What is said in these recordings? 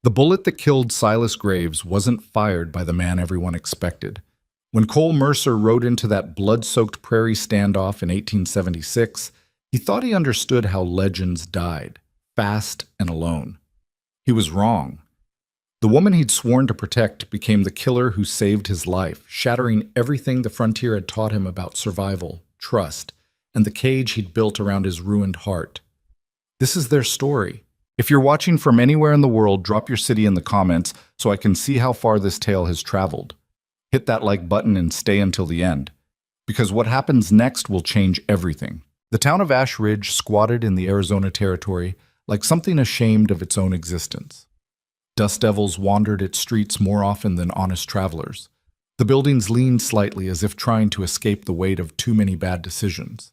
The bullet that killed Silas Graves wasn't fired by the man everyone expected. When Cole Mercer rode into that blood-soaked prairie standoff in 1876, he thought he understood how legends died, fast and alone. He was wrong. The woman he'd sworn to protect became the killer who saved his life, shattering everything the frontier had taught him about survival, trust, and the cage he'd built around his ruined heart. This is their story. If you're watching from anywhere in the world, drop your city in the comments so I can see how far this tale has traveled. Hit that like button and stay until the end, because what happens next will change everything. The town of Ash Ridge squatted in the Arizona Territory like something ashamed of its own existence. Dust devils wandered its streets more often than honest travelers. The buildings leaned slightly as if trying to escape the weight of too many bad decisions.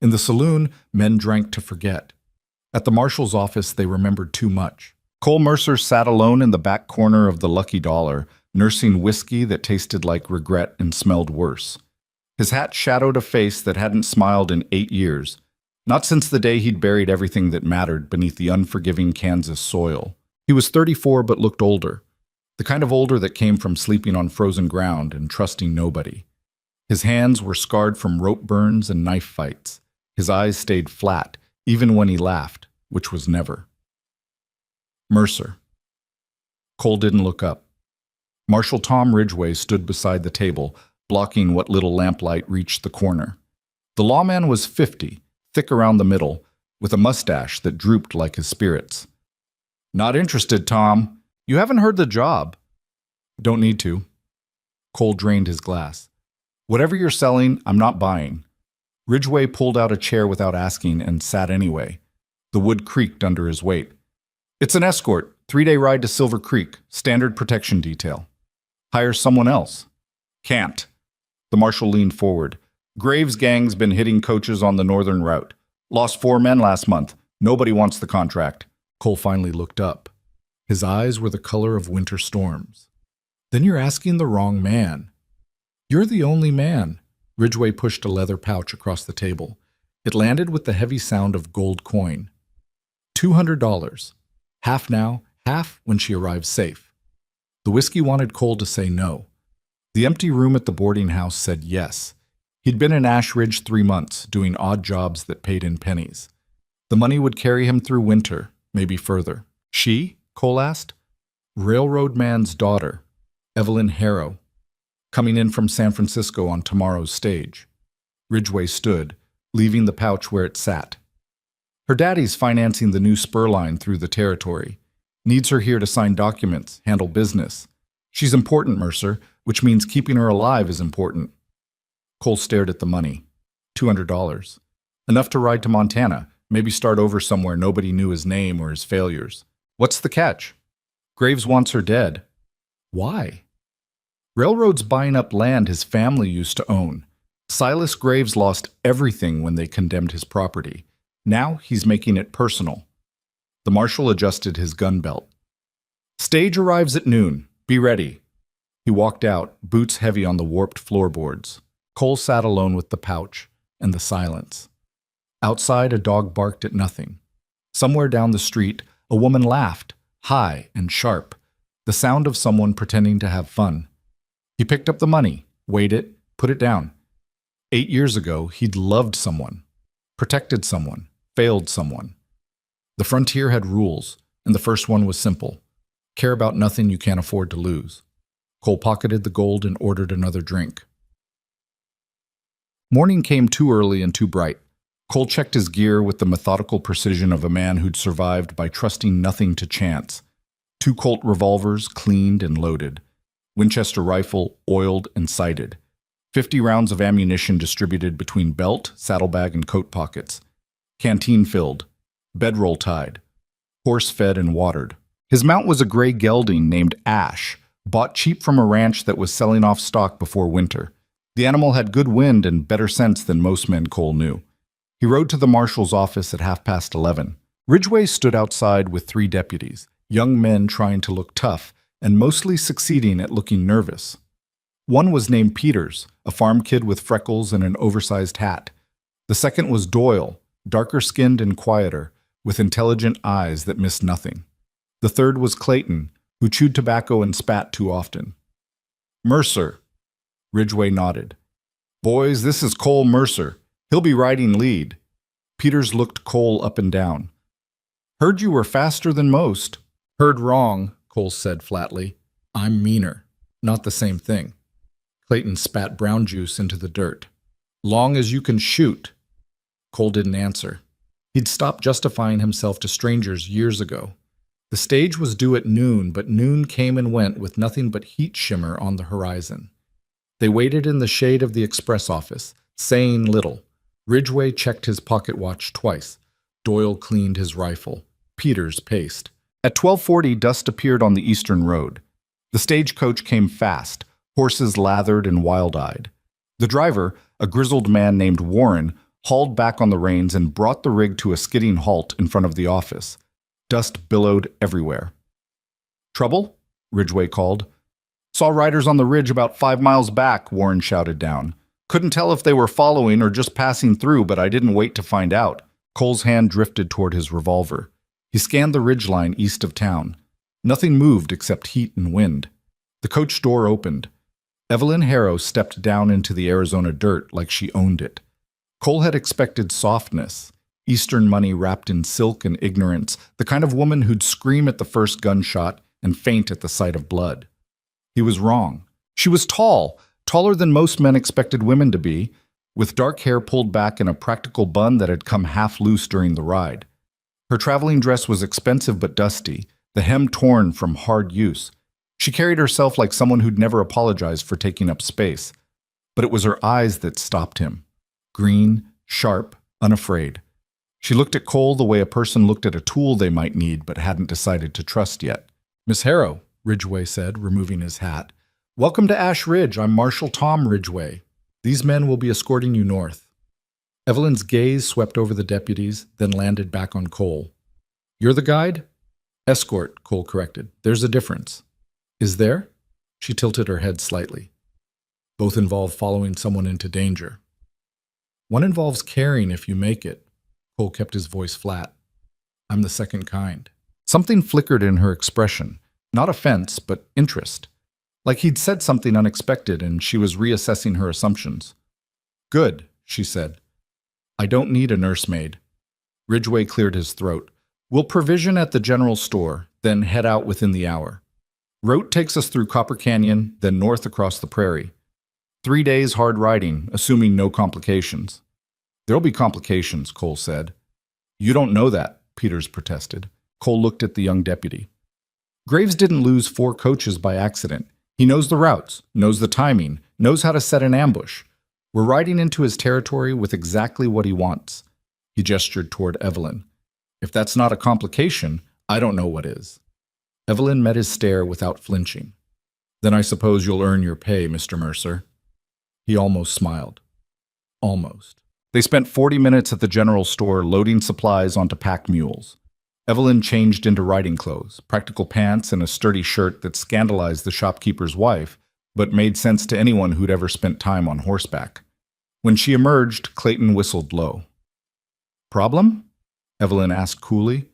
In the saloon, men drank to forget. At the marshal's office, they remembered too much. Cole Mercer sat alone in the back corner of the Lucky Dollar, nursing whiskey that tasted like regret and smelled worse. His hat shadowed a face that hadn't smiled in 8 years, not since the day he'd buried everything that mattered beneath the unforgiving Kansas soil. He was 34 but looked older, the kind of older that came from sleeping on frozen ground and trusting nobody. His hands were scarred from rope burns and knife fights. His eyes stayed flat, even when he laughed, which was never. Mercer. Cole didn't look up. Marshal Tom Ridgway stood beside the table, blocking what little lamplight reached the corner. The lawman was 50, thick around the middle, with a mustache that drooped like his spirits. "Not interested, Tom. You haven't heard the job." "Don't need to." Cole drained his glass. "Whatever you're selling, I'm not buying." Ridgway pulled out a chair without asking and sat anyway. The wood creaked under his weight. "It's an escort, 3-day ride to Silver Creek, standard protection detail." "Hire someone else." "Can't." The marshal leaned forward. "Graves' gang's been hitting coaches on the northern route. Lost 4 men last month. Nobody wants the contract." Cole finally looked up. His eyes were the color of winter storms. "Then you're asking the wrong man." "You're the only man." Ridgway pushed a leather pouch across the table. It landed with the heavy sound of gold coin. $200. Half now, half when she arrives safe. The whiskey wanted Cole to say no. The empty room at the boarding house said yes. He'd been in Ash Ridge 3 months, doing odd jobs that paid in pennies. The money would carry him through winter, maybe further. She? Cole asked. Railroad man's daughter, Evelyn Harrow, coming in from San Francisco on tomorrow's stage. Ridgway stood, leaving the pouch where it sat. Her daddy's financing the new spur line through the territory. Needs her here to sign documents, handle business. She's important, Mercer, which means keeping her alive is important. Cole stared at the money. $200. Enough to ride to Montana, maybe start over somewhere nobody knew his name or his failures. What's the catch? Graves wants her dead. Why? Railroad's buying up land his family used to own. Silas Graves lost everything when they condemned his property. Now he's making it personal. The marshal adjusted his gun belt. Stage arrives at noon. Be ready. He walked out, boots heavy on the warped floorboards. Cole sat alone with the pouch and the silence. Outside, a dog barked at nothing. Somewhere down the street, a woman laughed, high and sharp, the sound of someone pretending to have fun. He picked up the money, weighed it, put it down. 8 years ago, he'd loved someone, protected someone, failed someone. The frontier had rules, and the first one was simple. Care about nothing you can't afford to lose. Cole pocketed the gold and ordered another drink. Morning came too early and too bright. Cole checked his gear with the methodical precision of a man who'd survived by trusting nothing to chance. 2 Colt revolvers, cleaned and loaded. Winchester rifle, oiled and sighted. 50 rounds of ammunition distributed between belt, saddlebag, and coat pockets. Canteen filled. Bedroll tied. Horse fed and watered. His mount was a gray gelding named Ash, bought cheap from a ranch that was selling off stock before winter. The animal had good wind and better sense than most men Cole knew. He rode to the marshal's office at 11:30. Ridgway stood outside with 3 deputies, young men trying to look tough and mostly succeeding at looking nervous. One was named Peters, a farm kid with freckles and an oversized hat. The second was Doyle, darker-skinned and quieter, with intelligent eyes that missed nothing. The third was Clayton, who chewed tobacco and spat too often. Mercer. Ridgway nodded. Boys, this is Cole Mercer. He'll be riding lead. Peters looked Cole up and down. Heard you were faster than most. Heard wrong, Cole said flatly. I'm meaner. Not the same thing. Clayton spat brown juice into the dirt. Long as you can shoot. Cole didn't answer. He'd stopped justifying himself to strangers years ago. The stage was due at noon, but noon came and went with nothing but heat shimmer on the horizon. They waited in the shade of the express office, saying little. Ridgway checked his pocket watch twice. Doyle cleaned his rifle. Peters paced. At 12:40, dust appeared on the eastern road. The stagecoach came fast, horses lathered and wild-eyed. The driver, a grizzled man named Warren, hauled back on the reins and brought the rig to a skidding halt in front of the office. Dust billowed everywhere. Trouble? Ridgway called. Saw riders on the ridge about 5 miles back, Warren shouted down. Couldn't tell if they were following or just passing through, but I didn't wait to find out. Cole's hand drifted toward his revolver. He scanned the ridgeline east of town. Nothing moved except heat and wind. The coach door opened. Evelyn Harrow stepped down into the Arizona dirt like she owned it. Cole had expected softness, Eastern money wrapped in silk and ignorance, the kind of woman who'd scream at the first gunshot and faint at the sight of blood. He was wrong. She was tall, taller than most men expected women to be, with dark hair pulled back in a practical bun that had come half loose during the ride. Her traveling dress was expensive but dusty, the hem torn from hard use. She carried herself like someone who'd never apologized for taking up space. But it was her eyes that stopped him. Green, sharp, unafraid. She looked at Cole the way a person looked at a tool they might need but hadn't decided to trust yet. Miss Harrow, Ridgway said, removing his hat. Welcome to Ash Ridge. I'm Marshal Tom Ridgway. These men will be escorting you north. Evelyn's gaze swept over the deputies, then landed back on Cole. You're the guide? Escort, Cole corrected. There's a difference. Is there? She tilted her head slightly. Both involve following someone into danger. One involves caring if you make it. Cole kept his voice flat. I'm the second kind. Something flickered in her expression. Not offense, but interest. Like he'd said something unexpected and she was reassessing her assumptions. Good, she said. I don't need a nursemaid. Ridgway cleared his throat. We'll provision at the general store, then head out within the hour. Route takes us through Copper Canyon, then north across the prairie. 3 days hard riding, assuming no complications. There'll be complications, Cole said. You don't know that, Peters protested. Cole looked at the young deputy. Graves didn't lose 4 coaches by accident. He knows the routes, knows the timing, knows how to set an ambush. We're riding into his territory with exactly what he wants. He gestured toward Evelyn. If that's not a complication, I don't know what is. Evelyn met his stare without flinching. Then I suppose you'll earn your pay, Mr. Mercer. He almost smiled. Almost. They spent 40 minutes at the general store loading supplies onto pack mules. Evelyn changed into riding clothes, practical pants and a sturdy shirt that scandalized the shopkeeper's wife, but made sense to anyone who'd ever spent time on horseback. When she emerged, Clayton whistled low. Problem? Evelyn asked coolly.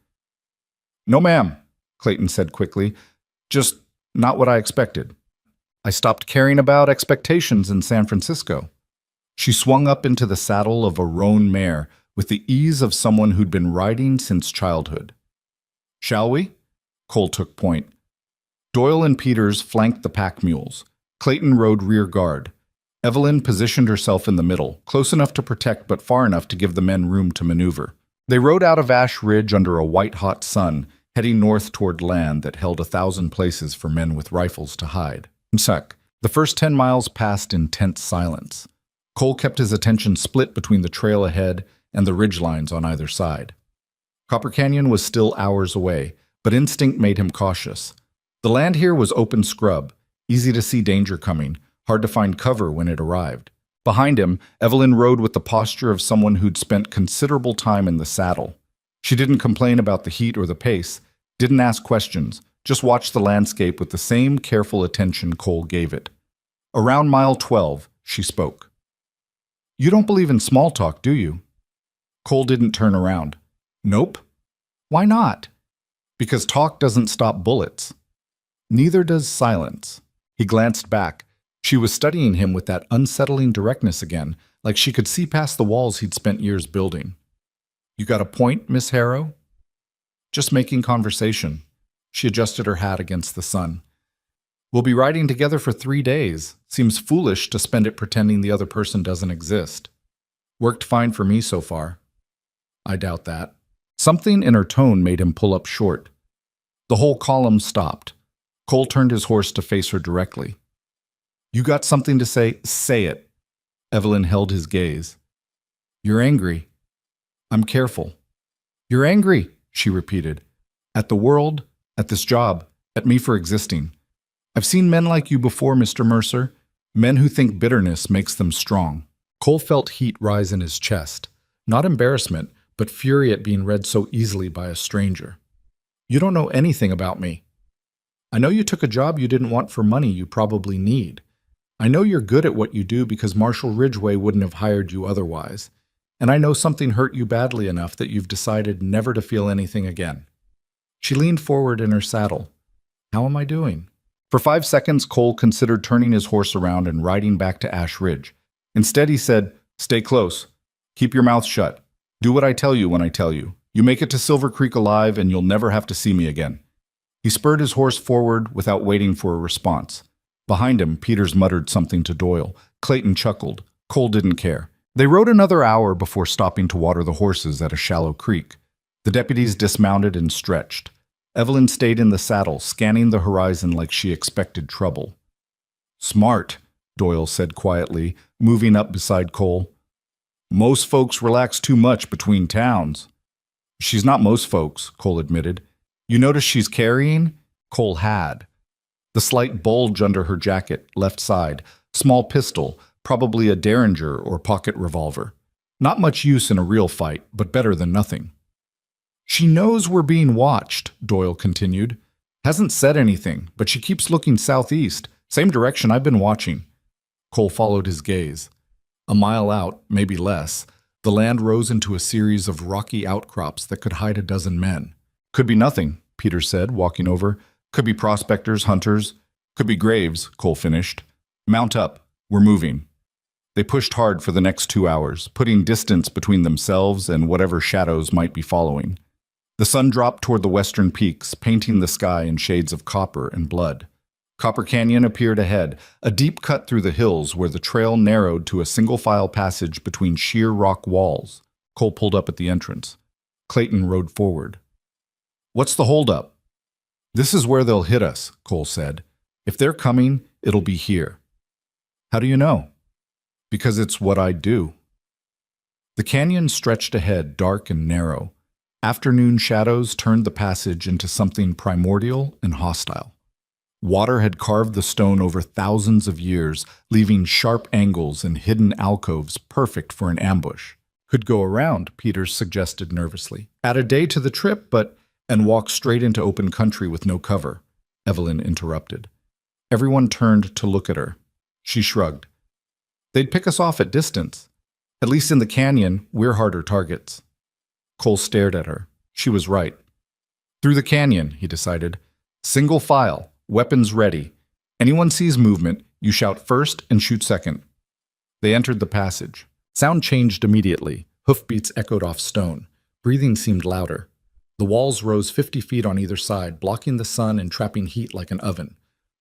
No, ma'am, Clayton said quickly. Just not what I expected. I stopped caring about expectations in San Francisco. She swung up into the saddle of a roan mare with the ease of someone who'd been riding since childhood. Shall we? Cole took point. Doyle and Peters flanked the pack mules. Clayton rode rear guard. Evelyn positioned herself in the middle, close enough to protect but far enough to give the men room to maneuver. They rode out of Ash Ridge under a white-hot sun, heading north toward land that held 1,000 places for men with rifles to hide. The first 10 miles passed in tense silence. Cole kept his attention split between the trail ahead and the ridgelines on either side. Copper Canyon was still hours away, but instinct made him cautious. The land here was open scrub, easy to see danger coming, hard to find cover when it arrived. Behind him, Evelyn rode with the posture of someone who'd spent considerable time in the saddle. She didn't complain about the heat or the pace, didn't ask questions, just watched the landscape with the same careful attention Cole gave it. Around mile 12, she spoke. You don't believe in small talk, do you? Cole didn't turn around. Nope. Why not? Because talk doesn't stop bullets. Neither does silence. He glanced back. She was studying him with that unsettling directness again, like she could see past the walls he'd spent years building. You got a point, Miss Harrow? Just making conversation. She adjusted her hat against the sun. We'll be riding together for 3 days. Seems foolish to spend it pretending the other person doesn't exist. Worked fine for me so far. I doubt that. Something in her tone made him pull up short. The whole column stopped. Cole turned his horse to face her directly. You got something to say? Say it. Evelyn held his gaze. You're angry. I'm careful. You're angry, she repeated. At the world, at this job, at me for existing. I've seen men like you before, Mr. Mercer. Men who think bitterness makes them strong. Cole felt heat rise in his chest. Not embarrassment, but fury at being read so easily by a stranger. You don't know anything about me. I know you took a job you didn't want for money you probably need. I know you're good at what you do because Marshall Ridgway wouldn't have hired you otherwise. And I know something hurt you badly enough that you've decided never to feel anything again. She leaned forward in her saddle. How am I doing? For 5 seconds, Cole considered turning his horse around and riding back to Ash Ridge. Instead, he said, Stay close. Keep your mouth shut. Do what I tell you when I tell you. You make it to Silver Creek alive and you'll never have to see me again. He spurred his horse forward without waiting for a response. Behind him, Peters muttered something to Doyle. Clayton chuckled. Cole didn't care. They rode another hour before stopping to water the horses at a shallow creek. The deputies dismounted and stretched. Evelyn stayed in the saddle, scanning the horizon like she expected trouble. Smart, Doyle said quietly, moving up beside Cole. Most folks relax too much between towns. She's not most folks, Cole admitted. You notice she's carrying? Cole had. The slight bulge under her jacket, left side, small pistol, probably a derringer or pocket revolver. Not much use in a real fight, but better than nothing. She knows we're being watched, Doyle continued. Hasn't said anything, but she keeps looking southeast, same direction I've been watching. Cole followed his gaze. A mile out, maybe less, the land rose into a series of rocky outcrops that could hide a dozen men. Could be nothing, Peter said, walking over. Could be prospectors, hunters. Could be graves, Cole finished. Mount up. We're moving. They pushed hard for the next 2 hours, putting distance between themselves and whatever shadows might be following. The sun dropped toward the western peaks, painting the sky in shades of copper and blood. Copper Canyon appeared ahead, a deep cut through the hills where the trail narrowed to a single-file passage between sheer rock walls. Cole pulled up at the entrance. Clayton rode forward. What's the holdup? This is where they'll hit us, Cole said. If they're coming, it'll be here. How do you know? Because it's what I do. The canyon stretched ahead, dark and narrow. Afternoon shadows turned the passage into something primordial and hostile. Water had carved the stone over thousands of years, leaving sharp angles and hidden alcoves perfect for an ambush. Could go around, Peters suggested nervously. Add a day to the trip, and walk straight into open country with no cover, Evelyn interrupted. Everyone turned to look at her. She shrugged. They'd pick us off at distance. At least in the canyon, we're harder targets. Cole stared at her. She was right. Through the canyon, he decided. Single file, weapons ready. Anyone sees movement, you shout first and shoot second. They entered the passage. Sound changed immediately. Hoofbeats echoed off stone. Breathing seemed louder. The walls rose 50 feet on either side, blocking the sun and trapping heat like an oven.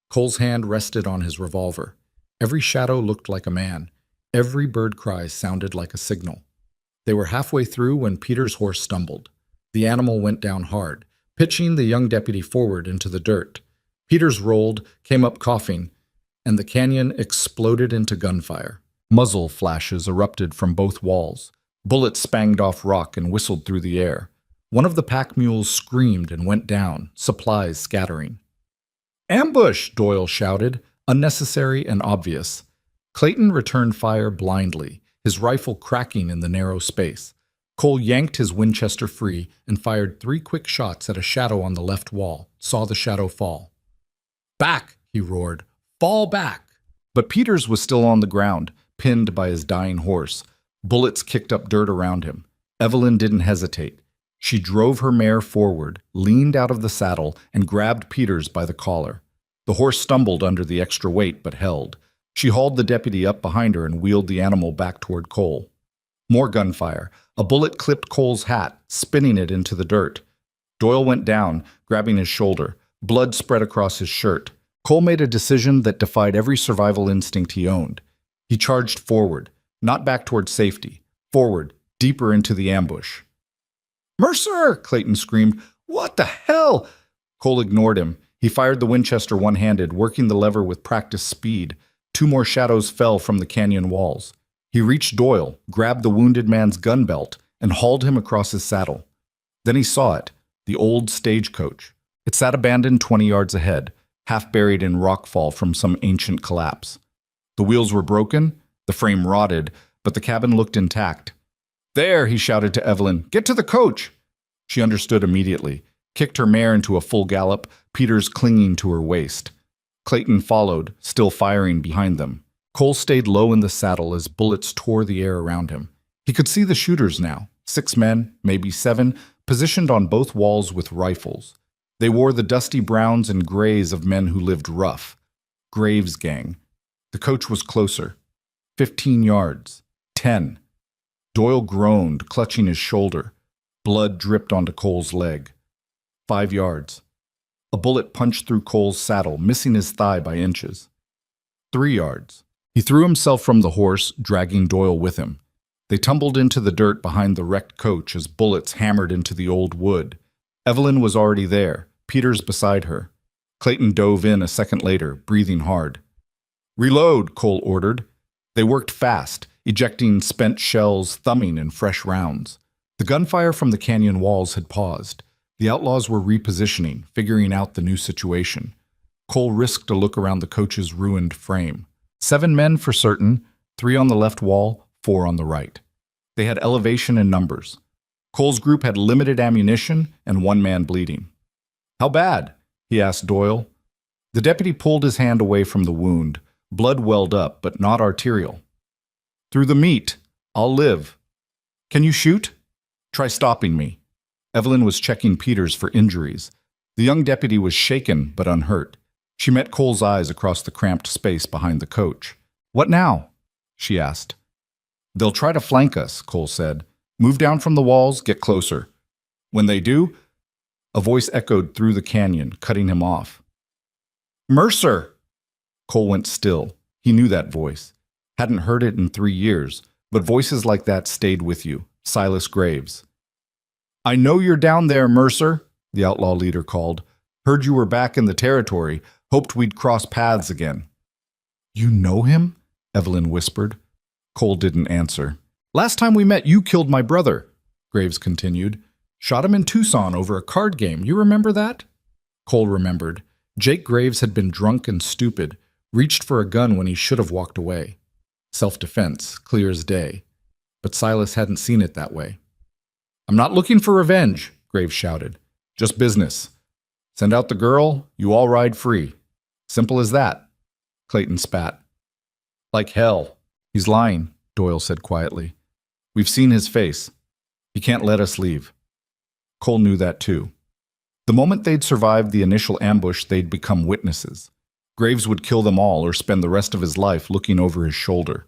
Cole's hand rested on his revolver. Every shadow looked like a man. Every bird cry sounded like a signal. They were halfway through when Peter's horse stumbled. The animal went down hard, pitching the young deputy forward into the dirt. Peters rolled, came up coughing, and the canyon exploded into gunfire. Muzzle flashes erupted from both walls. Bullets spanged off rock and whistled through the air. One of the pack mules screamed and went down, supplies scattering. Ambush! Doyle shouted, unnecessary and obvious. Clayton returned fire blindly, his rifle cracking in the narrow space. Cole yanked his Winchester free and fired 3 quick shots at a shadow on the left wall, saw the shadow fall. Back! He roared. Fall back! But Peters was still on the ground, pinned by his dying horse. Bullets kicked up dirt around him. Evelyn didn't hesitate. She drove her mare forward, leaned out of the saddle, and grabbed Peters by the collar. The horse stumbled under the extra weight, but held. She hauled the deputy up behind her and wheeled the animal back toward Cole. More gunfire. A bullet clipped Cole's hat, spinning it into the dirt. Doyle went down, grabbing his shoulder. Blood spread across his shirt. Cole made a decision that defied every survival instinct he owned. He charged forward, not back toward safety. Forward, deeper into the ambush. "Mercer!" Clayton screamed. "What the hell?" Cole ignored him. He fired the Winchester one-handed, working the lever with practiced speed. 2 more shadows fell from the canyon walls. He reached Doyle, grabbed the wounded man's gun belt, and hauled him across his saddle. Then he saw it, the old stagecoach. It sat abandoned 20 yards ahead, half buried in rockfall from some ancient collapse. The wheels were broken, the frame rotted, but the cabin looked intact. "There!" he shouted to Evelyn. "Get to the coach!" She understood immediately, kicked her mare into a full gallop, Peters clinging to her waist. Clayton followed, still firing behind them. Cole stayed low in the saddle as bullets tore the air around him. He could see the shooters now, 6 men, maybe 7, positioned on both walls with rifles. They wore the dusty browns and grays of men who lived rough. Graves' gang. The coach was closer. 15 yards. 10. Doyle groaned, clutching his shoulder. Blood dripped onto Cole's leg. 5 yards. A bullet punched through Cole's saddle, missing his thigh by inches. 3 yards. He threw himself from the horse, dragging Doyle with him. They tumbled into the dirt behind the wrecked coach as bullets hammered into the old wood. Evelyn was already there, Peters beside her. Clayton dove in a second later, breathing hard. "Reload," Cole ordered. They worked fast, ejecting spent shells, thumbing in fresh rounds. The gunfire from the canyon walls had paused. The outlaws were repositioning, figuring out the new situation. Cole risked a look around the coach's ruined frame. 7 men for certain, 3 on the left wall, 4 on the right. They had elevation and numbers. Cole's group had limited ammunition and 1 man bleeding. "How bad?" he asked Doyle. The deputy pulled his hand away from the wound. Blood welled up, but not arterial. "Through the meat. I'll live." "Can you shoot?" "Try stopping me." Evelyn was checking Peters for injuries. The young deputy was shaken but unhurt. She met Cole's eyes across the cramped space behind the coach. "What now?" she asked. "They'll try to flank us," Cole said. "Move down from the walls, get closer. When they do..." A voice echoed through the canyon, cutting him off. "Mercer!" Cole went still. He knew that voice. Hadn't heard it in 3 years, but voices like that stayed with you. Silas Graves. "I know you're down there, Mercer," the outlaw leader called. "Heard you were back in the territory. Hoped we'd cross paths again." "You know him?" Evelyn whispered. Cole didn't answer. "Last time we met, you killed my brother," Graves continued. "Shot him in Tucson over a card game. You remember that?" Cole remembered. Jake Graves had been drunk and stupid, reached for a gun when he should have walked away. Self-defense, clear as day. But Silas hadn't seen it that way. "I'm not looking for revenge," Graves shouted. "Just business. Send out the girl, you all ride free. Simple as that." Clayton spat. "Like hell." "He's lying," Doyle said quietly. "We've seen his face. He can't let us leave." Cole knew that too. The moment they'd survived the initial ambush, they'd become witnesses. Graves would kill them all or spend the rest of his life looking over his shoulder.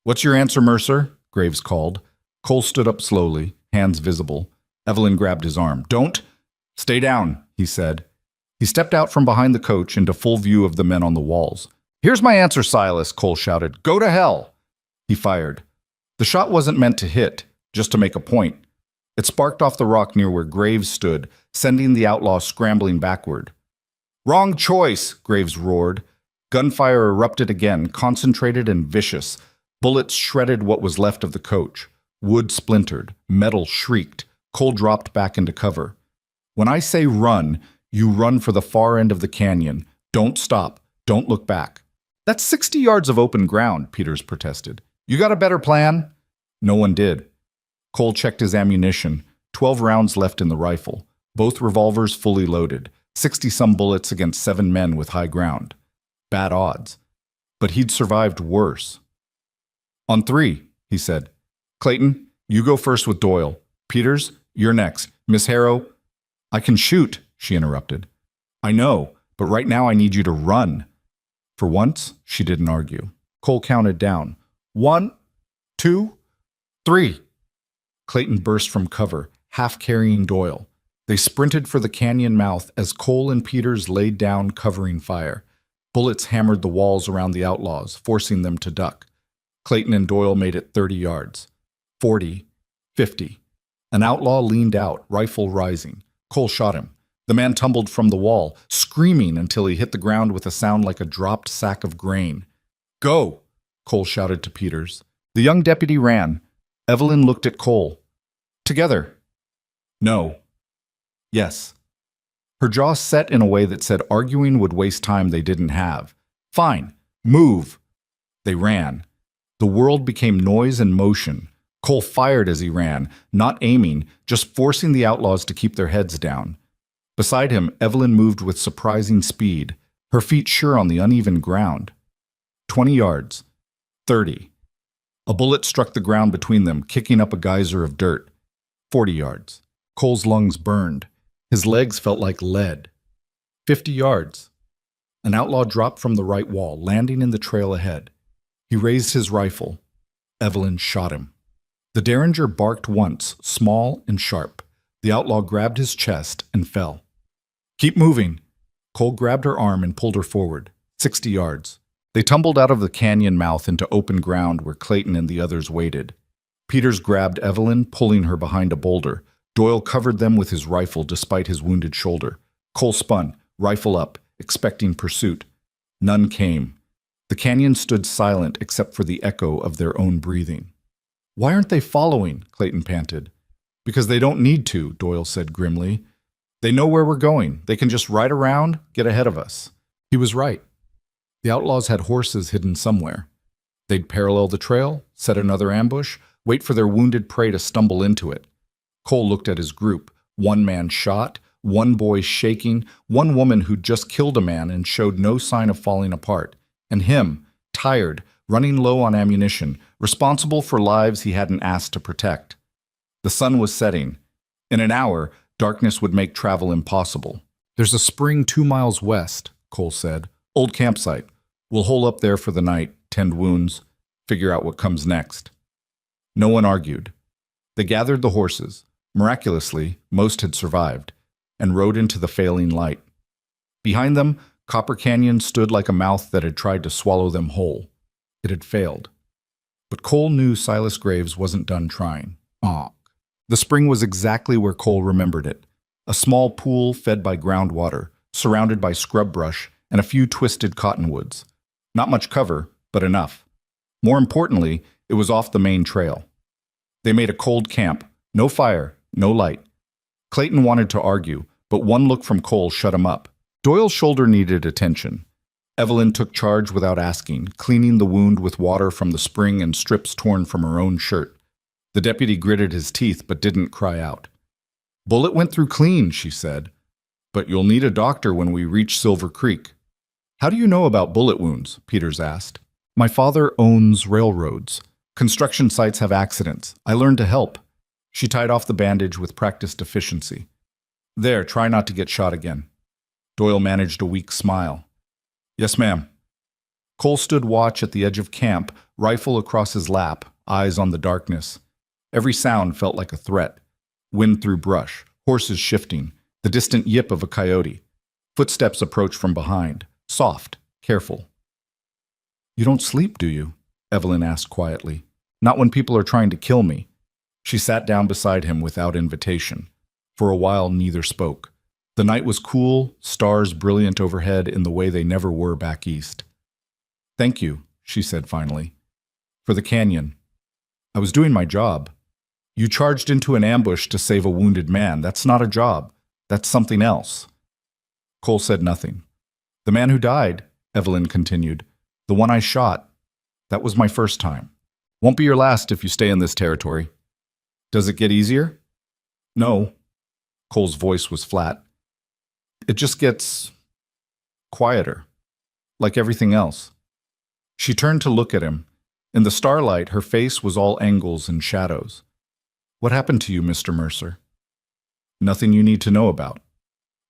"What's your answer, Mercer?" Graves called. Cole stood up slowly, hands visible. Evelyn grabbed his arm. "Don't!" "Stay down," he said. He stepped out from behind the coach into full view of the men on the walls. "Here's my answer, Silas," Cole shouted. "Go to hell!" He fired. The shot wasn't meant to hit, just to make a point. It sparked off the rock near where Graves stood, sending the outlaw scrambling backward. "Wrong choice," Graves roared. Gunfire erupted again, concentrated and vicious. Bullets shredded what was left of the coach. Wood splintered. Metal shrieked. Cole dropped back into cover. "When I say run, you run for the far end of the canyon. Don't stop. Don't look back." "That's 60 yards of open ground," Peters protested. "You got a better plan?" No one did. Cole checked his ammunition. 12 rounds left in the rifle. Both revolvers fully loaded. 60-some bullets against 7 men with high ground. Bad odds. But he'd survived worse. "On 3, he said. "Clayton, you go first with Doyle. Peters, You're next. Miss Harrow, I can shoot, she interrupted. I know, but right now I need you to run. For once, she didn't argue. Cole counted down. 1, 2, 3. Clayton burst from cover, half carrying Doyle. They sprinted for the canyon mouth as Cole and Peters laid down, covering fire. Bullets hammered the walls around the outlaws, forcing them to duck. Clayton and Doyle made it 30 yards. 40, 50. An outlaw leaned out, rifle rising. Cole shot him. The man tumbled from the wall, screaming until he hit the ground with a sound like a dropped sack of grain. Go! Cole shouted to Peters. The young deputy ran. Evelyn looked at Cole. Together. No. Yes. Her jaw set in a way that said arguing would waste time they didn't have. Fine. Move. They ran. The world became noise and motion. Cole fired as he ran, not aiming, just forcing the outlaws to keep their heads down. Beside him, Evelyn moved with surprising speed, her feet sure on the uneven ground. 20 yards. 30. A bullet struck the ground between them, kicking up a geyser of dirt. 40 yards. Cole's lungs burned. His legs felt like lead. 50 yards. An outlaw dropped from the right wall, landing in the trail ahead. He raised his rifle. Evelyn shot him. The derringer barked once, small and sharp. The outlaw grabbed his chest and fell. Keep moving. Cole grabbed her arm and pulled her forward. 60 yards. They tumbled out of the canyon mouth into open ground where Clayton and the others waited. Peters grabbed Evelyn, pulling her behind a boulder. Doyle covered them with his rifle despite his wounded shoulder. Cole spun, rifle up, expecting pursuit. None came. The canyon stood silent except for the echo of their own breathing. Why aren't they following? Clayton panted. Because they don't need to, Doyle said grimly. They know where we're going. They can just ride around, get ahead of us. He was right. The outlaws had horses hidden somewhere. They'd parallel the trail, set another ambush, wait for their wounded prey to stumble into it. Cole looked at his group. One man shot, one boy shaking, one woman who'd just killed a man and showed no sign of falling apart, and him, tired, running low on ammunition, responsible for lives he hadn't asked to protect. The sun was setting. In an hour, darkness would make travel impossible. There's a spring 2 miles west, Cole said. Old campsite. We'll hole up there for the night, tend wounds, figure out what comes next. No one argued. They gathered the horses. Miraculously, most had survived, and rode into the failing light. Behind them, Copper Canyon stood like a mouth that had tried to swallow them whole. It had failed. But Cole knew Silas Graves wasn't done trying. The spring was exactly where Cole remembered it. A small pool fed by groundwater, surrounded by scrub brush and a few twisted cottonwoods. Not much cover, but enough. More importantly, it was off the main trail. They made a cold camp. No fire, no light. Clayton wanted to argue, but one look from Cole shut him up. Doyle's shoulder needed attention. Evelyn took charge without asking, cleaning the wound with water from the spring and strips torn from her own shirt. The deputy gritted his teeth but didn't cry out. Bullet went through clean, she said. But you'll need a doctor when we reach Silver Creek. How do you know about bullet wounds? Peters asked. My father owns railroads. Construction sites have accidents. I learned to help. She tied off the bandage with practiced efficiency. There, try not to get shot again. Doyle managed a weak smile. Yes, ma'am. Cole stood watch at the edge of camp, rifle across his lap, eyes on the darkness. Every sound felt like a threat. Wind through brush, horses shifting, the distant yip of a coyote. Footsteps approached from behind, soft, careful. You don't sleep, do you? Evelyn asked quietly. Not when people are trying to kill me. She sat down beside him without invitation. For a while, neither spoke. The night was cool, stars brilliant overhead in the way they never were back east. Thank you, she said finally. For the canyon. I was doing my job. You charged into an ambush to save a wounded man. That's not a job. That's something else. Cole said nothing. The man who died, Evelyn continued, the one I shot, that was my first time. Won't be your last if you stay in this territory. Does it get easier? No. Cole's voice was flat. It just gets quieter, like everything else. She turned to look at him. In the starlight, her face was all angles and shadows. What happened to you, Mr. Mercer? Nothing you need to know about.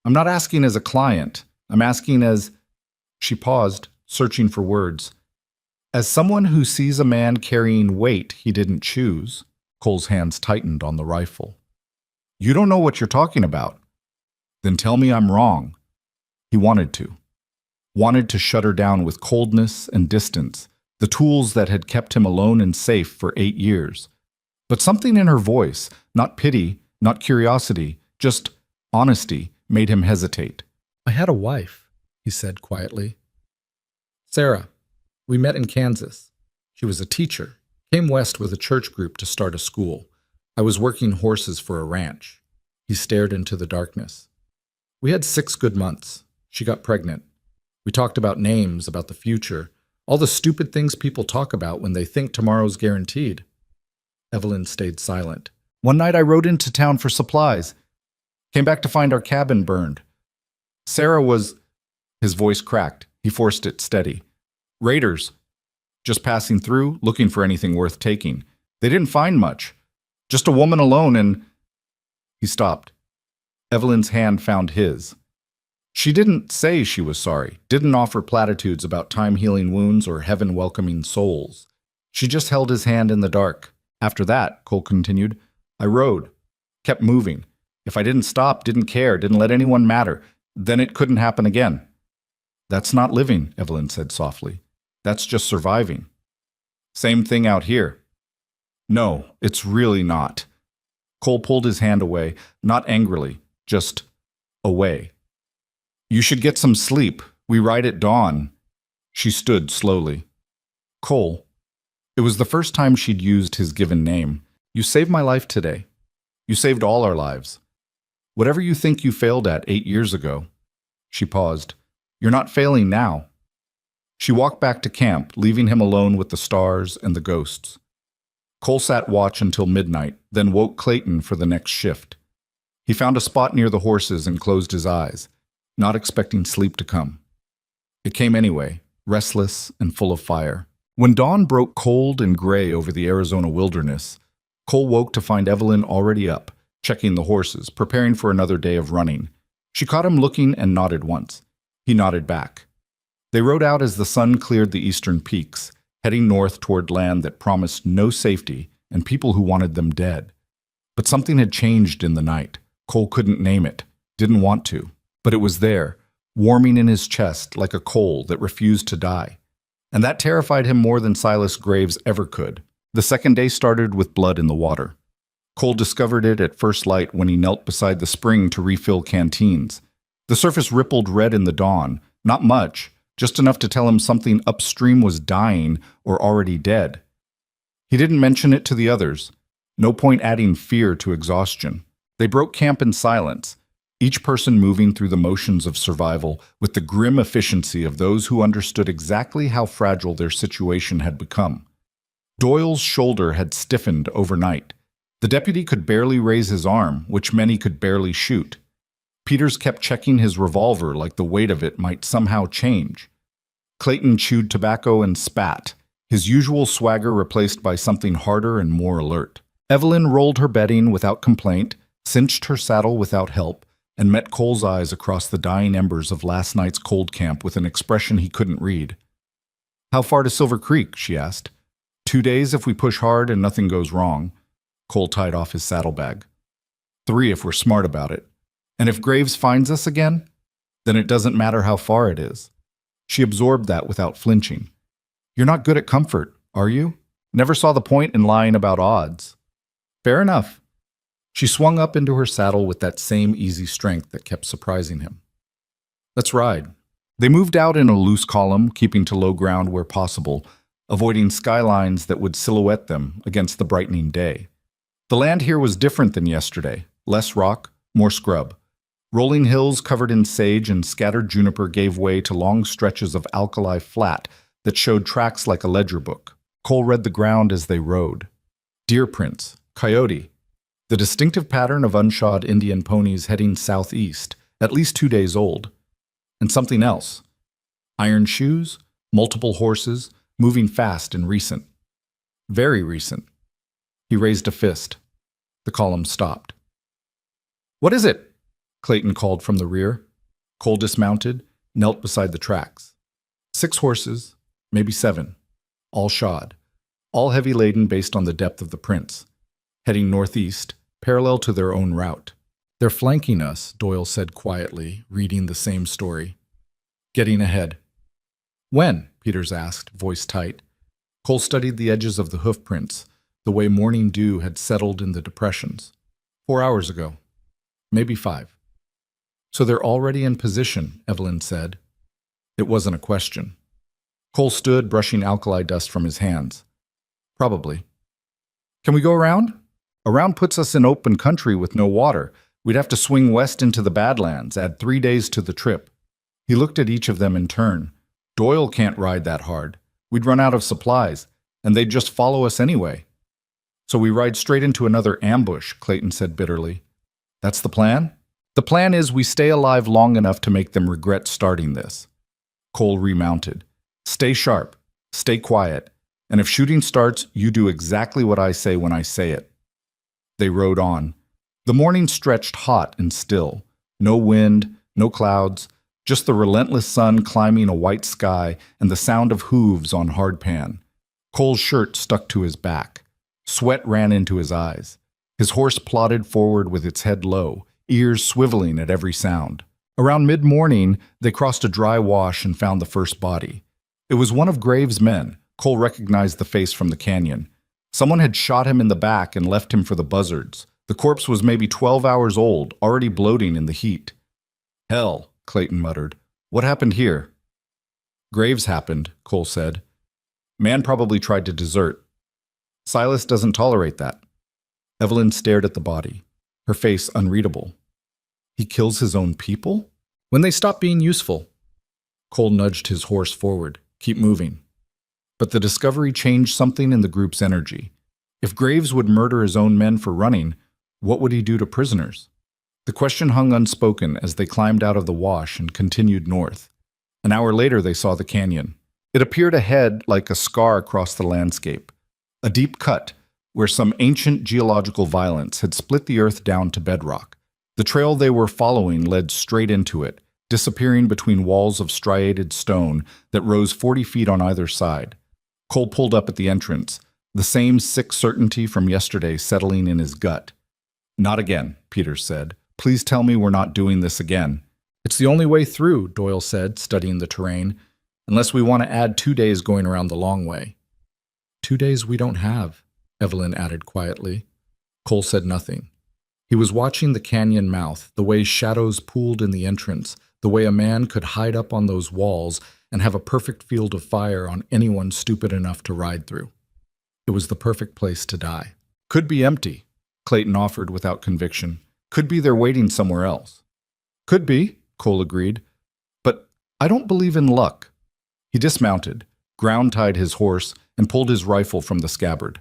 I'm not asking as a client. I'm asking as... She paused, searching for words. As someone who sees a man carrying weight he didn't choose. Cole's hands tightened on the rifle. You don't know what you're talking about. Then tell me I'm wrong. He wanted to. Wanted to shut her down with coldness and distance, the tools that had kept him alone and safe for 8 years. But something in her voice, not pity, not curiosity, just honesty, made him hesitate. I had a wife, he said quietly. Sarah. We met in Kansas. She was a teacher, came west with a church group to start a school. I was working horses for a ranch. He stared into the darkness. We had 6 good months. She got pregnant. We talked about names, about the future, all the stupid things people talk about when they think tomorrow's guaranteed. Evelyn stayed silent. One night I rode into town for supplies. Came back to find our cabin burned. Sarah was... His voice cracked. He forced it steady. Raiders. Just passing through, looking for anything worth taking. They didn't find much. Just a woman alone and... He stopped. Evelyn's hand found his. She didn't say she was sorry, didn't offer platitudes about time-healing wounds or heaven-welcoming souls. She just held his hand in the dark. After that, Cole continued, I rode, kept moving. If I didn't stop, didn't care, didn't let anyone matter, then it couldn't happen again. That's not living, Evelyn said softly. That's just surviving. Same thing out here. No, it's really not. Cole pulled his hand away, not angrily, just away. You should get some sleep. We ride at dawn. She stood slowly. Cole. It was the first time she'd used his given name. You saved my life today. You saved all our lives. Whatever you think you failed at 8 years ago. She paused. You're not failing now. She walked back to camp, leaving him alone with the stars and the ghosts. Cole sat watch until midnight, then woke Clayton for the next shift. He found a spot near the horses and closed his eyes, not expecting sleep to come. It came anyway, restless and full of fire. When dawn broke cold and gray over the Arizona wilderness, Cole woke to find Evelyn already up, checking the horses, preparing for another day of running. She caught him looking and nodded once. He nodded back. They rode out as the sun cleared the eastern peaks, heading north toward land that promised no safety and people who wanted them dead. But something had changed in the night. Cole couldn't name it, didn't want to, but it was there, warming in his chest like a coal that refused to die. And that terrified him more than Silas Graves ever could. The second day started with blood in the water. Cole discovered it at first light when he knelt beside the spring to refill canteens. The surface rippled red in the dawn, not much, just enough to tell him something upstream was dying or already dead. He didn't mention it to the others. No point adding fear to exhaustion. They broke camp in silence, each person moving through the motions of survival with the grim efficiency of those who understood exactly how fragile their situation had become. Doyle's shoulder had stiffened overnight. The deputy could barely raise his arm, which meant he could barely shoot. Peters kept checking his revolver like the weight of it might somehow change. Clayton chewed tobacco and spat, his usual swagger replaced by something harder and more alert. Evelyn rolled her bedding without complaint, cinched her saddle without help, and met Cole's eyes across the dying embers of last night's cold camp with an expression he couldn't read. How far to Silver Creek? She asked. 2 days if we push hard and nothing goes wrong. Cole tied off his saddlebag. 3 if we're smart about it. And if Graves finds us again, then it doesn't matter how far it is. She absorbed that without flinching. You're not good at comfort, are you? Never saw the point in lying about odds. Fair enough. She swung up into her saddle with that same easy strength that kept surprising him. Let's ride. They moved out in a loose column, keeping to low ground where possible, avoiding skylines that would silhouette them against the brightening day. The land here was different than yesterday. Less rock, more scrub. Rolling hills covered in sage and scattered juniper gave way to long stretches of alkali flat that showed tracks like a ledger book. Cole read the ground as they rode. Deer prints, coyote, the distinctive pattern of unshod Indian ponies heading southeast, at least 2 days old. And something else. Iron shoes, multiple horses, moving fast and recent. Very recent. He raised a fist. The column stopped. What is it? Clayton called from the rear. Cole dismounted, knelt beside the tracks. 6 horses, maybe 7, all shod, all heavy laden based on the depth of the prints, heading northeast, parallel to their own route. They're flanking us, Doyle said quietly, reading the same story. Getting ahead. When? Peters asked, voice tight. Cole studied the edges of the hoof prints, the way morning dew had settled in the depressions. 4 hours ago. Maybe 5. So they're already in position, Evelyn said. It wasn't a question. Cole stood, brushing alkali dust from his hands. Probably. Can we go around? Around puts us in open country with no water. We'd have to swing west into the Badlands, add 3 days to the trip. He looked at each of them in turn. Doyle can't ride that hard. We'd run out of supplies, and they'd just follow us anyway. So we ride straight into another ambush, Clayton said bitterly. That's the plan? The plan is we stay alive long enough to make them regret starting this. Cole remounted. Stay sharp, stay quiet, and if shooting starts, you do exactly what I say when I say it. They rode on. The morning stretched hot and still. No wind, no clouds, just the relentless sun climbing a white sky and the sound of hooves on hardpan. Cole's shirt stuck to his back. Sweat ran into his eyes. His horse plodded forward with its head low, ears swiveling at every sound. Around mid-morning, they crossed a dry wash and found the first body. It was one of Graves' men. Cole recognized the face from the canyon. Someone had shot him in the back and left him for the buzzards. The corpse was maybe 12 hours old, already bloating in the heat. Hell, Clayton muttered. What happened here? Graves happened, Cole said. Man probably tried to desert. Silas doesn't tolerate that. Evelyn stared at the body, her face unreadable. He kills his own people? When they stop being useful. Cole nudged his horse forward. Keep moving. But the discovery changed something in the group's energy. If Graves would murder his own men for running, what would he do to prisoners? The question hung unspoken as they climbed out of the wash and continued north. An hour later, they saw the canyon. It appeared ahead like a scar across the landscape, a deep cut where some ancient geological violence had split the earth down to bedrock. The trail they were following led straight into it, disappearing between walls of striated stone that rose 40 feet on either side. Cole pulled up at the entrance, the same sick certainty from yesterday settling in his gut. Not again, Peters said. Please tell me we're not doing this again. It's the only way through, Doyle said, studying the terrain, unless we want to add 2 days going around the long way. 2 days we don't have, Evelyn added quietly. Cole said nothing. He was watching the canyon mouth, the way shadows pooled in the entrance, the way a man could hide up on those walls and have a perfect field of fire on anyone stupid enough to ride through. It was the perfect place to die. Could be empty, Clayton offered without conviction. Could be they're waiting somewhere else. Could be, Cole agreed. But I don't believe in luck. He dismounted, ground-tied his horse, and pulled his rifle from the scabbard.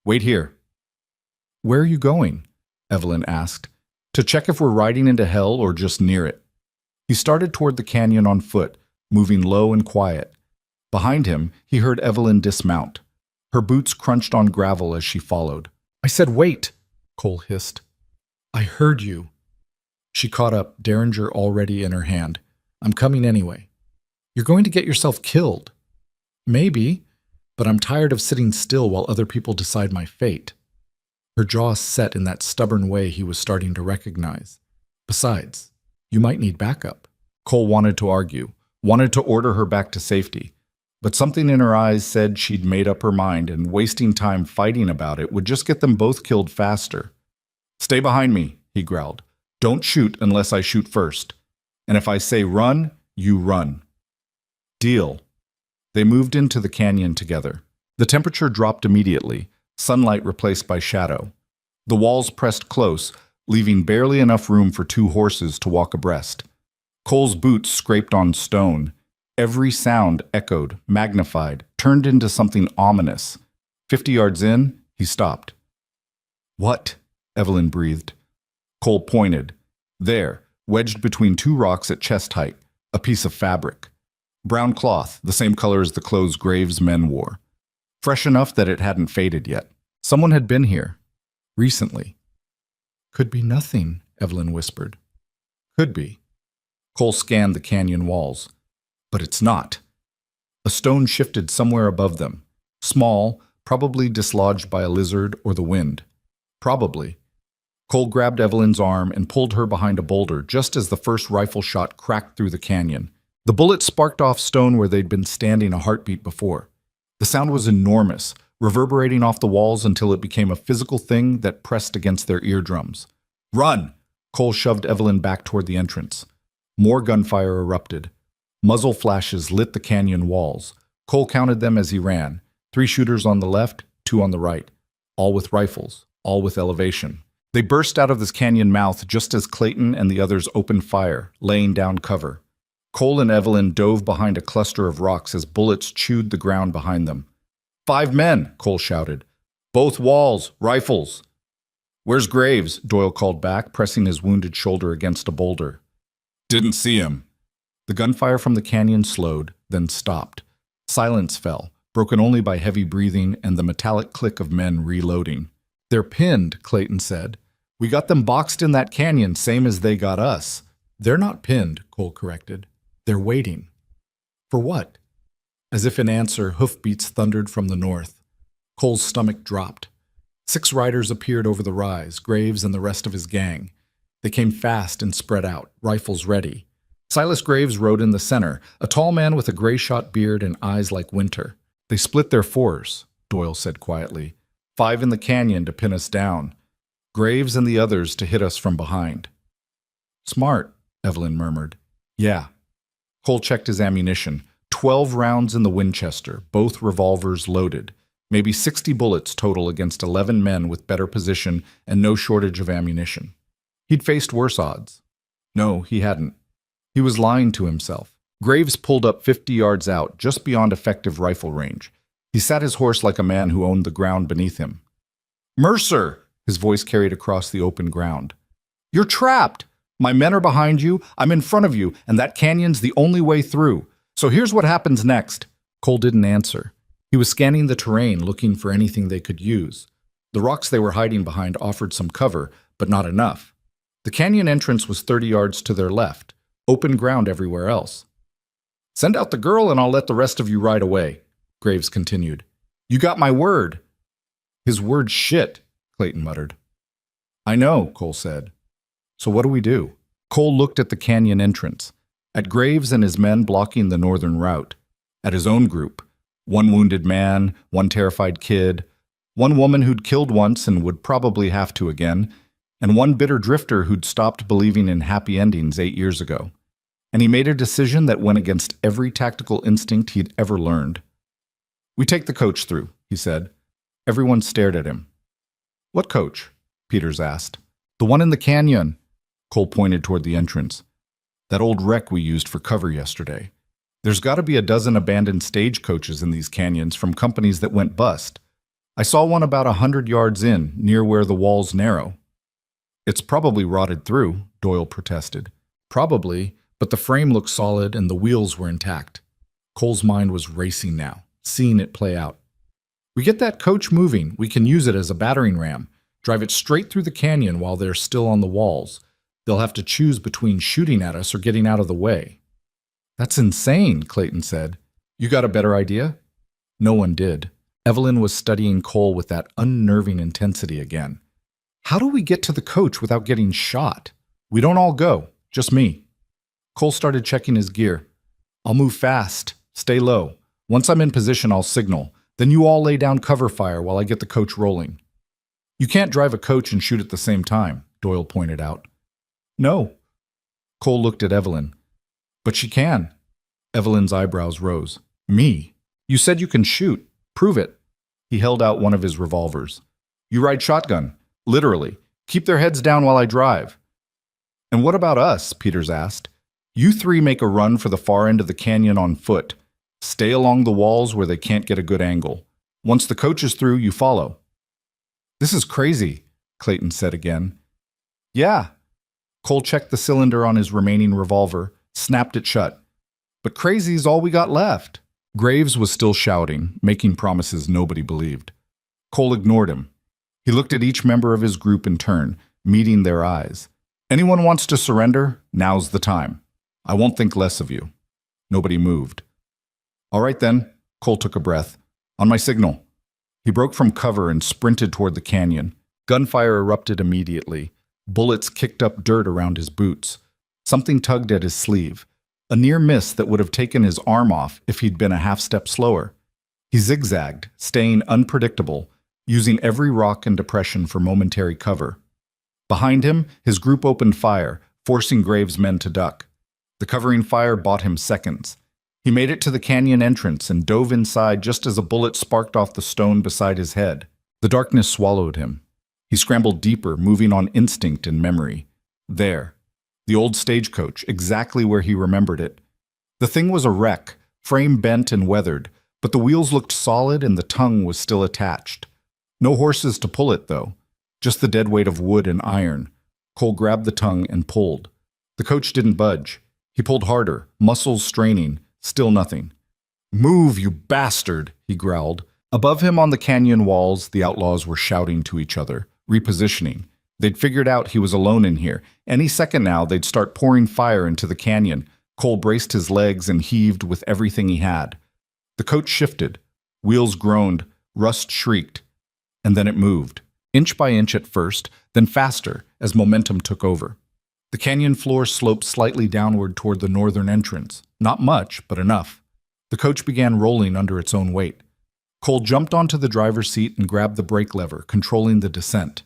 Wait here. Where are you going? Evelyn asked. To check if we're riding into hell or just near it. He started toward the canyon on foot, moving low and quiet. Behind him, he heard Evelyn dismount. Her boots crunched on gravel as she followed. I said wait, Cole hissed. I heard you. She caught up, derringer already in her hand. I'm coming anyway. You're going to get yourself killed. Maybe, but I'm tired of sitting still while other people decide my fate. Her jaw set in that stubborn way he was starting to recognize. Besides, you might need backup. Cole wanted to argue, wanted to order her back to safety, but something in her eyes said she'd made up her mind and wasting time fighting about it would just get them both killed faster. Stay behind me, he growled. Don't shoot unless I shoot first. And if I say run, you run. Deal. They moved into the canyon together. The temperature dropped immediately, sunlight replaced by shadow. The walls pressed close, leaving barely enough room for 2 horses to walk abreast. Cole's boots scraped on stone. Every sound echoed, magnified, turned into something ominous. 50 yards in, he stopped. What? Evelyn breathed. Cole pointed. There, wedged between 2 rocks at chest height, a piece of fabric. Brown cloth, the same color as the clothes Graves' men wore. Fresh enough that it hadn't faded yet. Someone had been here. Recently. Could be nothing, Evelyn whispered. Could be. Cole scanned the canyon walls. But it's not. A stone shifted somewhere above them. Small, probably dislodged by a lizard or the wind. Probably. Cole grabbed Evelyn's arm and pulled her behind a boulder just as the first rifle shot cracked through the canyon. The bullet sparked off stone where they'd been standing a heartbeat before. The sound was enormous, reverberating off the walls until it became a physical thing that pressed against their eardrums. Run! Cole shoved Evelyn back toward the entrance. More gunfire erupted. Muzzle flashes lit the canyon walls. Cole counted them as he ran. 3 shooters on the left, 2 on the right. All with rifles, all with elevation. They burst out of this canyon mouth just as Clayton and the others opened fire, laying down cover. Cole and Evelyn dove behind a cluster of rocks as bullets chewed the ground behind them. 5 men, Cole shouted. Both walls, rifles. Where's Graves? Doyle called back, pressing his wounded shoulder against a boulder. Didn't see him. The gunfire from the canyon slowed, then stopped. Silence fell, broken only by heavy breathing and the metallic click of men reloading. They're pinned, Clayton said. We got them boxed in that canyon, same as they got us. They're not pinned, Cole corrected. They're waiting. For what? As if in answer, hoofbeats thundered from the north. Cole's stomach dropped. 6 riders appeared over the rise, Graves and the rest of his gang. They came fast and spread out, rifles ready. Silas Graves rode in the center, a tall man with a gray-shot beard and eyes like winter. They split their force, Doyle said quietly. 5 in the canyon to pin us down. Graves and the others to hit us from behind. Smart, Evelyn murmured. Yeah. Cole checked his ammunition. 12 rounds in the Winchester, both revolvers loaded. Maybe 60 bullets total against 11 men with better position and no shortage of ammunition. He'd faced worse odds. No, he hadn't. He was lying to himself. Graves pulled up 50 yards out, just beyond effective rifle range. He sat his horse like a man who owned the ground beneath him. Mercer! His voice carried across the open ground. You're trapped! My men are behind you, I'm in front of you, and that canyon's the only way through. So here's what happens next. Cole didn't answer. He was scanning the terrain, looking for anything they could use. The rocks they were hiding behind offered some cover, but not enough. The canyon entrance was 30 yards to their left, open ground everywhere else. Send out the girl and I'll let the rest of you ride away, Graves continued. You got my word. His word shit, Clayton muttered. I know, Cole said. So what do we do? Cole looked at the canyon entrance, at Graves and his men blocking the northern route, at his own group. 1 wounded man, 1 terrified kid, 1 woman who'd killed once and would probably have to again, and 1 bitter drifter who'd stopped believing in happy endings 8 years ago. And he made a decision that went against every tactical instinct he'd ever learned. We take the coach through, he said. Everyone stared at him. What coach? Peters asked. The one in the canyon. Cole pointed toward the entrance. That old wreck we used for cover yesterday. There's got to be a dozen abandoned stagecoaches in these canyons from companies that went bust. I saw one about 100 yards in, near where the walls narrow. It's probably rotted through, Doyle protested. Probably, but the frame looked solid and the wheels were intact. Cole's mind was racing now, seeing it play out. We get that coach moving, we can use it as a battering ram, drive it straight through the canyon while they're still on the walls. They'll have to choose between shooting at us or getting out of the way. That's insane, Clayton said. You got a better idea? No one did. Evelyn was studying Cole with that unnerving intensity again. How do we get to the coach without getting shot? We don't all go, just me. Cole started checking his gear. I'll move fast. Stay low. Once I'm in position, I'll signal. Then you all lay down cover fire while I get the coach rolling. You can't drive a coach and shoot at the same time, Doyle pointed out. No. Cole looked at Evelyn. But she can. Evelyn's eyebrows rose. Me? You said you can shoot. Prove it. He held out one of his revolvers. You ride shotgun. Literally. Keep their heads down while I drive. And what about us? Peters asked. You 3 make a run for the far end of the canyon on foot. Stay along the walls where they can't get a good angle. Once the coach is through, you follow. This is crazy, Clayton said again. Yeah. Cole checked the cylinder on his remaining revolver, snapped it shut. But crazy's all we got left. Graves was still shouting, making promises nobody believed. Cole ignored him. He looked at each member of his group in turn, meeting their eyes. Anyone wants to surrender? Now's the time. I won't think less of you. Nobody moved. All right then, Cole took a breath. On my signal. He broke from cover and sprinted toward the canyon. Gunfire erupted immediately. Bullets kicked up dirt around his boots. Something tugged at his sleeve. A near miss that would have taken his arm off if he'd been a half step slower. He zigzagged, staying unpredictable, using every rock and depression for momentary cover. Behind him, his group opened fire, forcing Graves' men to duck. The covering fire bought him seconds. He made it to the canyon entrance and dove inside just as a bullet sparked off the stone beside his head. The darkness swallowed him. He scrambled deeper, moving on instinct and memory. There. The old stagecoach, exactly where he remembered it. The thing was a wreck, frame bent and weathered, but the wheels looked solid and the tongue was still attached. No horses to pull it, though. Just the dead weight of wood and iron. Cole grabbed the tongue and pulled. The coach didn't budge. He pulled harder, muscles straining, still nothing. "Move, you bastard!" he growled. Above him on the canyon walls, the outlaws were shouting to each other, repositioning. They'd figured out he was alone in here. Any second now, they'd start pouring fire into the canyon. Cole braced his legs and heaved with everything he had. The coach shifted. Wheels groaned, rust shrieked. And then it moved. Inch by inch at first, then faster as momentum took over. The canyon floor sloped slightly downward toward the northern entrance. Not much, but enough. The coach began rolling under its own weight. Cole jumped onto the driver's seat and grabbed the brake lever, controlling the descent.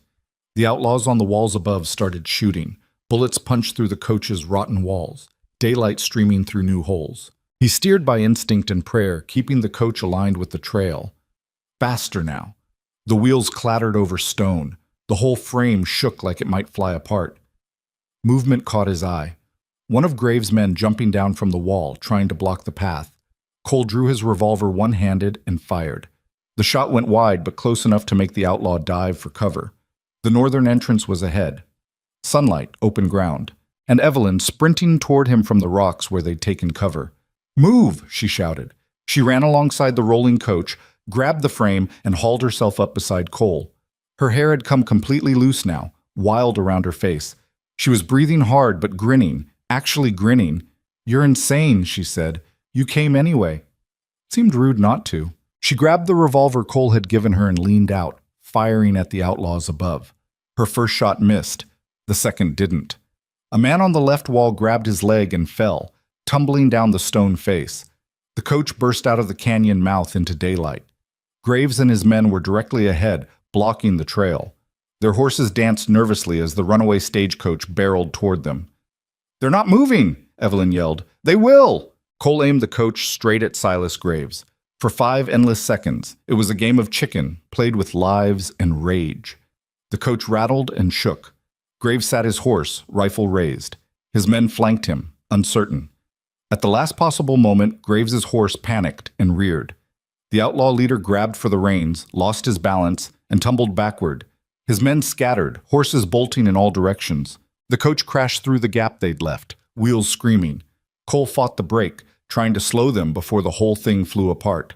The outlaws on the walls above started shooting. Bullets punched through the coach's rotten walls, daylight streaming through new holes. He steered by instinct and prayer, keeping the coach aligned with the trail. Faster now. The wheels clattered over stone. The whole frame shook like it might fly apart. Movement caught his eye. One of Graves' men jumping down from the wall, trying to block the path. Cole drew his revolver one-handed and fired. The shot went wide, but close enough to make the outlaw dive for cover. The northern entrance was ahead. Sunlight, open ground. And Evelyn sprinting toward him from the rocks where they'd taken cover. "Move!" she shouted. She ran alongside the rolling coach, grabbed the frame, and hauled herself up beside Cole. Her hair had come completely loose now, wild around her face. She was breathing hard but grinning, actually grinning. "You're insane," she said. "You came anyway." Seemed rude not to. She grabbed the revolver Cole had given her and leaned out, firing at the outlaws above. Her first shot missed. The second didn't. A man on the left wall grabbed his leg and fell, tumbling down the stone face. The coach burst out of the canyon mouth into daylight. Graves and his men were directly ahead, blocking the trail. Their horses danced nervously as the runaway stagecoach barreled toward them. "They're not moving!" Evelyn yelled. "They will!" Cole aimed the coach straight at Silas Graves. For 5 endless seconds, it was a game of chicken, played with lives and rage. The coach rattled and shook. Graves sat his horse, rifle raised. His men flanked him, uncertain. At the last possible moment, Graves's horse panicked and reared. The outlaw leader grabbed for the reins, lost his balance, and tumbled backward. His men scattered, horses bolting in all directions. The coach crashed through the gap they'd left, wheels screaming. Cole fought the brake, trying to slow them before the whole thing flew apart.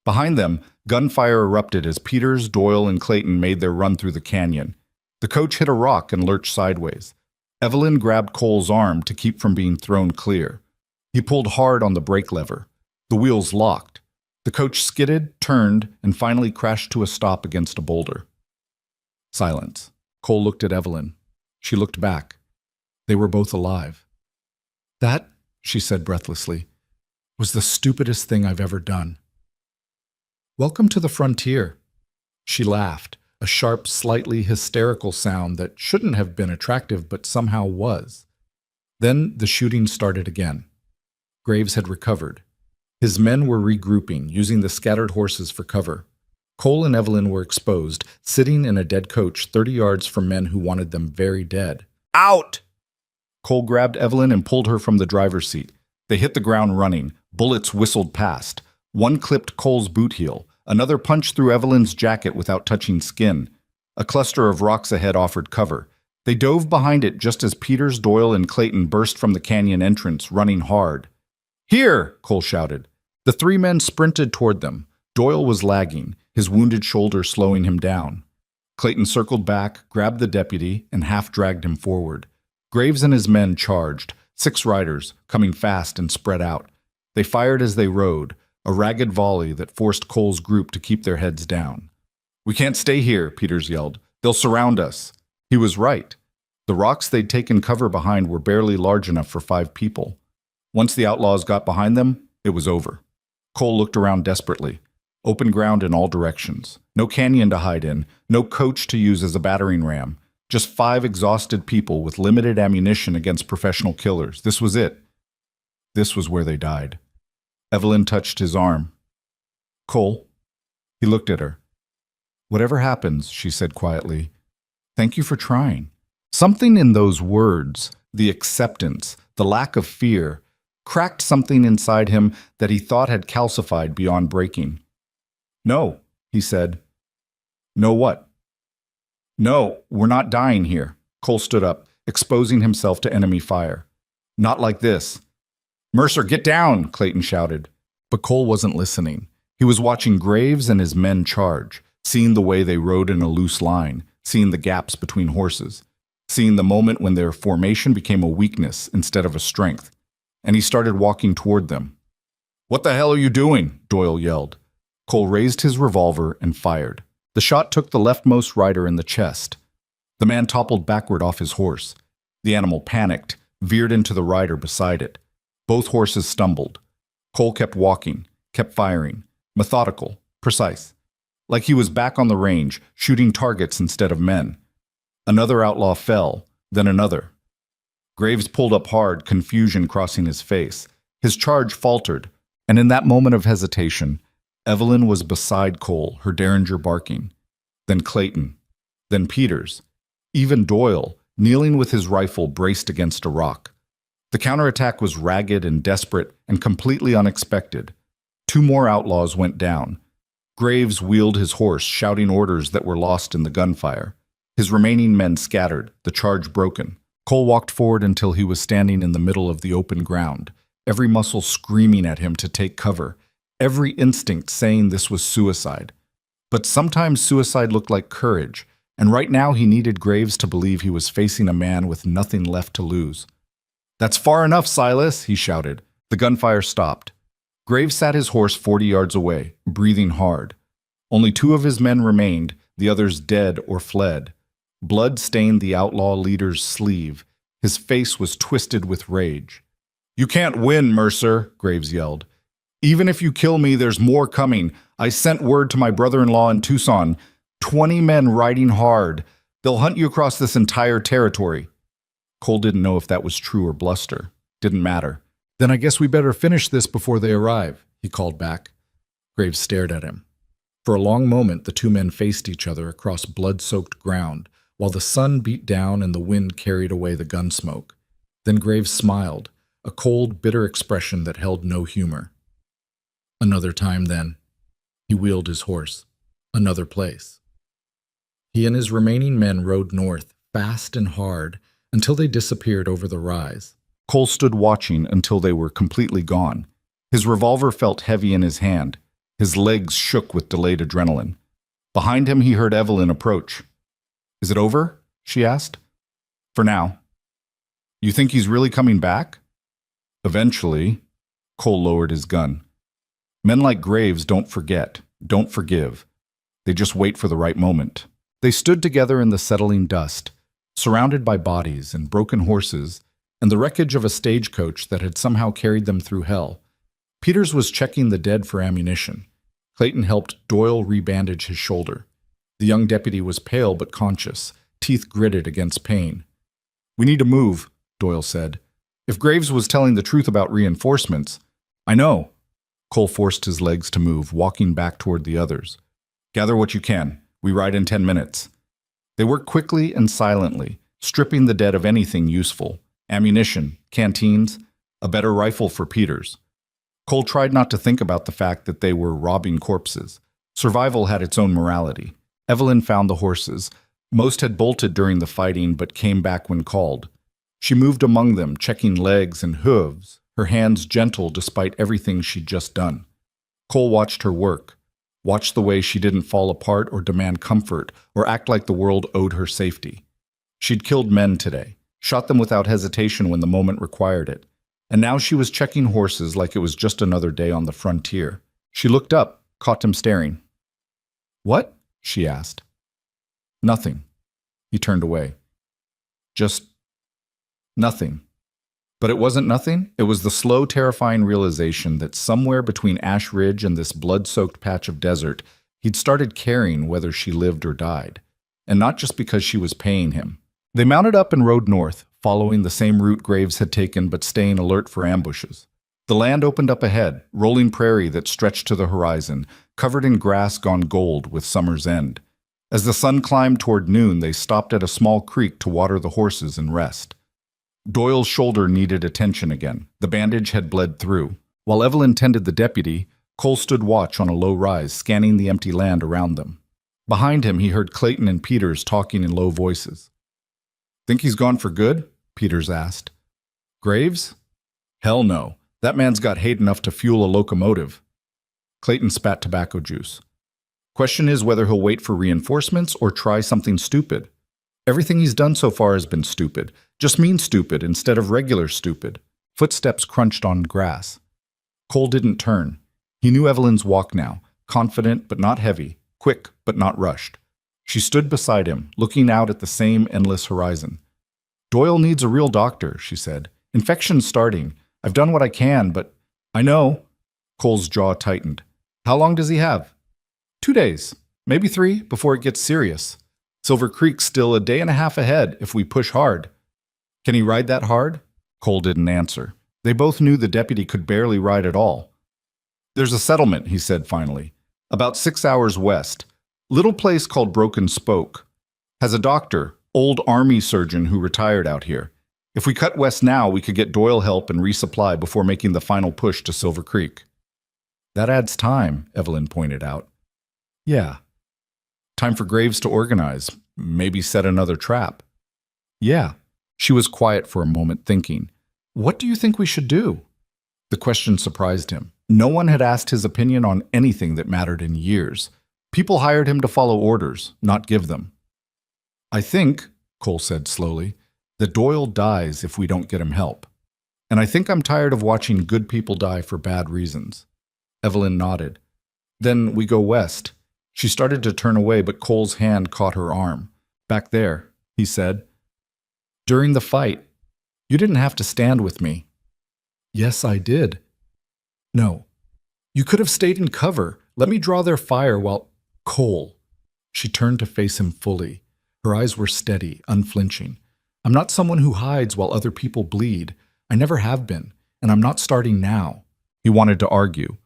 Behind them, gunfire erupted as Peters, Doyle, and Clayton made their run through the canyon. The coach hit a rock and lurched sideways. Evelyn grabbed Cole's arm to keep from being thrown clear. He pulled hard on the brake lever. The wheels locked. The coach skidded, turned, and finally crashed to a stop against a boulder. Silence. Cole looked at Evelyn. She looked back. They were both alive. "That," she said breathlessly, "was the stupidest thing I've ever done." "Welcome to the frontier." She laughed, a sharp, slightly hysterical sound that shouldn't have been attractive but somehow was. Then the shooting started again. Graves had recovered. His men were regrouping, using the scattered horses for cover. Cole and Evelyn were exposed, sitting in a dead coach 30 yards from men who wanted them very dead. "Out!" Cole grabbed Evelyn and pulled her from the driver's seat. They hit the ground running. Bullets whistled past. One clipped Cole's boot heel. Another punched through Evelyn's jacket without touching skin. A cluster of rocks ahead offered cover. They dove behind it just as Peters, Doyle, and Clayton burst from the canyon entrance, running hard. "Here!" Cole shouted. The 3 men sprinted toward them. Doyle was lagging, his wounded shoulder slowing him down. Clayton circled back, grabbed the deputy, and half-dragged him forward. Graves and his men charged, 6 riders, coming fast and spread out. They fired as they rode, a ragged volley that forced Cole's group to keep their heads down. "We can't stay here," Peters yelled. "They'll surround us." He was right. The rocks they'd taken cover behind were barely large enough for 5 people. Once the outlaws got behind them, it was over. Cole looked around desperately. Open ground in all directions. No canyon to hide in, no coach to use as a battering ram. Just 5 exhausted people with limited ammunition against professional killers. This was it. This was where they died. Evelyn touched his arm. "Cole?" He looked at her. "Whatever happens," she said quietly, "thank you for trying." Something in those words, the acceptance, the lack of fear, cracked something inside him that he thought had calcified beyond breaking. "No," he said. "No what?" "No, we're not dying here." Cole stood up, exposing himself to enemy fire. "Not like this." "Mercer, get down!" Clayton shouted. But Cole wasn't listening. He was watching Graves and his men charge, seeing the way they rode in a loose line, seeing the gaps between horses, seeing the moment when their formation became a weakness instead of a strength. And he started walking toward them. "What the hell are you doing?" Doyle yelled. Cole raised his revolver and fired. The shot took the leftmost rider in the chest. The man toppled backward off his horse. The animal panicked, veered into the rider beside it. Both horses stumbled. Cole kept walking, kept firing, methodical, precise. Like he was back on the range, shooting targets instead of men. Another outlaw fell, then another. Graves pulled up hard, confusion crossing his face. His charge faltered, and in that moment of hesitation, Evelyn was beside Cole, her derringer barking. Then Clayton. Then Peters. Even Doyle, kneeling with his rifle braced against a rock. The counterattack was ragged and desperate and completely unexpected. 2 more outlaws went down. Graves wheeled his horse, shouting orders that were lost in the gunfire. His remaining men scattered, the charge broken. Cole walked forward until he was standing in the middle of the open ground, every muscle screaming at him to take cover, every instinct saying this was suicide. But sometimes suicide looked like courage, and right now he needed Graves to believe he was facing a man with nothing left to lose. "That's far enough, Silas," he shouted. The gunfire stopped. Graves sat his horse 40 yards away, breathing hard. Only 2 of his men remained, the others dead or fled. Blood stained the outlaw leader's sleeve. His face was twisted with rage. "You can't win, Mercer," Graves yelled. "Even if you kill me, there's more coming. I sent word to my brother-in-law in Tucson. 20 men riding hard. They'll hunt you across this entire territory." Cole didn't know if that was true or bluster. Didn't matter. "Then I guess we better finish this before they arrive," he called back. Graves stared at him. For a long moment, the 2 men faced each other across blood-soaked ground, while the sun beat down and the wind carried away the gun smoke. Then Graves smiled, a cold, bitter expression that held no humor. "Another time, then." He wheeled his horse. "Another place." He and his remaining men rode north, fast and hard, until they disappeared over the rise. Cole stood watching until they were completely gone. His revolver felt heavy in his hand. His legs shook with delayed adrenaline. Behind him, he heard Evelyn approach. "Is it over?" she asked. "For now." "You think he's really coming back?" "Eventually." Cole lowered his gun. Men like Graves don't forget, don't forgive. They just wait for the right moment. They stood together in the settling dust, surrounded by bodies and broken horses and the wreckage of a stagecoach that had somehow carried them through hell. Peters was checking the dead for ammunition. Clayton helped Doyle rebandage his shoulder. The young deputy was pale but conscious, teeth gritted against pain. "We need to move," Doyle said. "If Graves was telling the truth about reinforcements—" "I know." Cole forced his legs to move, walking back toward the others. "Gather what you can. We ride in 10 minutes." They worked quickly and silently, stripping the dead of anything useful. Ammunition, canteens, a better rifle for Peters. Cole tried not to think about the fact that they were robbing corpses. Survival had its own morality. Evelyn found the horses. Most had bolted during the fighting but came back when called. She moved among them, checking legs and hooves, her hands gentle despite everything she'd just done. Cole watched her work, watched the way she didn't fall apart or demand comfort or act like the world owed her safety. She'd killed men today. shot them without hesitation when the moment required it. And now she was checking horses like it was just another day on the frontier. She looked up, caught him staring. "What?" she asked. "Nothing." He turned away. "Just nothing." But it wasn't nothing. It was the slow, terrifying realization that somewhere between Ash Ridge and this blood-soaked patch of desert, he'd started caring whether she lived or died. And not just because she was paying him. They mounted up and rode north, following the same route Graves had taken but staying alert for ambushes. The land opened up ahead, rolling prairie that stretched to the horizon, covered in grass gone gold with summer's end. As the sun climbed toward noon, they stopped at a small creek to water the horses and rest. Doyle's shoulder needed attention again. The bandage had bled through. While Evelyn tended the deputy, Cole stood watch on a low rise, scanning the empty land around them. Behind him, he heard Clayton and Peters talking in low voices. "Think he's gone for good?" Peters asked. "Graves? Hell no. That man's got hate enough to fuel a locomotive." Clayton spat tobacco juice. "Question is whether he'll wait for reinforcements or try something stupid. Everything he's done so far has been stupid. Just mean stupid instead of regular stupid." Footsteps crunched on grass. Cole didn't turn. He knew Evelyn's walk now, confident but not heavy, quick but not rushed. She stood beside him, looking out at the same endless horizon. "Doyle needs a real doctor," she said. "Infection's starting. I've done what I can, but—" "I know." Cole's jaw tightened. "How long does he have?" 2 days, maybe 3, before it gets serious. Silver Creek's still a day and a half ahead if we push hard." "Can he ride that hard?" Cole didn't answer. They both knew the deputy could barely ride at all. "There's a settlement," he said finally. "About 6 hours west. Little place called Broken Spoke. Has a doctor, old army surgeon who retired out here. If we cut west now, we could get Doyle help and resupply before making the final push to Silver Creek." "That adds time," Evelyn pointed out. "Yeah. Time for Graves to organize, maybe set another trap." "Yeah." She was quiet for a moment, thinking. "What do you think we should do?" The question surprised him. No one had asked his opinion on anything that mattered in years. People hired him to follow orders, not give them. "I think," Cole said slowly, "that Doyle dies if we don't get him help. And I think I'm tired of watching good people die for bad reasons." Evelyn nodded. "Then we go west." She started to turn away, but Cole's hand caught her arm. "Back there," he said. "During the fight, you didn't have to stand with me." "Yes, I did." "No. You could have stayed in cover. Let me draw their fire while—" "Cole." She turned to face him fully. Her eyes were steady, unflinching. "I'm not someone who hides while other people bleed. I never have been, and I'm not starting now." He wanted to argue.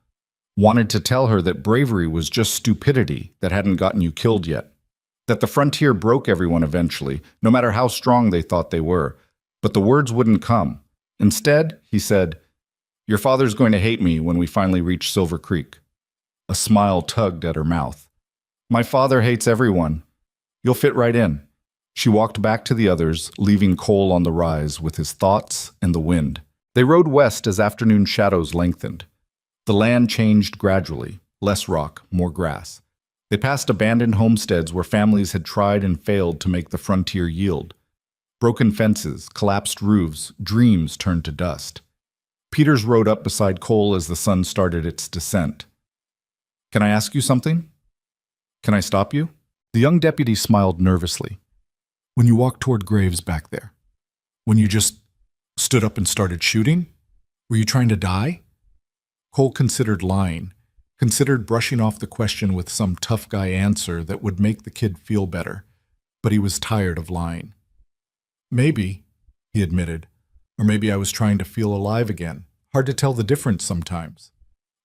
Wanted to tell her that bravery was just stupidity that hadn't gotten you killed yet. That the frontier broke everyone eventually, no matter how strong they thought they were. But the words wouldn't come. Instead, he said, "Your father's going to hate me when we finally reach Silver Creek." A smile tugged at her mouth. "My father hates everyone. You'll fit right in." She walked back to the others, leaving Cole on the rise with his thoughts and the wind. They rode west as afternoon shadows lengthened. The land changed gradually, less rock, more grass. They passed abandoned homesteads where families had tried and failed to make the frontier yield. Broken fences, collapsed roofs, dreams turned to dust. Peters rode up beside Cole as the sun started its descent. "Can I ask you something? Can I stop you?" The young deputy smiled nervously. "When you walked toward Graves back there, when you just stood up and started shooting, were you trying to die?" Cole considered lying, considered brushing off the question with some tough guy answer that would make the kid feel better, but he was tired of lying. "Maybe," he admitted, "or maybe I was trying to feel alive again. Hard to tell the difference sometimes."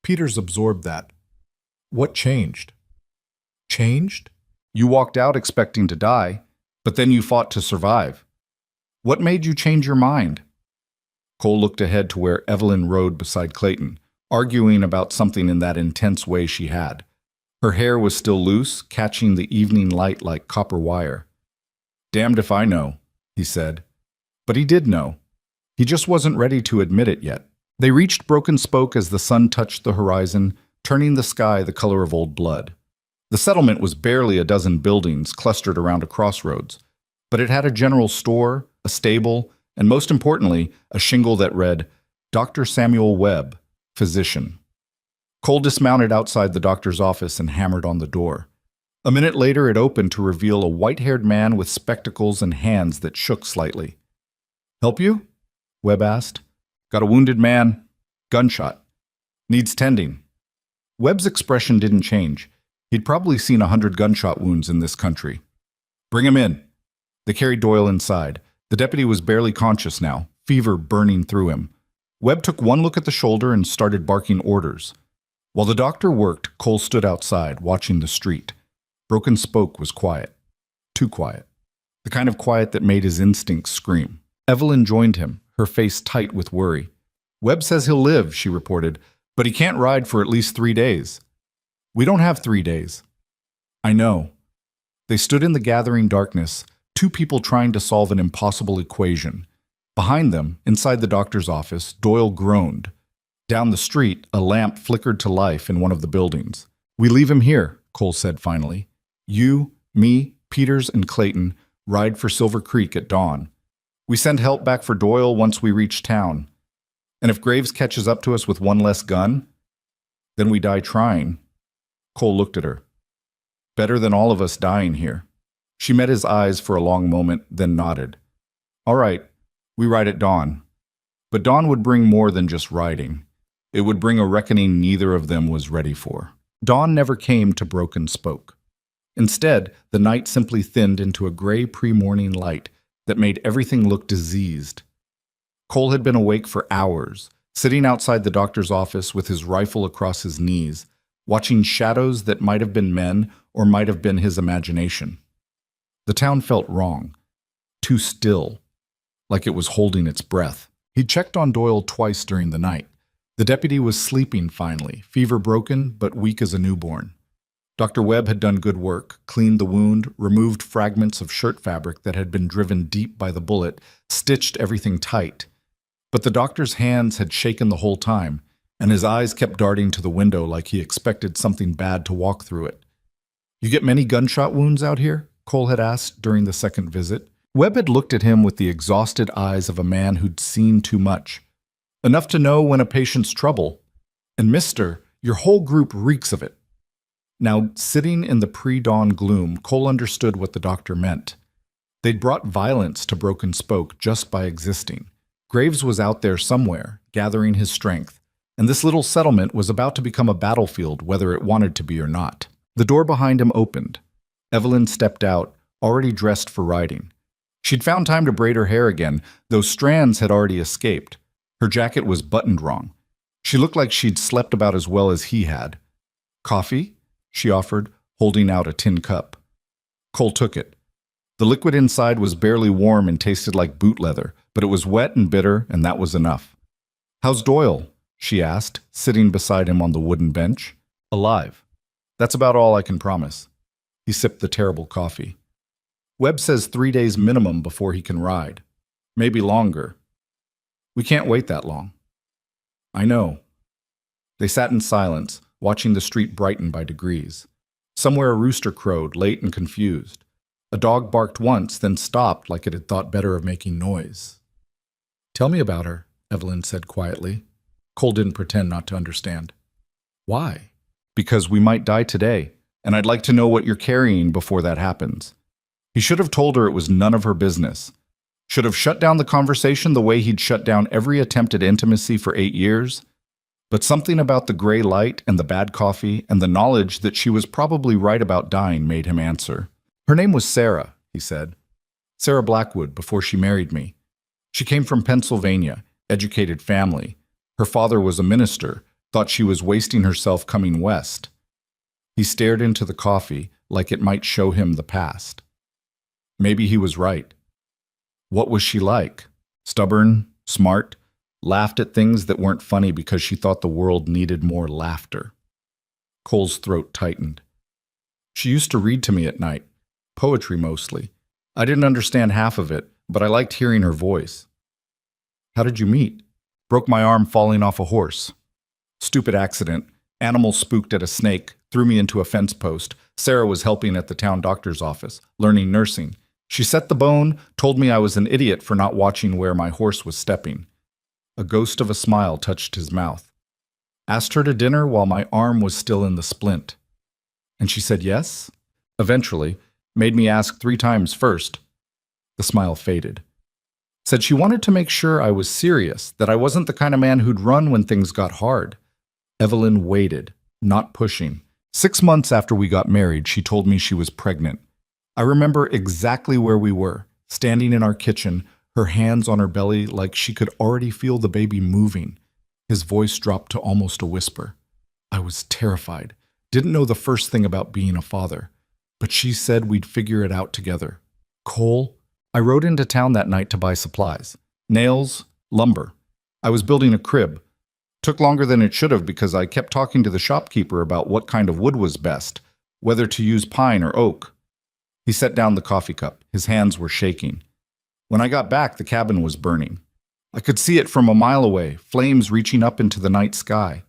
Peters absorbed that. "What changed?" "Changed? You walked out expecting to die, but then you fought to survive. What made you change your mind?" Cole looked ahead to where Evelyn rode beside Clayton, arguing about something in that intense way she had. Her hair was still loose, catching the evening light like copper wire. "Damned if I know," he said. But he did know. He just wasn't ready to admit it yet. They reached Broken Spoke as the sun touched the horizon, turning the sky the color of old blood. The settlement was barely a dozen buildings clustered around a crossroads, but it had a general store, a stable, and most importantly, a shingle that read, Dr. Samuel Webb, physician. Cole dismounted outside the doctor's office and hammered on the door. A minute later, it opened to reveal a white-haired man with spectacles and hands that shook slightly. "Help you?" Webb asked. "Got a wounded man. Gunshot. Needs tending." Webb's expression didn't change. He'd probably seen 100 gunshot wounds in this country. "Bring him in." They carried Doyle inside. The deputy was barely conscious now, fever burning through him. Webb took one look at the shoulder and started barking orders. While the doctor worked, Cole stood outside, watching the street. Broken Spoke was quiet. Too quiet. The kind of quiet that made his instincts scream. Evelyn joined him, her face tight with worry. "Webb says he'll live," she reported, "but he can't ride for at least 3 days." "We don't have 3 days." "I know." They stood in the gathering darkness, two people trying to solve an impossible equation. Behind them, inside the doctor's office, Doyle groaned. Down the street, a lamp flickered to life in one of the buildings. "We leave him here," Cole said finally. "You, me, Peters, and Clayton ride for Silver Creek at dawn. We send help back for Doyle once we reach town. And if Graves catches up to us with one less gun, then we die trying." Cole looked at her. "Better than all of us dying here." She met his eyes for a long moment, then nodded. "All right, we ride at dawn." But dawn would bring more than just riding. It would bring a reckoning neither of them was ready for. Dawn never came to Broken Spoke. Instead, the night simply thinned into a gray pre-morning light that made everything look diseased. Cole had been awake for hours, sitting outside the doctor's office with his rifle across his knees, watching shadows that might have been men or might have been his imagination. The town felt wrong, too still, like it was holding its breath. He checked on Doyle twice during the night. The deputy was sleeping finally, fever broken but weak as a newborn. Dr. Webb had done good work, cleaned the wound, removed fragments of shirt fabric that had been driven deep by the bullet, stitched everything tight. But the doctor's hands had shaken the whole time, and his eyes kept darting to the window like he expected something bad to walk through it. "You get many gunshot wounds out here?" Cole had asked during the second visit. Webb had looked at him with the exhausted eyes of a man who'd seen too much. "Enough to know when a patient's trouble. And mister, your whole group reeks of it." Now, sitting in the pre-dawn gloom, Cole understood what the doctor meant. They'd brought violence to Broken Spoke just by existing. Graves was out there somewhere, gathering his strength, and this little settlement was about to become a battlefield whether it wanted to be or not. The door behind him opened. Evelyn stepped out, already dressed for riding. She'd found time to braid her hair again, though strands had already escaped. Her jacket was buttoned wrong. She looked like she'd slept about as well as he had. "Coffee?" she offered, holding out a tin cup. Cole took it. The liquid inside was barely warm and tasted like boot leather, but it was wet and bitter, and that was enough. "How's Doyle?" she asked, sitting beside him on the wooden bench. "Alive. That's about all I can promise." He sipped the terrible coffee. "Webb says 3 days minimum before he can ride. Maybe longer. We can't wait that long." "I know." They sat in silence, watching the street brighten by degrees. Somewhere a rooster crowed, late and confused. A dog barked once, then stopped like it had thought better of making noise. "Tell me about her," Evelyn said quietly. Cole didn't pretend not to understand. "Why?" "Because we might die today, and I'd like to know what you're carrying before that happens." He should have told her it was none of her business. Should have shut down the conversation the way he'd shut down every attempt at intimacy for 8 years. But something about the gray light and the bad coffee and the knowledge that she was probably right about dying made him answer. "Her name was Sarah," he said. "Sarah Blackwood, before she married me. She came from Pennsylvania, educated family. Her father was a minister, thought she was wasting herself coming west." He stared into the coffee like it might show him the past. Maybe he was right. What was she like? Stubborn? Smart? Laughed at things that weren't funny because she thought the world needed more laughter. Cole's throat tightened. "She used to read to me at night. Poetry mostly. I didn't understand half of it, but I liked hearing her voice." "How did you meet?" "Broke my arm falling off a horse. Stupid accident. Animal spooked at a snake, threw me into a fence post. Sarah was helping at the town doctor's office, learning nursing. She set the bone, told me I was an idiot for not watching where my horse was stepping. A ghost of a smile touched his mouth. Asked her to dinner while my arm was still in the splint. And she said yes? Eventually, made me ask 3 times first. The smile faded. Said she wanted to make sure I was serious, that I wasn't the kind of man who'd run when things got hard. Evelyn waited, not pushing. 6 months after we got married, she told me she was pregnant. I remember exactly where we were, standing in our kitchen, her hands on her belly like she could already feel the baby moving. His voice dropped to almost a whisper. I was terrified, didn't know the first thing about being a father, but she said we'd figure it out together. Cole, I rode into town that night to buy supplies. Nails, lumber. I was building a crib. Took longer than it should have because I kept talking to the shopkeeper about what kind of wood was best, whether to use pine or oak. He set down the coffee cup. His hands were shaking. When I got back, the cabin was burning. I could see it from a mile away, flames reaching up into the night sky.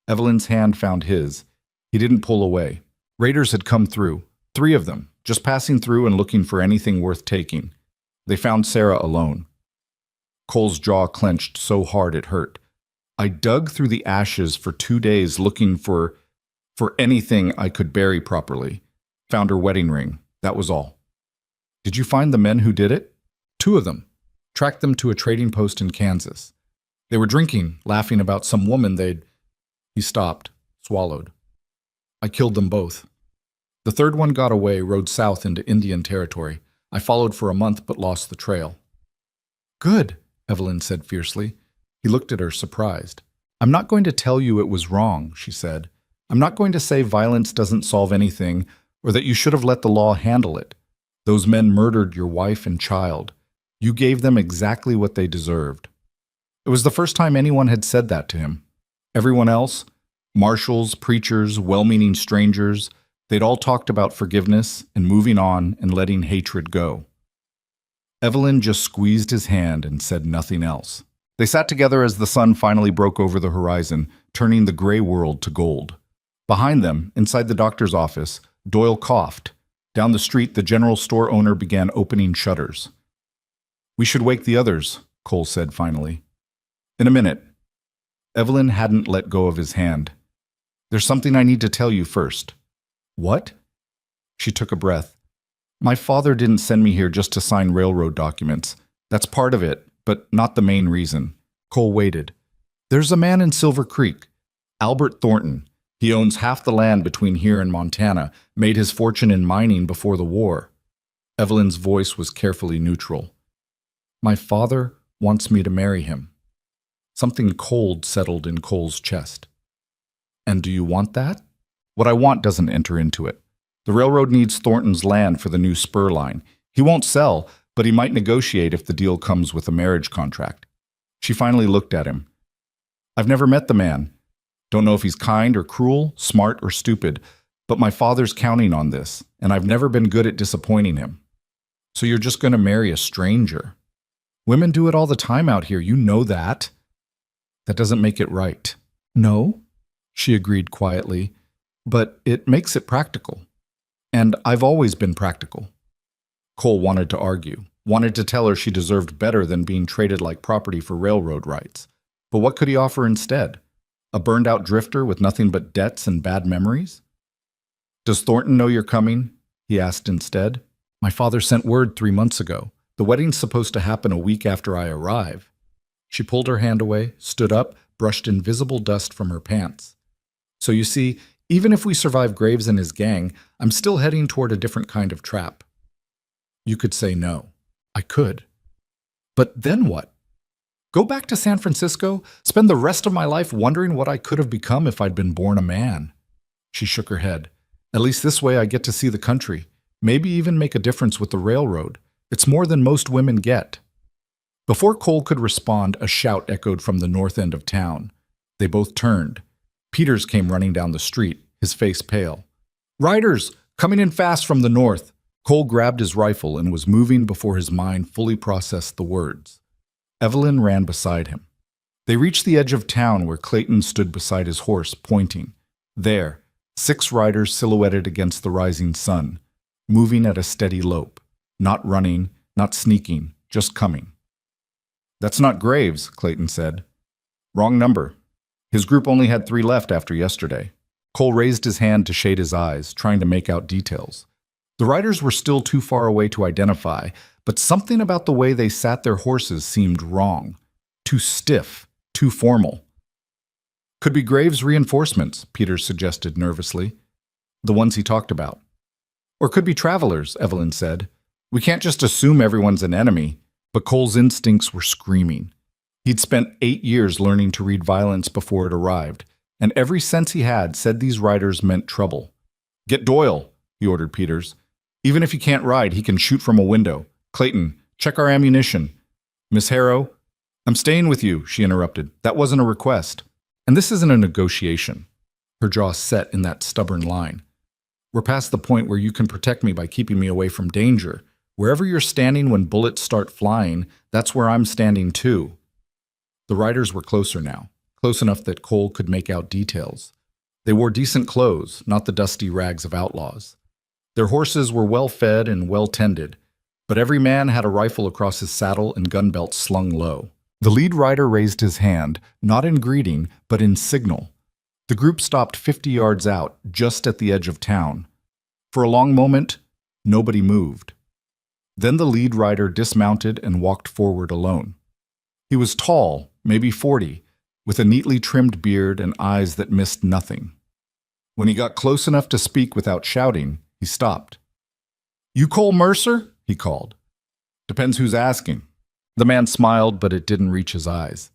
Evelyn's hand found his. He didn't pull away. Raiders had come through, 3 of them, just passing through and looking for anything worth taking. They found Sarah alone. Cole's jaw clenched so hard it hurt. I dug through the ashes for 2 days looking for anything I could bury properly. Found her wedding ring. That was all. Did you find the men who did it? 2 of them. Tracked them to a trading post in Kansas. They were drinking, laughing about some woman they'd... He stopped, swallowed. I killed them both. The 3rd one got away, rode south into Indian Territory. I followed for a month but lost the trail. Good, Evelyn said fiercely. He looked at her, surprised. I'm not going to tell you it was wrong, she said. I'm not going to say violence doesn't solve anything, or that you should have let the law handle it. Those men murdered your wife and child. You gave them exactly what they deserved. It was the first time anyone had said that to him. Everyone else, marshals, preachers, well-meaning strangers, they'd all talked about forgiveness and moving on and letting hatred go. Evelyn just squeezed his hand and said nothing else. They sat together as the sun finally broke over the horizon, turning the gray world to gold. Behind them, inside the doctor's office, Doyle coughed. Down the street, the general store owner began opening shutters. We should wake the others, Cole said finally. In a minute. Evelyn hadn't let go of his hand. There's something I need to tell you first. What? She took a breath. My father didn't send me here just to sign railroad documents. That's part of it, but not the main reason. Cole waited. There's a man in Silver Creek, Albert Thornton. He owns half the land between here and Montana, made his fortune in mining before the war. Evelyn's voice was carefully neutral. My father wants me to marry him. Something cold settled in Cole's chest. And do you want that? What I want doesn't enter into it. The railroad needs Thornton's land for the new spur line. He won't sell, but he might negotiate if the deal comes with a marriage contract. She finally looked at him. I've never met the man. Don't know if he's kind or cruel, smart or stupid, but my father's counting on this, and I've never been good at disappointing him. So you're just going to marry a stranger? Women do it all the time out here, you know that. That doesn't make it right. No, she agreed quietly, but it makes it practical. And I've always been practical. Cole wanted to argue, wanted to tell her she deserved better than being traded like property for railroad rights. But what could he offer instead? A burned-out drifter with nothing but debts and bad memories? Does Thornton know you're coming? He asked instead. My father sent word 3 months ago. The wedding's supposed to happen a week after I arrive. She pulled her hand away, stood up, brushed invisible dust from her pants. So you see, even if we survive Graves and his gang, I'm still heading toward a different kind of trap. You could say no. I could. But then what? Go back to San Francisco, spend the rest of my life wondering what I could have become if I'd been born a man. She shook her head. At least this way I get to see the country, maybe even make a difference with the railroad. It's more than most women get. Before Cole could respond, a shout echoed from the north end of town. They both turned. Peters came running down the street, his face pale. Riders, coming in fast from the north. Cole grabbed his rifle and was moving before his mind fully processed the words. Evelyn ran beside him. They reached the edge of town where Clayton stood beside his horse, pointing. There, 6 riders silhouetted against the rising sun, moving at a steady lope. Not running, not sneaking, just coming. That's not Graves, Clayton said. Wrong number. His group only had 3 left after yesterday. Cole raised his hand to shade his eyes, trying to make out details. The riders were still too far away to identify, but something about the way they sat their horses seemed wrong. Too stiff, too formal. Could be Graves' reinforcements, Peters suggested nervously. The ones he talked about. Or could be travelers, Evelyn said. We can't just assume everyone's an enemy. But Cole's instincts were screaming. He'd spent 8 years learning to read violence before it arrived, and every sense he had said these riders meant trouble. Get Doyle, he ordered Peters. Even if he can't ride, he can shoot from a window. Clayton, check our ammunition. Miss Harrow, I'm staying with you, she interrupted. That wasn't a request. And this isn't a negotiation. Her jaw set in that stubborn line. We're past the point where you can protect me by keeping me away from danger. Wherever you're standing when bullets start flying, that's where I'm standing too. The riders were closer now, close enough that Cole could make out details. They wore decent clothes, not the dusty rags of outlaws. Their horses were well fed and well tended, but every man had a rifle across his saddle and gun belt slung low. The lead rider raised his hand, not in greeting, but in signal. The group stopped 50 yards out, just at the edge of town. For a long moment, nobody moved. Then the lead rider dismounted and walked forward alone. He was tall, maybe 40, with a neatly trimmed beard and eyes that missed nothing. When he got close enough to speak without shouting, he stopped. You Cole Mercer? He called. Depends who's asking. The man smiled, but it didn't reach his eyes.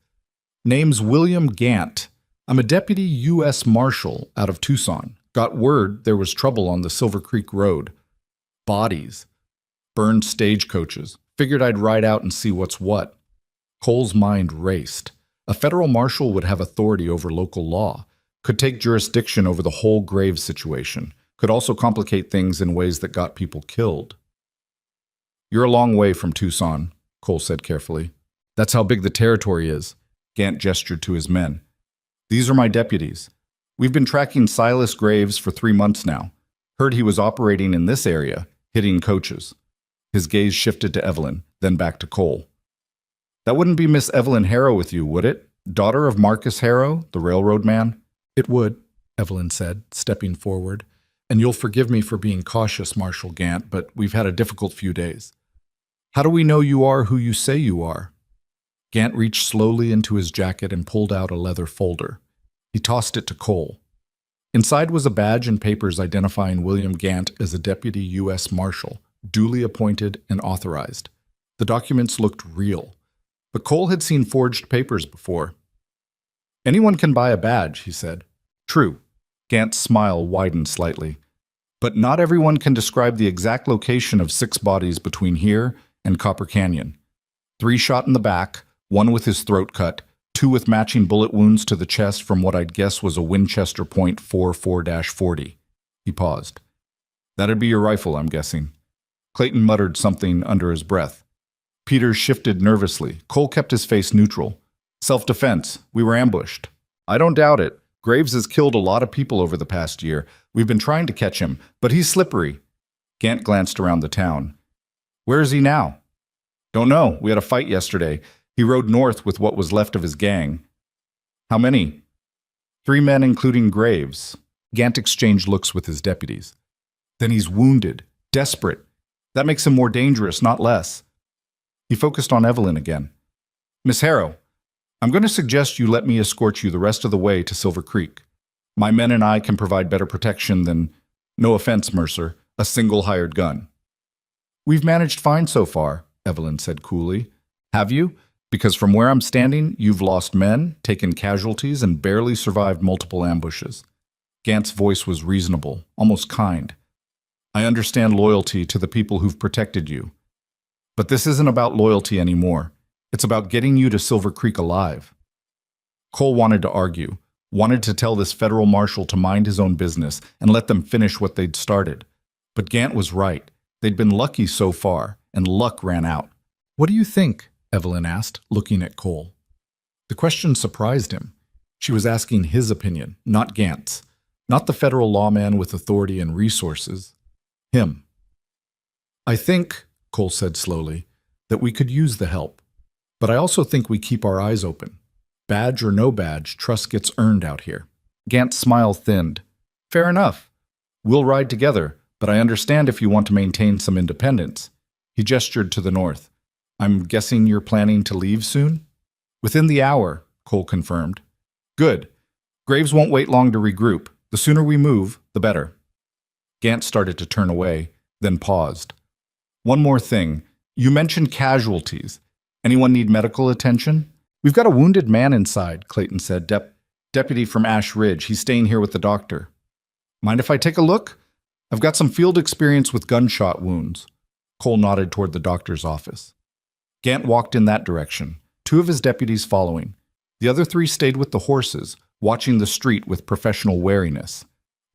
Name's William Gant. I'm a deputy U.S. Marshal out of Tucson. Got word there was trouble on the Silver Creek Road. Bodies. Burned stagecoaches. Figured I'd ride out and see what's what. Cole's mind raced. A federal marshal would have authority over local law, could take jurisdiction over the whole Graves situation, could also complicate things in ways that got people killed. You're a long way from Tucson, Cole said carefully. That's how big the territory is. Gant gestured to his men. These are my deputies. We've been tracking Silas Graves for 3 months now. Heard he was operating in this area, hitting coaches. His gaze shifted to Evelyn, then back to Cole. That wouldn't be Miss Evelyn Harrow with you, would it? Daughter of Marcus Harrow, the railroad man? It would, Evelyn said, stepping forward. And you'll forgive me for being cautious, Marshal Gant, but we've had a difficult few days. How do we know you are who you say you are? Gant reached slowly into his jacket and pulled out a leather folder. He tossed it to Cole. Inside was a badge and papers identifying William Gant as a deputy U.S. Marshal, duly appointed and authorized. The documents looked real, but Cole had seen forged papers before. Anyone can buy a badge, he said. True. Gant's smile widened slightly. But not everyone can describe the exact location of 6 bodies between here and Copper Canyon. 3 shot in the back, 1 with his throat cut, 2 with matching bullet wounds to the chest from what I'd guess was a Winchester .44-40. He paused. That'd be your rifle, I'm guessing. Clayton muttered something under his breath. Peters shifted nervously. Cole kept his face neutral. Self-defense. We were ambushed. I don't doubt it. Graves has killed a lot of people over the past year. We've been trying to catch him, but he's slippery. Gant glanced around the town. Where is he now? Don't know. We had a fight yesterday. He rode north with what was left of his gang. How many? 3 men, including Graves. Gant exchanged looks with his deputies. Then he's wounded, desperate. That makes him more dangerous, not less. He focused on Evelyn again. Miss Harrow, I'm going to suggest you let me escort you the rest of the way to Silver Creek. My men and I can provide better protection than, no offense, Mercer, a single hired gun. We've managed fine so far, Evelyn said coolly. Have you? Because from where I'm standing, you've lost men, taken casualties, and barely survived multiple ambushes. Gant's voice was reasonable, almost kind. I understand loyalty to the people who've protected you. But this isn't about loyalty anymore. It's about getting you to Silver Creek alive. Cole wanted to argue, wanted to tell this federal marshal to mind his own business and let them finish what they'd started. But Gant was right. They'd been lucky so far, and luck ran out. What do you think? Evelyn asked, looking at Cole. The question surprised him. She was asking his opinion, not Gant's. Not the federal lawman with authority and resources. Him. I think, Cole said slowly, that we could use the help. But I also think we keep our eyes open. Badge or no badge, trust gets earned out here. Gant's smile thinned. Fair enough. We'll ride together, but I understand if you want to maintain some independence. He gestured to the north. I'm guessing you're planning to leave soon? Within the hour, Cole confirmed. Good. Graves won't wait long to regroup. The sooner we move, the better. Gant started to turn away, then paused. One more thing. You mentioned casualties. Anyone need medical attention? We've got a wounded man inside, Clayton said. Deputy from Ash Ridge. He's staying here with the doctor. Mind if I take a look? I've got some field experience with gunshot wounds. Cole nodded toward the doctor's office. Gant walked in that direction, 2 of his deputies following. The other 3 stayed with the horses, watching the street with professional wariness.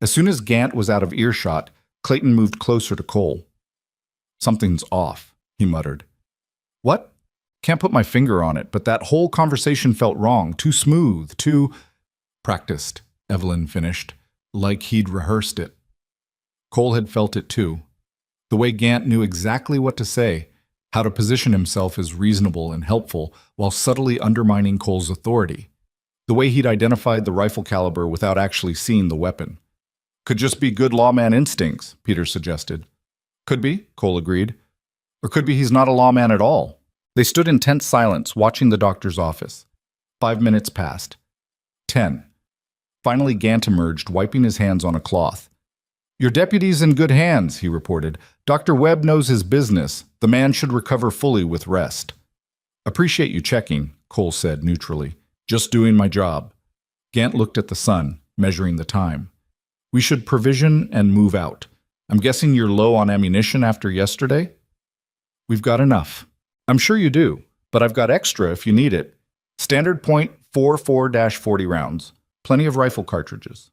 As soon as Gant was out of earshot, Clayton moved closer to Cole. Something's off, he muttered. What? Can't put my finger on it, but that whole conversation felt wrong, too smooth, too practiced, Evelyn finished, like he'd rehearsed it. Cole had felt it too. The way Gant knew exactly what to say, how to position himself as reasonable and helpful while subtly undermining Cole's authority. The way he'd identified the rifle caliber without actually seeing the weapon. Could just be good lawman instincts, Peter suggested. Could be, Cole agreed. Or could be he's not a lawman at all. They stood in tense silence, watching the doctor's office. 5 minutes passed. 10. Finally, Gant emerged, wiping his hands on a cloth. Your deputy's in good hands, he reported. Dr. Webb knows his business. The man should recover fully with rest. Appreciate you checking, Cole said neutrally. Just doing my job. Gant looked at the sun, measuring the time. We should provision and move out. I'm guessing you're low on ammunition after yesterday? We've got enough. I'm sure you do, but I've got extra if you need it. Standard point 44-40 rounds. Plenty of rifle cartridges.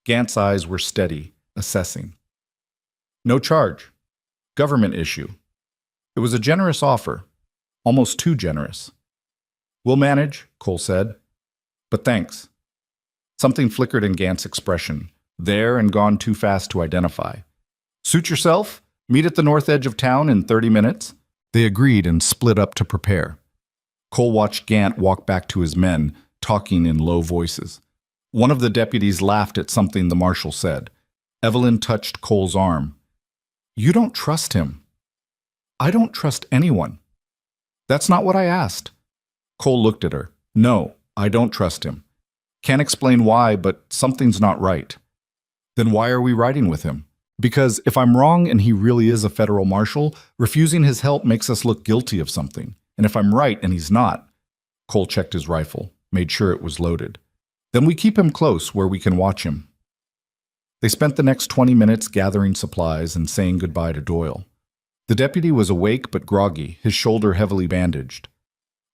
Gant's eyes were steady, assessing. No charge. Government issue. It was a generous offer. Almost too generous. We'll manage, Cole said. But thanks. Something flickered in Gant's expression, there and gone too fast to identify. Suit yourself. Meet at the north edge of town in 30 minutes. They agreed and split up to prepare. Cole watched Gant walk back to his men, talking in low voices. One of the deputies laughed at something the marshal said. Evelyn touched Cole's arm. You don't trust him. I don't trust anyone. That's not what I asked. Cole looked at her. No, I don't trust him. Can't explain why, but something's not right. Then why are we riding with him? Because if I'm wrong and he really is a federal marshal, refusing his help makes us look guilty of something. And if I'm right and he's not, Cole checked his rifle, made sure it was loaded. Then we keep him close where we can watch him. They spent the next 20 minutes gathering supplies and saying goodbye to Doyle. The deputy was awake but groggy, his shoulder heavily bandaged.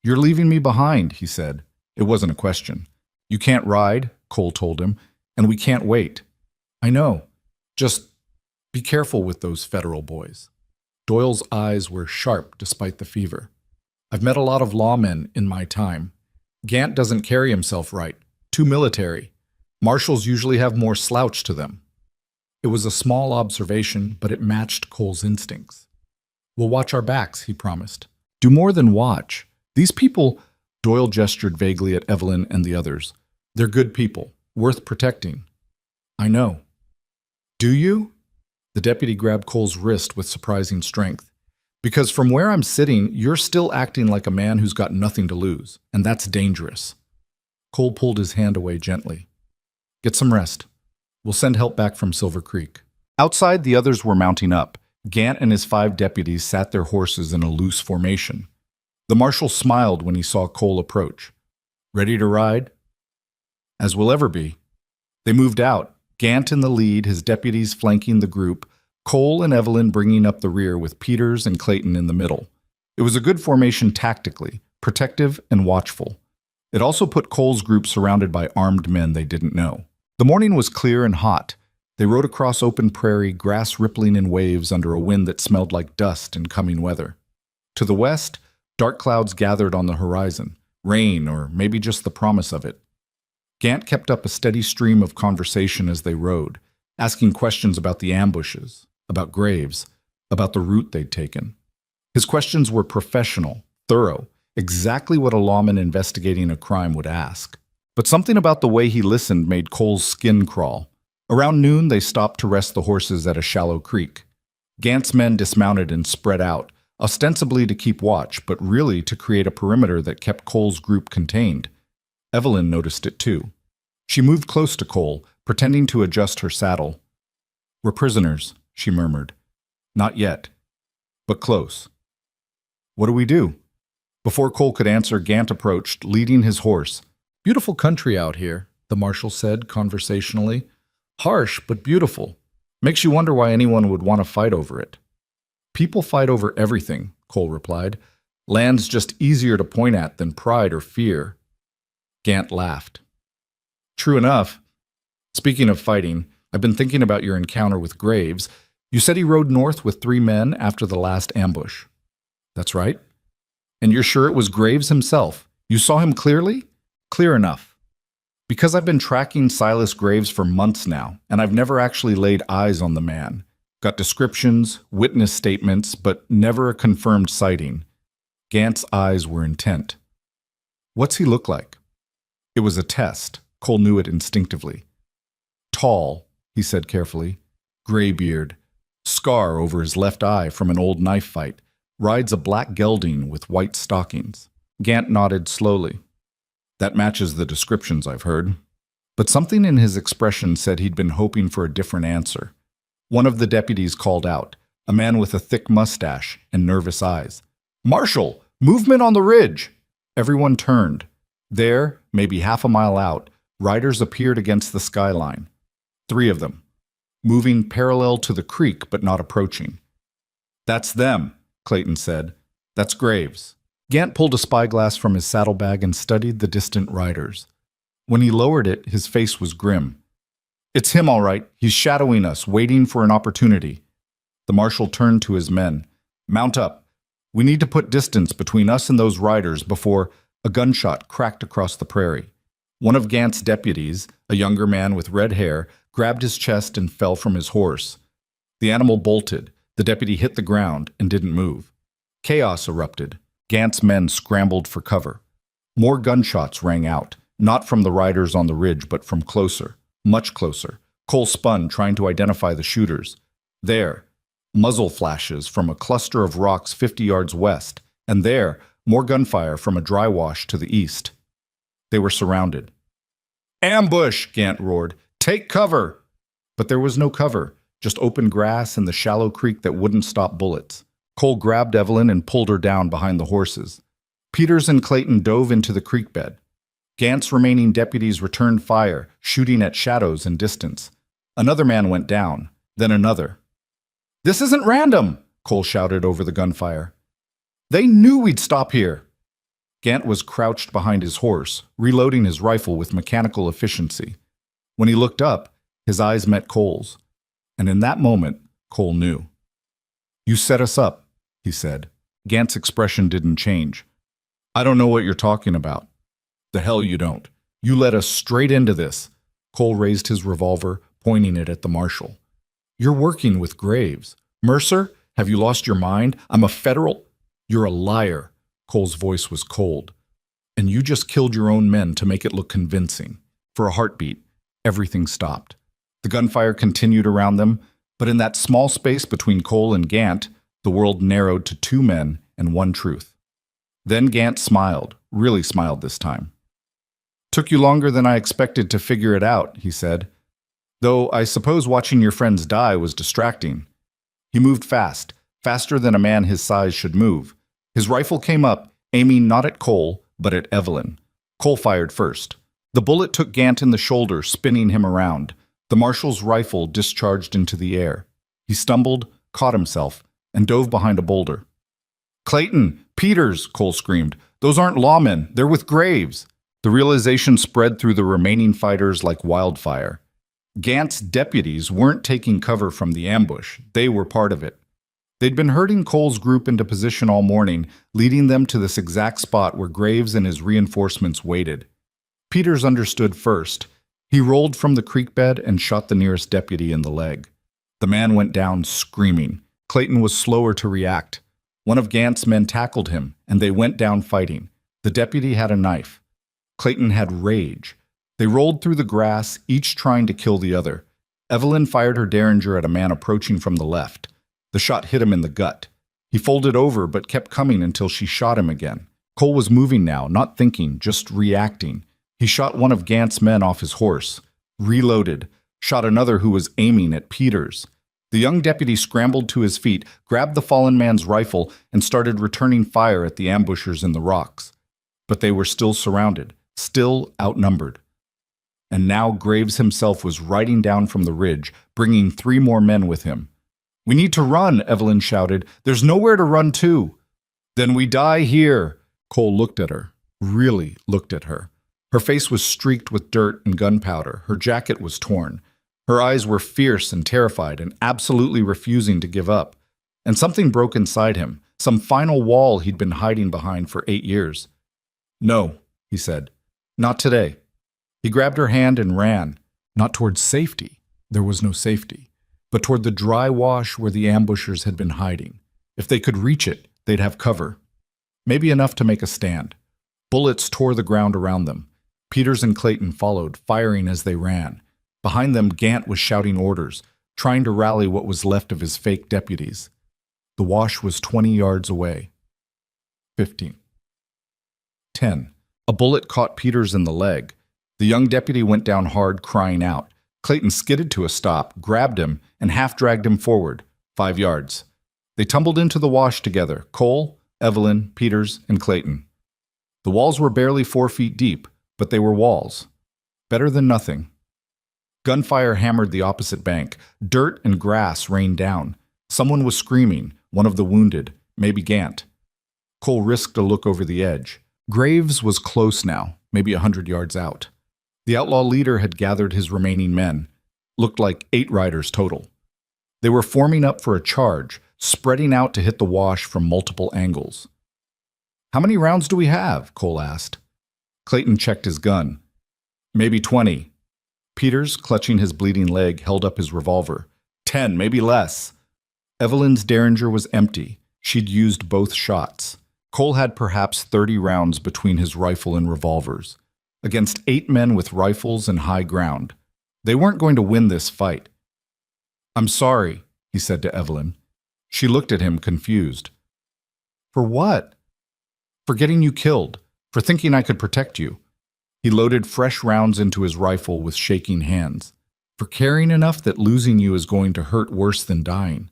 You're leaving me behind, he said. It wasn't a question. You can't ride, Cole told him, and we can't wait. I know. Just be careful with those federal boys. Doyle's eyes were sharp despite the fever. I've met a lot of lawmen in my time. Gant doesn't carry himself right. Too military. Marshals usually have more slouch to them. It was a small observation, but it matched Cole's instincts. We'll watch our backs, he promised. Do more than watch. These people, Doyle gestured vaguely at Evelyn and the others. They're good people, worth protecting. I know. Do you? The deputy grabbed Cole's wrist with surprising strength. Because from where I'm sitting, you're still acting like a man who's got nothing to lose, and that's dangerous. Cole pulled his hand away gently. Get some rest. We'll send help back from Silver Creek. Outside, the others were mounting up. Gant and his 5 deputies sat their horses in a loose formation. The marshal smiled when he saw Cole approach. Ready to ride? As we'll ever be. They moved out, Gant in the lead, his deputies flanking the group, Cole and Evelyn bringing up the rear with Peters and Clayton in the middle. It was a good formation tactically, protective and watchful. It also put Cole's group surrounded by armed men they didn't know. The morning was clear and hot. They rode across open prairie, grass rippling in waves under a wind that smelled like dust and coming weather. To the west, dark clouds gathered on the horizon, rain or maybe just the promise of it. Gant kept up a steady stream of conversation as they rode, asking questions about the ambushes, about Graves, about the route they'd taken. His questions were professional, thorough, exactly what a lawman investigating a crime would ask. But something about the way he listened made Cole's skin crawl. Around noon, they stopped to rest the horses at a shallow creek. Gant's men dismounted and spread out, ostensibly to keep watch, but really to create a perimeter that kept Cole's group contained. Evelyn noticed it too. She moved close to Cole, pretending to adjust her saddle. "We're prisoners," she murmured. "Not yet, but close." "What do we do?" Before Cole could answer, Gant approached, leading his horse. "Beautiful country out here," the marshal said conversationally. "Harsh, but beautiful. Makes you wonder why anyone would want to fight over it." "People fight over everything," Cole replied. "Land's just easier to point at than pride or fear." Gant laughed. "True enough. Speaking of fighting, I've been thinking about your encounter with Graves. You said he rode north with 3 men after the last ambush." "That's right." "And you're sure it was Graves himself? You saw him clearly?" "Clear enough. Because I've been tracking Silas Graves for months now, and I've never actually laid eyes on the man. Got descriptions, witness statements, but never a confirmed sighting." Gant's eyes were intent. "What's he look like?" It was a test. Cole knew it instinctively. "Tall," he said carefully. "Gray beard. Scar over his left eye from an old knife fight. Rides a black gelding with white stockings." Gant nodded slowly. "That matches the descriptions I've heard." But something in his expression said he'd been hoping for a different answer. One of the deputies called out, a man with a thick mustache and nervous eyes. "Marshal, movement on the ridge!" Everyone turned. There, maybe half a mile out, riders appeared against the skyline. 3 of them, moving parallel to the creek but not approaching. "That's them," Clayton said. "That's Graves." Gant pulled a spyglass from his saddlebag and studied the distant riders. When he lowered it, his face was grim. "It's him, all right. He's shadowing us, waiting for an opportunity." The marshal turned to his men. "Mount up. We need to put distance between us and those riders before..." A gunshot cracked across the prairie. One of Gant's deputies, a younger man with red hair, grabbed his chest and fell from his horse. The animal bolted. The deputy hit the ground and didn't move. Chaos erupted. Gant's men scrambled for cover. More gunshots rang out, not from the riders on the ridge, but from closer, much closer. Cole spun, trying to identify the shooters. There, muzzle flashes from a cluster of rocks 50 yards west, and there, more gunfire from a dry wash to the east. They were surrounded. "Ambush!" Gant roared. "Take cover!" But there was no cover, just open grass and the shallow creek that wouldn't stop bullets. Cole grabbed Evelyn and pulled her down behind the horses. Peters and Clayton dove into the creek bed. Gant's remaining deputies returned fire, shooting at shadows and distance. Another man went down, then another. "This isn't random!" Cole shouted over the gunfire. "They knew we'd stop here." Gant was crouched behind his horse, reloading his rifle with mechanical efficiency. When he looked up, his eyes met Cole's. And in that moment, Cole knew. "You set us up," he said. Gant's expression didn't change. "I don't know what you're talking about." "The hell you don't. You led us straight into this." Cole raised his revolver, pointing it at the marshal. "You're working with Graves. Mercer, have you lost your mind? I'm a federal..." "You're a liar." Cole's voice was cold. "And you just killed your own men to make it look convincing." For a heartbeat, everything stopped. The gunfire continued around them, but in that small space between Cole and Gant, the world narrowed to 2 men and 1 truth. Then Gant smiled, really smiled this time. "Took you longer than I expected to figure it out," he said. "Though I suppose watching your friends die was distracting." He moved fast, faster than a man his size should move. His rifle came up, aiming not at Cole, but at Evelyn. Cole fired first. The bullet took Gant in the shoulder, spinning him around. The marshal's rifle discharged into the air. He stumbled, caught himself, and dove behind a boulder. "Clayton! Peters!" Cole screamed. "Those aren't lawmen. They're with Graves." The realization spread through the remaining fighters like wildfire. Gant's deputies weren't taking cover from the ambush. They were part of it. They'd been herding Cole's group into position all morning, leading them to this exact spot where Graves and his reinforcements waited. Peters understood first. He rolled from the creek bed and shot the nearest deputy in the leg. The man went down screaming. Clayton was slower to react. One of Gant's men tackled him, and they went down fighting. The deputy had a knife. Clayton had rage. They rolled through the grass, each trying to kill the other. Evelyn fired her derringer at a man approaching from the left. The shot hit him in the gut. He folded over but kept coming until she shot him again. Cole was moving now, not thinking, just reacting. He shot one of Gant's men off his horse, reloaded, shot another who was aiming at Peters. The young deputy scrambled to his feet, grabbed the fallen man's rifle, and started returning fire at the ambushers in the rocks. But they were still surrounded, still outnumbered. And now Graves himself was riding down from the ridge, bringing 3 more men with him. "We need to run," Evelyn shouted. "There's nowhere to run to." "Then we die here." Cole looked at her, really looked at her. Her face was streaked with dirt and gunpowder. Her jacket was torn. Her eyes were fierce and terrified and absolutely refusing to give up. And something broke inside him, some final wall he'd been hiding behind for 8 years. "No," he said. "Not today." He grabbed her hand and ran, not towards safety. There was no safety, but toward the dry wash where the ambushers had been hiding. If they could reach it, they'd have cover. Maybe enough to make a stand. Bullets tore the ground around them. Peters and Clayton followed, firing as they ran. Behind them, Gant was shouting orders, trying to rally what was left of his fake deputies. The wash was 20 yards away. 15. 10. A bullet caught Peters in the leg. The young deputy went down hard, crying out. Clayton skidded to a stop, grabbed him, and half-dragged him forward, 5 yards. They tumbled into the wash together, Cole, Evelyn, Peters, and Clayton. The walls were barely 4 feet deep, but they were walls. Better than nothing. Gunfire hammered the opposite bank. Dirt and grass rained down. Someone was screaming, one of the wounded, maybe Gant. Cole risked a look over the edge. Graves was close now, maybe 100 yards out. The outlaw leader had gathered his remaining men. Looked like 8 riders total. They were forming up for a charge, spreading out to hit the wash from multiple angles. "How many rounds do we have?" Cole asked. Clayton checked his gun. "Maybe 20. Peters, clutching his bleeding leg, held up his revolver. 10, maybe less. Evelyn's derringer was empty. She'd used both shots. Cole had perhaps 30 rounds between his rifle and revolvers. Against 8 men with rifles and high ground. They weren't going to win this fight. "I'm sorry," he said to Evelyn. She looked at him, confused. "For what?" "For getting you killed. For thinking I could protect you." He loaded fresh rounds into his rifle with shaking hands. "For caring enough that losing you is going to hurt worse than dying."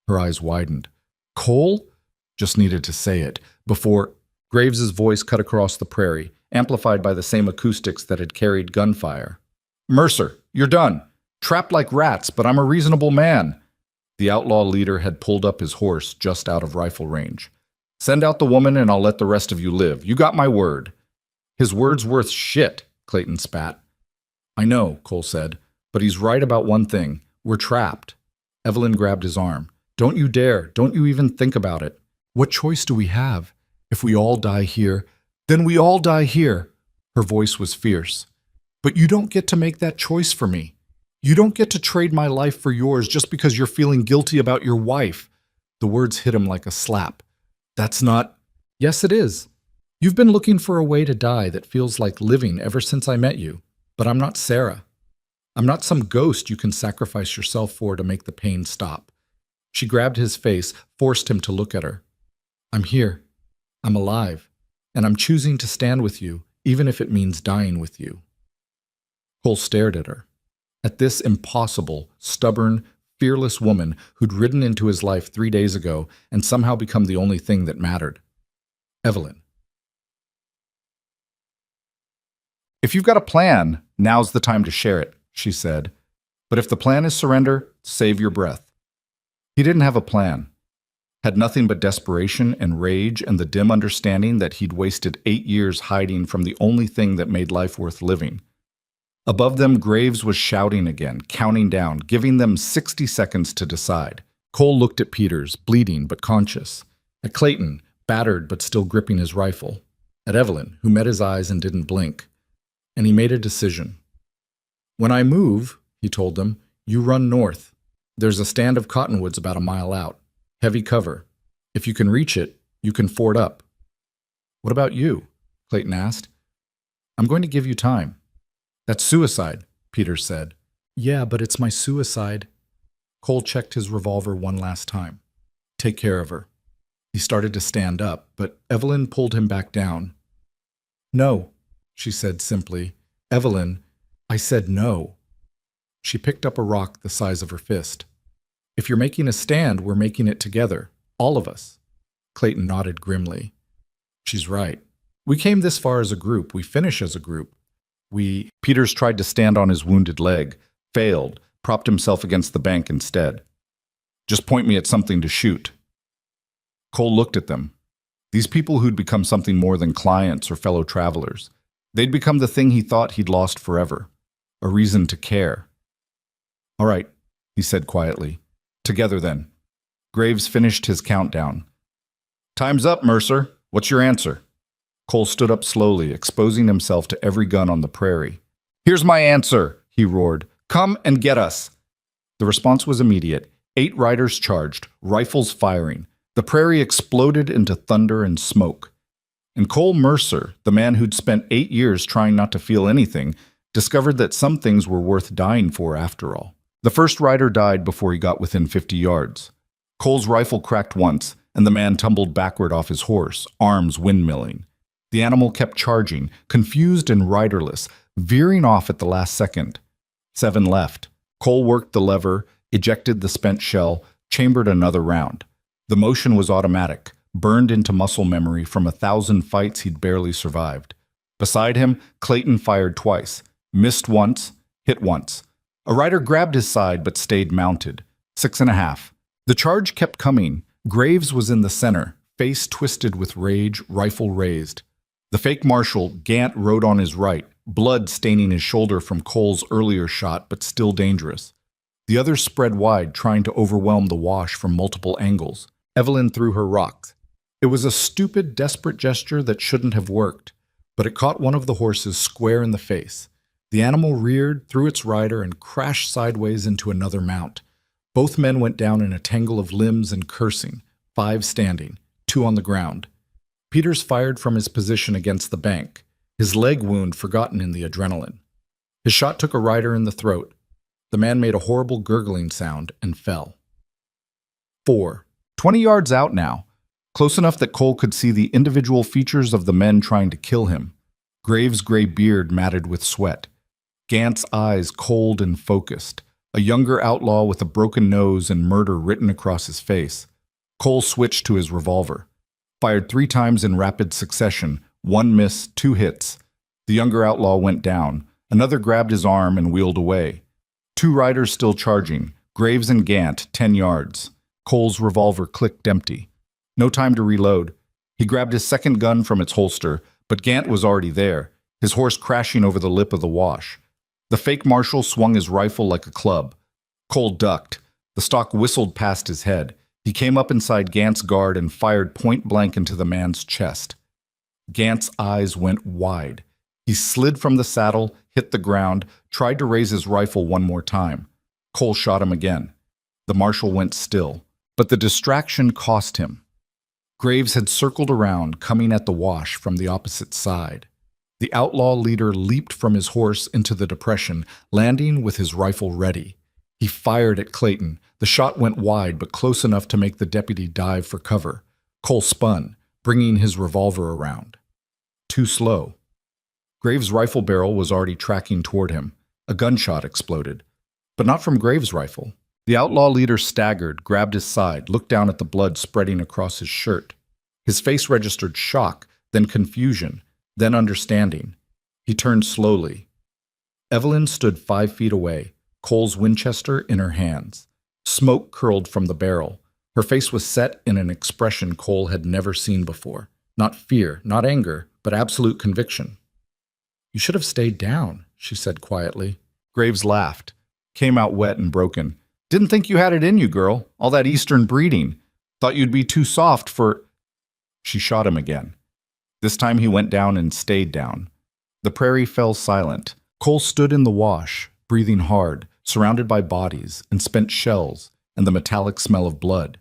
Her eyes widened. "Cole?" Just needed to say it before Graves's voice cut across the prairie, amplified by the same acoustics that had carried gunfire. "Mercer, you're done. Trapped like rats, but I'm a reasonable man." The outlaw leader had pulled up his horse just out of rifle range. "Send out the woman and I'll let the rest of you live. You got my word." "His word's worth shit," Clayton spat. "I know," Cole said, "but he's right about one thing. We're trapped." Evelyn grabbed his arm. "Don't you dare. Don't you even think about it. What choice do we have? If we all die here, then we all die here." Her voice was fierce. "But you don't get to make that choice for me. You don't get to trade my life for yours just because you're feeling guilty about your wife." The words hit him like a slap. "That's not—" "Yes, it is. You've been looking for a way to die that feels like living ever since I met you. But I'm not Sarah. I'm not some ghost you can sacrifice yourself for to make the pain stop." She grabbed his face, forced him to look at her. "I'm here. I'm alive. And I'm choosing to stand with you, even if it means dying with you." Cole stared at her. At this impossible, stubborn, fearless woman who'd ridden into his life 3 days ago and somehow become the only thing that mattered. Evelyn. "If you've got a plan, now's the time to share it," she said. "But if the plan is surrender, save your breath." He didn't have a plan. Had nothing but desperation and rage and the dim understanding that he'd wasted 8 years hiding from the only thing that made life worth living. Above them, Graves was shouting again, counting down, giving them 60 seconds to decide. Cole looked at Peters, bleeding but conscious. At Clayton, battered but still gripping his rifle. At Evelyn, who met his eyes and didn't blink. And he made a decision. "When I move," he told them, "you run north. There's a stand of cottonwoods about a mile out. Heavy cover. If you can reach it, you can ford up. What about you? Clayton asked. I'm going to give you time. That's suicide, Peter said. Yeah, but it's my suicide. Cole checked his revolver one last time. Take care of her. He started to stand up, but Evelyn pulled him back down. No, she said simply. Evelyn, I said no. She picked up a rock the size of her fist. If you're making a stand, we're making it together. All of us. Clayton nodded grimly. She's right. We came this far as a group. We finish as a group. Peters tried to stand on his wounded leg, failed, propped himself against the bank instead. Just point me at something to shoot. Cole looked at them. These people who'd become something more than clients or fellow travelers. They'd become the thing he thought he'd lost forever. A reason to care. All right, he said quietly. Together then. Graves finished his countdown. Time's up, Mercer. What's your answer? Cole stood up slowly, exposing himself to every gun on the prairie. Here's my answer, he roared. Come and get us. The response was immediate. 8 riders charged, rifles firing. The prairie exploded into thunder and smoke. And Cole Mercer, the man who'd spent 8 years trying not to feel anything, discovered that some things were worth dying for after all. The first rider died before he got within 50 yards. Cole's rifle cracked once, and the man tumbled backward off his horse, arms windmilling. The animal kept charging, confused and riderless, veering off at the last second. 7 left. Cole worked the lever, ejected the spent shell, chambered another round. The motion was automatic, burned into muscle memory from 1,000 fights he'd barely survived. Beside him, Clayton fired twice, missed once, hit once. A rider grabbed his side but stayed mounted. 6.5. The charge kept coming. Graves was in the center, face twisted with rage, rifle raised. The fake marshal, Gant, rode on his right, blood staining his shoulder from Cole's earlier shot, but still dangerous. The others spread wide, trying to overwhelm the wash from multiple angles. Evelyn threw her rock. It was a stupid, desperate gesture that shouldn't have worked, but it caught one of the horses square in the face. The animal reared, threw its rider, and crashed sideways into another mount. Both men went down in a tangle of limbs and cursing, 5 standing, 2 on the ground. Peters fired from his position against the bank, his leg wound forgotten in the adrenaline. His shot took a rider in the throat. The man made a horrible gurgling sound and fell. 4. 20 yards out now, close enough that Cole could see the individual features of the men trying to kill him. Graves' gray beard matted with sweat. Gant's eyes cold and focused. A younger outlaw with a broken nose and murder written across his face. Cole switched to his revolver. Fired 3 times in rapid succession, 1 miss, 2 hits. The younger outlaw went down. Another grabbed his arm and wheeled away. 2 riders still charging, Graves and Gant, 10 yards. Cole's revolver clicked empty. No time to reload. He grabbed his second gun from its holster, but Gant was already there, his horse crashing over the lip of the wash. The fake marshal swung his rifle like a club. Cole ducked. The stock whistled past his head. He came up inside Gant's guard and fired point-blank into the man's chest. Gant's eyes went wide. He slid from the saddle, hit the ground, tried to raise his rifle one more time. Cole shot him again. The marshal went still, but the distraction cost him. Graves had circled around, coming at the wash from the opposite side. The outlaw leader leaped from his horse into the depression, landing with his rifle ready. He fired at Clayton. The shot went wide, but close enough to make the deputy dive for cover. Cole spun, bringing his revolver around. Too slow. Graves' rifle barrel was already tracking toward him. A gunshot exploded, but not from Graves' rifle. The outlaw leader staggered, grabbed his side, looked down at the blood spreading across his shirt. His face registered shock, then confusion, then understanding. He turned slowly. Evelyn stood 5 feet away, Cole's Winchester in her hands. Smoke curled from the barrel. Her face was set in an expression Cole had never seen before. Not fear, not anger, but absolute conviction. "You should have stayed down," she said quietly. Graves laughed, came out wet and broken. "Didn't think you had it in you, girl. All that Eastern breeding. Thought you'd be too soft for—" She shot him again. This time he went down and stayed down. The prairie fell silent. Cole stood in the wash, breathing hard, surrounded by bodies and spent shells and the metallic smell of blood.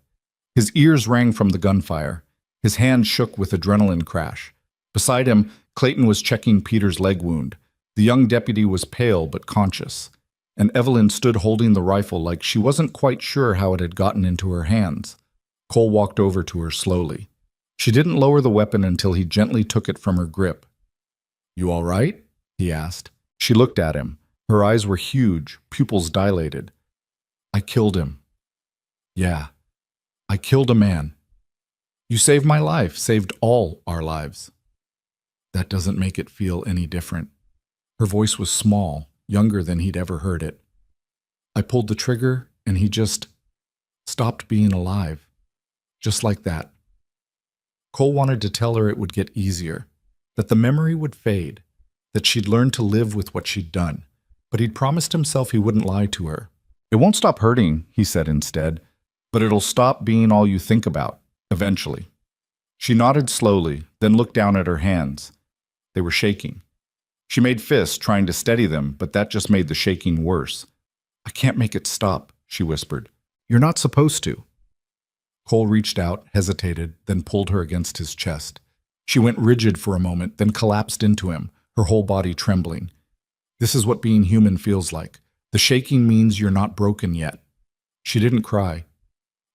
His ears rang from the gunfire. His hand shook with adrenaline crash. Beside him, Clayton was checking Peter's leg wound. The young deputy was pale but conscious, and Evelyn stood holding the rifle like she wasn't quite sure how it had gotten into her hands. Cole walked over to her slowly. She didn't lower the weapon until he gently took it from her grip. "You all right?" he asked. She looked at him. Her eyes were huge, pupils dilated. "I killed him." "Yeah, I killed a man. You saved my life, saved all our lives." "That doesn't make it feel any different." Her voice was small, younger than he'd ever heard it. "I pulled the trigger, and he just stopped being alive. Just like that." Cole wanted to tell her it would get easier, that the memory would fade, that she'd learn to live with what she'd done, but he'd promised himself he wouldn't lie to her. "It won't stop hurting," he said instead, "but it'll stop being all you think about, eventually." She nodded slowly, then looked down at her hands. They were shaking. She made fists, trying to steady them, but that just made the shaking worse. "I can't make it stop," she whispered. "You're not supposed to." Cole reached out, hesitated, then pulled her against his chest. She went rigid for a moment, then collapsed into him, her whole body trembling. This is what being human feels like. The shaking means you're not broken yet. She didn't cry,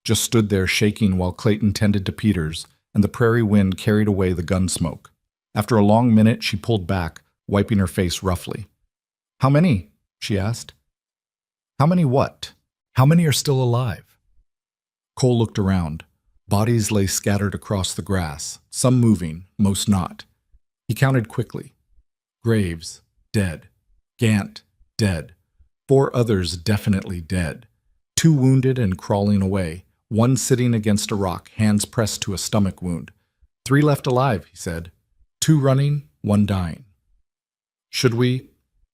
just stood there shaking while Clayton tended to Peters, and the prairie wind carried away the gun smoke. After a long minute, she pulled back, wiping her face roughly. "How many?" she asked. "How many what? How many are still alive?" Cole looked around. Bodies lay scattered across the grass, some moving, most not. He counted quickly. Graves, dead. Gant, dead. 4 others definitely dead. 2 wounded and crawling away. 1 sitting against a rock, hands pressed to a stomach wound. 3 left alive, he said. 2 running, 1 dying. "Should we?"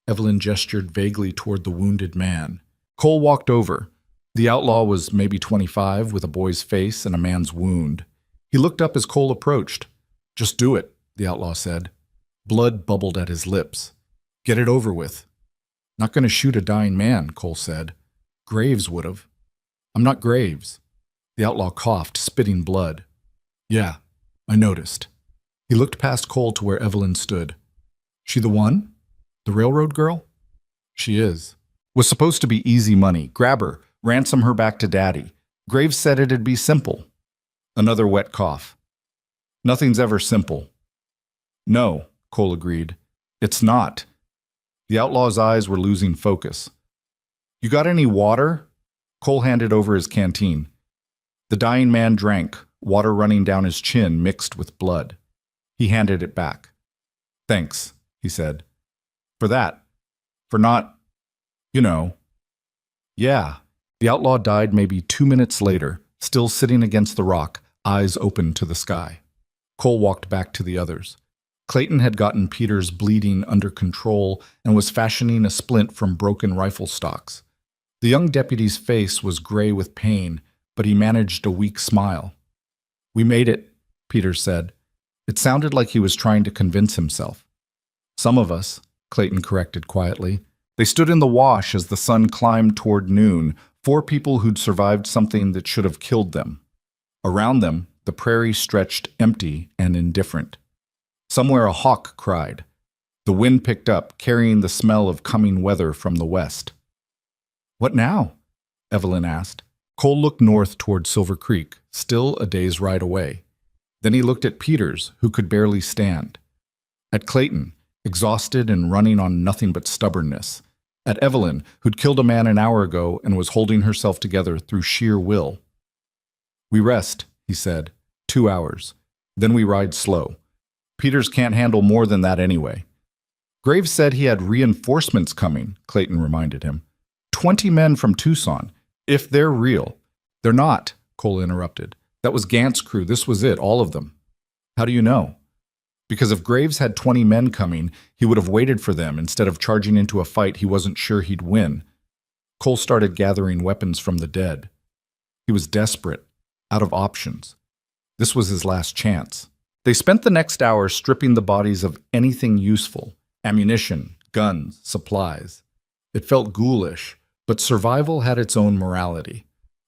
Evelyn gestured vaguely toward the wounded man. Cole walked over. The outlaw was maybe 25, with a boy's face and a man's wound. He looked up as Cole approached. "Just do it," the outlaw said. Blood bubbled at his lips. "Get it over with." "Not going to shoot a dying man," Cole said. "Graves would have." "I'm not Graves." The outlaw coughed, spitting blood. "Yeah, I noticed." He looked past Cole to where Evelyn stood. "She the one? The railroad girl?" "She is. Was supposed to be easy money. Grab her. Ransom her back to Daddy. Graves said it'd be simple." Another wet cough. "Nothing's ever simple." "No," Cole agreed. "It's not." The outlaw's eyes were losing focus. "You got any water?" Cole handed over his canteen. The dying man drank, water running down his chin mixed with blood. He handed it back. "Thanks," he said. "For that. For not, you know." "Yeah." The outlaw died maybe 2 minutes later, still sitting against the rock, eyes open to the sky. Cole walked back to the others. Clayton had gotten Peter's bleeding under control and was fashioning a splint from broken rifle stocks. The young deputy's face was gray with pain, but he managed a weak smile. "We made it," Peter said. It sounded like he was trying to convince himself. "Some of us," Clayton corrected quietly. They stood in the wash as the sun climbed toward noon, 4 people who'd survived something that should have killed them. Around them, the prairie stretched empty and indifferent. Somewhere a hawk cried. The wind picked up, carrying the smell of coming weather from the west. "What now?" Evelyn asked. Cole looked north toward Silver Creek, still a day's ride away. Then he looked at Peters, who could barely stand. At Clayton, exhausted and running on nothing but stubbornness. At Evelyn, who'd killed a man an hour ago and was holding herself together through sheer will. "We rest," he said. 2 hours. Then we ride slow. Peters can't handle more than that anyway." "Graves said he had reinforcements coming," Clayton reminded him. 20 men from Tucson. If they're real." "They're not," Cole interrupted. "That was Gant's crew. This was it, all of them." "How do you know?" "Because if Graves had 20 men coming, he would have waited for them instead of charging into a fight he wasn't sure he'd win." Cole started gathering weapons from the dead. He was desperate, out of options. This was his last chance. They spent the next hour stripping the bodies of anything useful: ammunition, guns, supplies. It felt ghoulish, but survival had its own morality.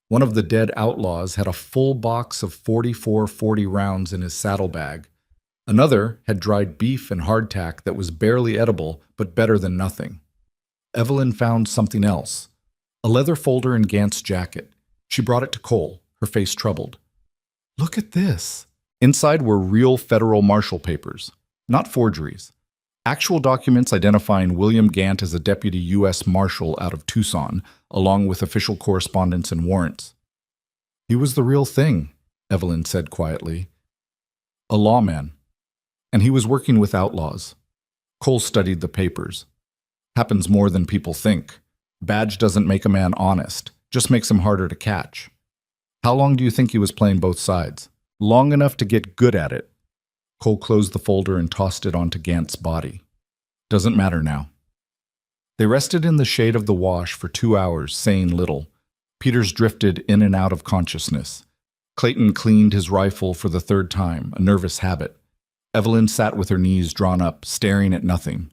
One of the dead outlaws had a full box of 44-40 rounds in his saddlebag. Another had dried beef and hardtack that was barely edible, but better than nothing. Evelyn found something else. A leather folder and Gant's jacket. She brought it to Cole, her face troubled. "Look at this." Inside were real federal marshal papers, not forgeries. Actual documents identifying William Gant as a deputy U.S. Marshal out of Tucson, along with official correspondence and warrants. "He was the real thing," Evelyn said quietly. "A lawman. And he was working with outlaws." Cole studied the papers. "Happens more than people think. Badge doesn't make a man honest, just makes him harder to catch." "How long do you think he was playing both sides?" "Long enough to get good at it." Cole closed the folder and tossed it onto Gant's body. "Doesn't matter now." They rested in the shade of the wash for 2 hours, saying little. Peters drifted in and out of consciousness. Clayton cleaned his rifle for the 3rd time, a nervous habit. Evelyn sat with her knees drawn up, staring at nothing.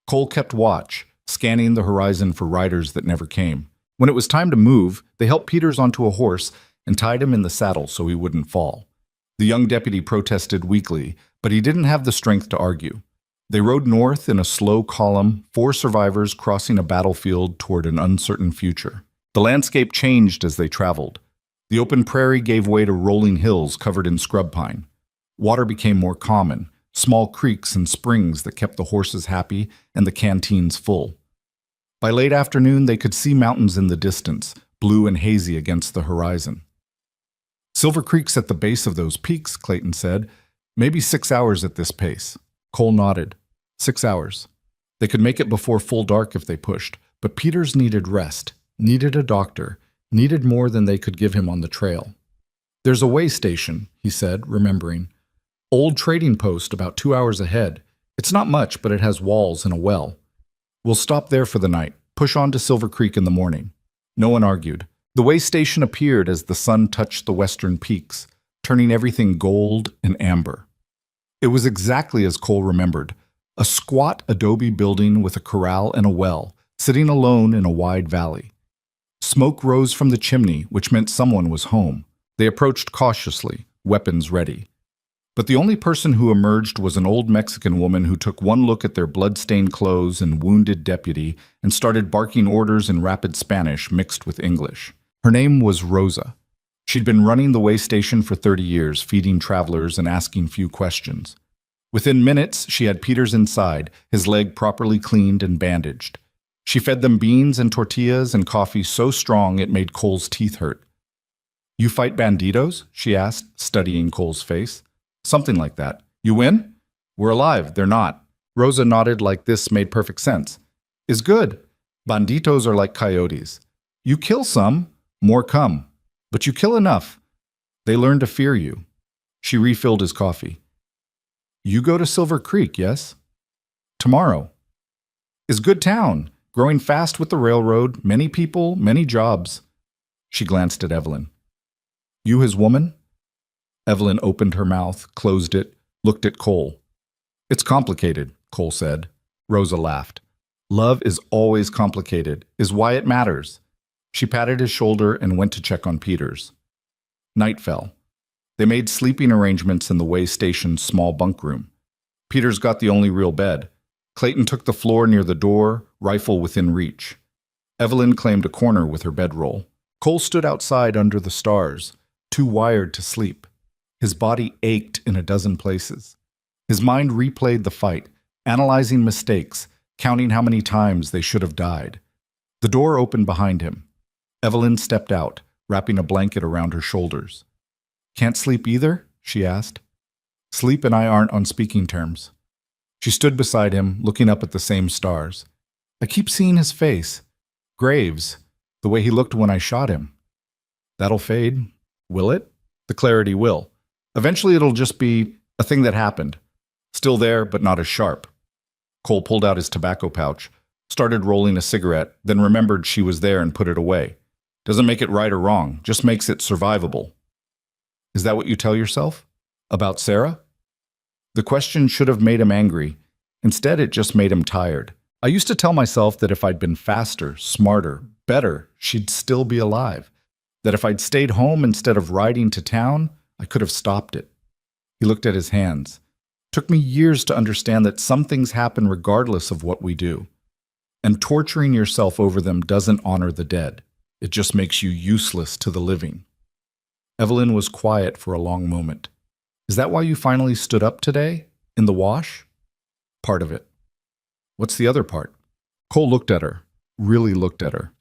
Cole kept watch, scanning the horizon for riders that never came. When it was time to move, they helped Peters onto a horse and tied him in the saddle so he wouldn't fall. The young deputy protested weakly, but he didn't have the strength to argue. They rode north in a slow column, 4 survivors crossing a battlefield toward an uncertain future. The landscape changed as they traveled. The open prairie gave way to rolling hills covered in scrub pine. Water became more common, small creeks and springs that kept the horses happy and the canteens full. By late afternoon, they could see mountains in the distance, blue and hazy against the horizon. "Silver Creek's at the base of those peaks," Clayton said. "Maybe 6 hours at this pace." Cole nodded. 6 hours. They could make it before full dark if they pushed, but Peters needed rest, needed a doctor, needed more than they could give him on the trail. "There's a way station," he said, remembering. "Old trading post about 2 hours ahead. It's not much, but it has walls and a well. We'll stop there for the night, push on to Silver Creek in the morning." No one argued. The way station appeared as the sun touched the western peaks, turning everything gold and amber. It was exactly as Cole remembered, a squat adobe building with a corral and a well, sitting alone in a wide valley. Smoke rose from the chimney, which meant someone was home. They approached cautiously, weapons ready. But the only person who emerged was an old Mexican woman who took one look at their blood-stained clothes and wounded deputy and started barking orders in rapid Spanish mixed with English. Her name was Rosa. She'd been running the way station for 30 years, feeding travelers and asking few questions. Within minutes, she had Peters inside, his leg properly cleaned and bandaged. She fed them beans and tortillas and coffee so strong it made Cole's teeth hurt. "You fight banditos?" she asked, studying Cole's face. "Something like that. You win?" "We're alive, they're not." Rosa nodded like this made perfect sense. "Is good. Banditos are like coyotes. You kill some, more come. But you kill enough. They learn to fear you." She refilled his coffee. "You go to Silver Creek, yes?" "Tomorrow." "Is good town. Growing fast with the railroad. Many people, many jobs." She glanced at Evelyn. "You his woman?" Evelyn opened her mouth, closed it, looked at Cole. "It's complicated," Cole said. Rosa laughed. "Love is always complicated, is why it matters." She patted his shoulder and went to check on Peters. Night fell. They made sleeping arrangements in the way station's small bunk room. Peters got the only real bed. Clayton took the floor near the door, rifle within reach. Evelyn claimed a corner with her bedroll. Cole stood outside under the stars, too wired to sleep. His body ached in a dozen places. His mind replayed the fight, analyzing mistakes, counting how many times they should have died. The door opened behind him. Evelyn stepped out, wrapping a blanket around her shoulders. "Can't sleep either?" she asked. "Sleep and I aren't on speaking terms." She stood beside him, looking up at the same stars. "I keep seeing his face. Graves, the way he looked when I shot him." "That'll fade. Will it?" "The clarity will. Eventually it'll just be a thing that happened. Still there, but not as sharp." Cole pulled out his tobacco pouch, started rolling a cigarette, then remembered she was there and put it away. Doesn't make it right or wrong, just makes it survivable. "Is that what you tell yourself? About Sarah?" The question should have made him angry. Instead, it just made him tired. "I used to tell myself that if I'd been faster, smarter, better, she'd still be alive. That if I'd stayed home instead of riding to town, I could have stopped it. He looked at his hands. Took me years to understand that some things happen regardless of what we do. And torturing yourself over them doesn't honor the dead. It just makes you useless to the living. Evelyn was quiet for a long moment. Is that why you finally stood up today? In the wash? Part of it. What's the other part? Cole looked at her, really looked at her.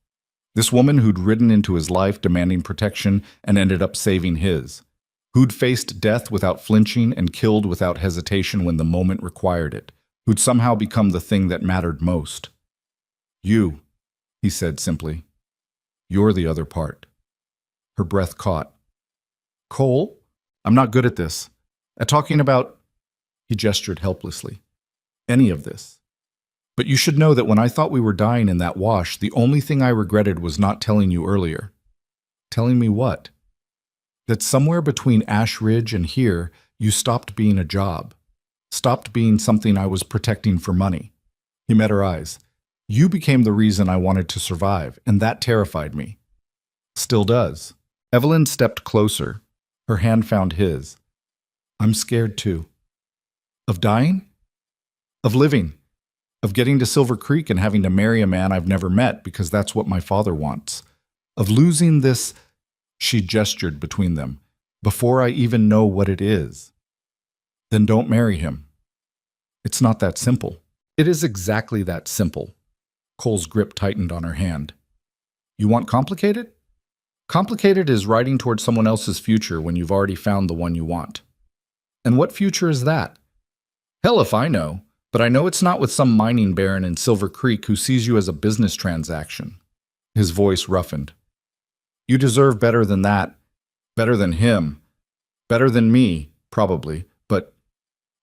This woman who'd ridden into his life demanding protection and ended up saving his. Who'd faced death without flinching and killed without hesitation when the moment required it. Who'd somehow become the thing that mattered most. You, he said simply. You're the other part. Her breath caught. Cole, I'm not good at this. At talking about, he gestured helplessly, any of this. But you should know that when I thought we were dying in that wash, the only thing I regretted was not telling you earlier. Telling me what? That somewhere between Ash Ridge and here, you stopped being a job. Stopped being something I was protecting for money. He met her eyes. You became the reason I wanted to survive, and that terrified me. Still does. Evelyn stepped closer. Her hand found his. I'm scared too. Of dying? Of living. Of getting to Silver Creek and having to marry a man I've never met because that's what my father wants. Of losing this, she gestured between them, before I even know what it is. Then don't marry him. It's not that simple. It is exactly that simple. Cole's grip tightened on her hand. You want complicated? Complicated is riding toward someone else's future when you've already found the one you want. And what future is that? Hell if I know, but I know it's not with some mining baron in Silver Creek who sees you as a business transaction. His voice roughened. You deserve better than that. Better than him. Better than me, probably, but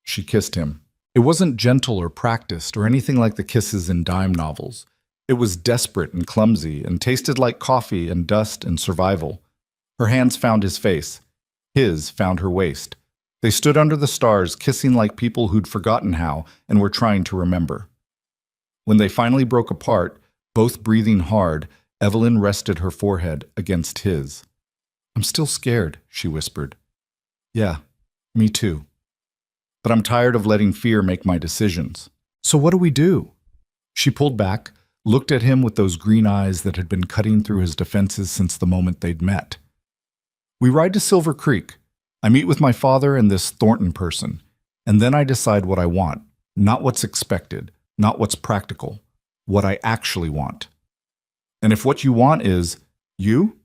she kissed him. It wasn't gentle or practiced or anything like the kisses in dime novels. It was desperate and clumsy and tasted like coffee and dust and survival. Her hands found his face. His found her waist. They stood under the stars, kissing like people who'd forgotten how and were trying to remember. When they finally broke apart, both breathing hard, Evelyn rested her forehead against his. I'm still scared, she whispered. Yeah, me too. But I'm tired of letting fear make my decisions. So what do we do? She pulled back, looked at him with those green eyes that had been cutting through his defenses since the moment they'd met. We ride to Silver Creek. I meet with my father and this Thornton person, and then I decide what I want, not what's expected, not what's practical, what I actually want. And if what you want is you,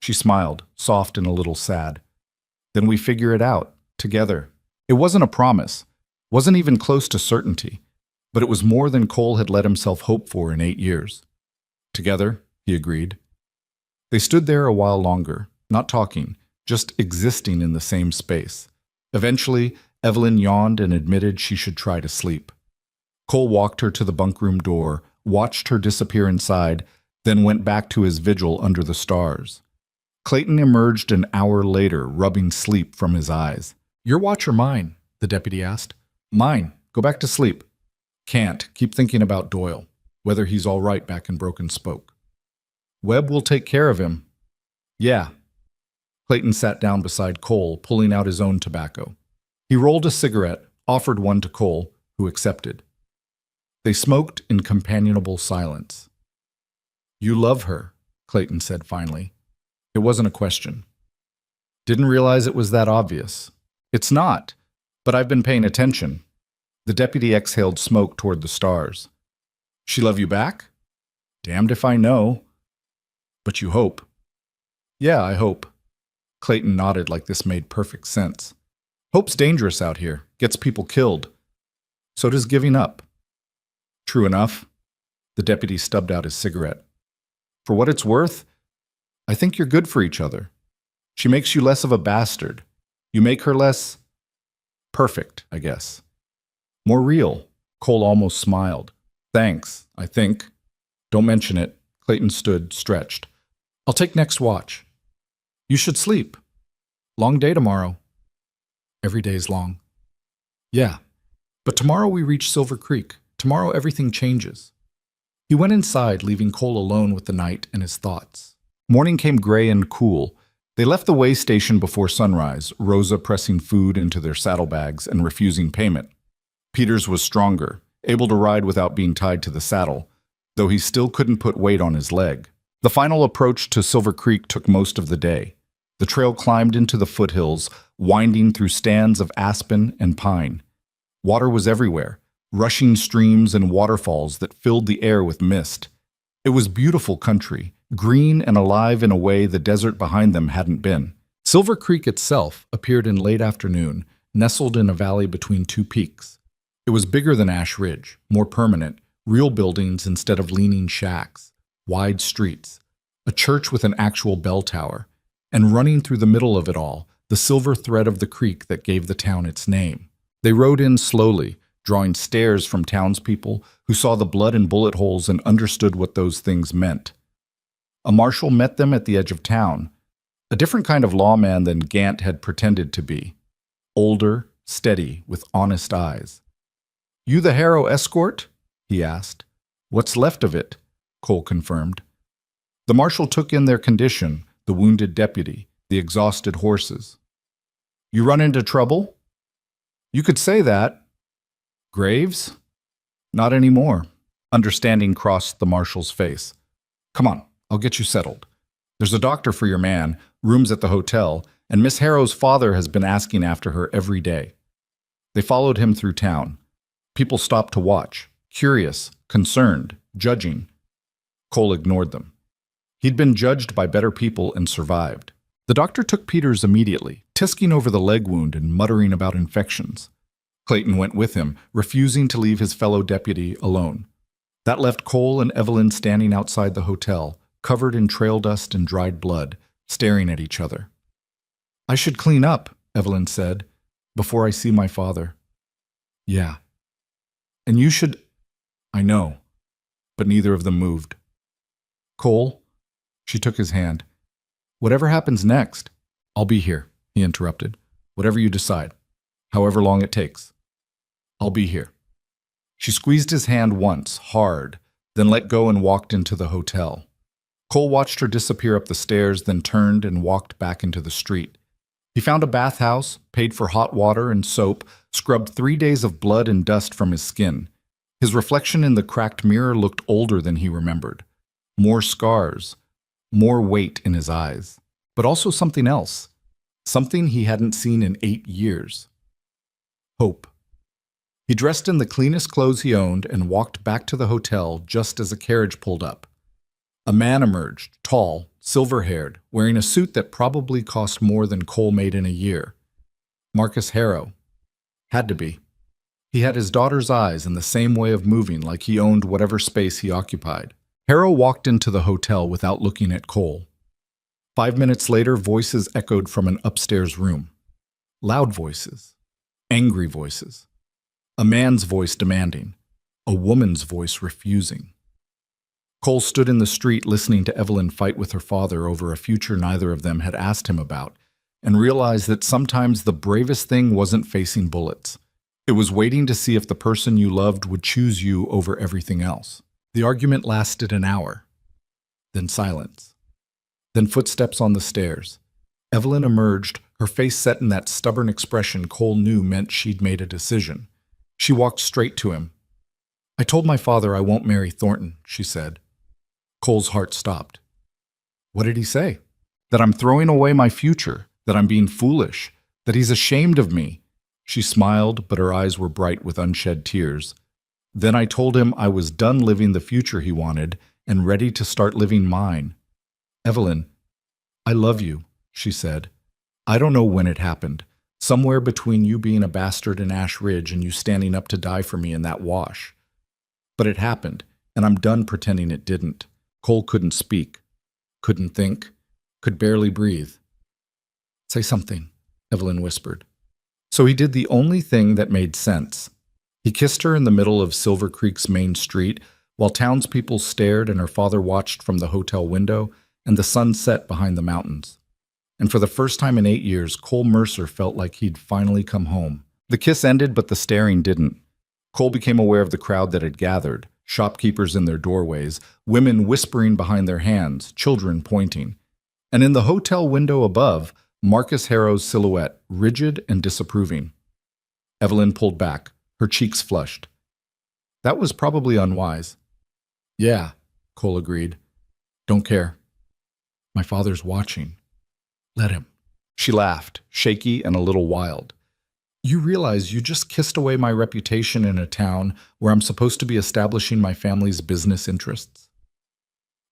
she smiled, soft and a little sad, then we figure it out, together. It wasn't a promise, wasn't even close to certainty, but it was more than Cole had let himself hope for in 8 years. Together, he agreed. They stood there a while longer, not talking, just existing in the same space. Eventually, Evelyn yawned and admitted she should try to sleep. Cole walked her to the bunkroom door, watched her disappear inside, then went back to his vigil under the stars. Clayton emerged an hour later, rubbing sleep from his eyes. Your watch or mine? The deputy asked. Mine. Go back to sleep. Can't. Keep thinking about Doyle, whether he's all right back in Broken Spoke. Webb will take care of him. Yeah. Clayton sat down beside Cole, pulling out his own tobacco. He rolled a cigarette, offered one to Cole, who accepted. They smoked in companionable silence. You love her, Clayton said finally. It wasn't a question. Didn't realize it was that obvious. It's not, but I've been paying attention. The deputy exhaled smoke toward the stars. She love you back? Damned if I know. But you hope. Yeah, I hope. Clayton nodded like this made perfect sense. Hope's dangerous out here, gets people killed. So does giving up. True enough. The deputy stubbed out his cigarette. For what it's worth, I think you're good for each other. She makes you less of a bastard. You make her less perfect, I guess. More real. Cole almost smiled. Thanks, I think. Don't mention it. Clayton stood, stretched. I'll take next watch. You should sleep. Long day tomorrow. Every day's long. Yeah, but tomorrow we reach Silver Creek. Tomorrow everything changes. He went inside, leaving Cole alone with the night and his thoughts. Morning came gray and cool. They left the way station before sunrise, Rosa pressing food into their saddlebags and refusing payment. Peters was stronger, able to ride without being tied to the saddle, though he still couldn't put weight on his leg. The final approach to Silver Creek took most of the day. The trail climbed into the foothills, winding through stands of aspen and pine. Water was everywhere, rushing streams and waterfalls that filled the air with mist. It was beautiful country, green and alive in a way the desert behind them hadn't been. Silver Creek itself appeared in late afternoon, nestled in a valley between two peaks. It was bigger than Ash Ridge, more permanent, real buildings instead of leaning shacks, wide streets, a church with an actual bell tower, and running through the middle of it all, the silver thread of the creek that gave the town its name. They rode in slowly, drawing stares from townspeople who saw the blood and bullet holes and understood what those things meant. A marshal met them at the edge of town, a different kind of lawman than Gant had pretended to be. Older, steady, with honest eyes. "You the Harrow escort?" he asked. "What's left of it?" Cole confirmed. The marshal took in their condition, the wounded deputy, the exhausted horses. "You run into trouble?" "You could say that." "Graves?" "Not anymore." Understanding crossed the marshal's face. "Come on, I'll get you settled. There's a doctor for your man, rooms at the hotel, and Miss Harrow's father has been asking after her every day." They followed him through town. People stopped to watch, curious, concerned, judging. Cole ignored them. He'd been judged by better people and survived. The doctor took Peters immediately, tisking over the leg wound and muttering about infections. Clayton went with him, refusing to leave his fellow deputy alone. That left Cole and Evelyn standing outside the hotel, covered in trail dust and dried blood, staring at each other. "I should clean up," Evelyn said, "before I see my father." "Yeah. And you should—" "I know." But neither of them moved. "Cole," she took his hand. "Whatever happens next, I'll be here," he interrupted. "Whatever you decide, however long it takes. I'll be here." She squeezed his hand once, hard, then let go and walked into the hotel. Cole watched her disappear up the stairs, then turned and walked back into the street. He found a bathhouse, paid for hot water and soap, scrubbed 3 days of blood and dust from his skin. His reflection in the cracked mirror looked older than he remembered. More scars, more weight in his eyes, but also something else, something he hadn't seen in 8 years. Hope. He dressed in the cleanest clothes he owned and walked back to the hotel just as a carriage pulled up. A man emerged, tall, silver-haired, wearing a suit that probably cost more than Cole made in a year. Marcus Harrow. Had to be. He had his daughter's eyes and the same way of moving, like he owned whatever space he occupied. Harrow walked into the hotel without looking at Cole. 5 minutes later, voices echoed from an upstairs room. Loud voices. Angry voices. A man's voice demanding. A woman's voice refusing. Cole stood in the street listening to Evelyn fight with her father over a future neither of them had asked him about, and realized that sometimes the bravest thing wasn't facing bullets. It was waiting to see if the person you loved would choose you over everything else. The argument lasted an hour. Then silence. Then footsteps on the stairs. Evelyn emerged, her face set in that stubborn expression Cole knew meant she'd made a decision. She walked straight to him. "I told my father I won't marry Thornton," she said. Cole's heart stopped. What did he say? That I'm throwing away my future, that I'm being foolish, that he's ashamed of me. She smiled, but her eyes were bright with unshed tears. Then I told him I was done living the future he wanted and ready to start living mine. "Evelyn, I love you," she said. "I don't know when it happened, somewhere between you being a bastard in Ash Ridge and you standing up to die for me in that wash. But it happened, and I'm done pretending it didn't." Cole couldn't speak, couldn't think, could barely breathe. "Say something," Evelyn whispered. So he did the only thing that made sense. He kissed her in the middle of Silver Creek's main street, while townspeople stared and her father watched from the hotel window and the sun set behind the mountains. And for the first time in 8 years, Cole Mercer felt like he'd finally come home. The kiss ended, but the staring didn't. Cole became aware of the crowd that had gathered, Shopkeepers in their doorways, women whispering behind their hands, children pointing. And in the hotel window above, Marcus Harrow's silhouette, rigid and disapproving. Evelyn pulled back, her cheeks flushed. That was probably unwise. Yeah, Cole agreed. Don't care. My father's watching. Let him. She laughed, shaky and a little wild. You realize you just kissed away my reputation in a town where I'm supposed to be establishing my family's business interests?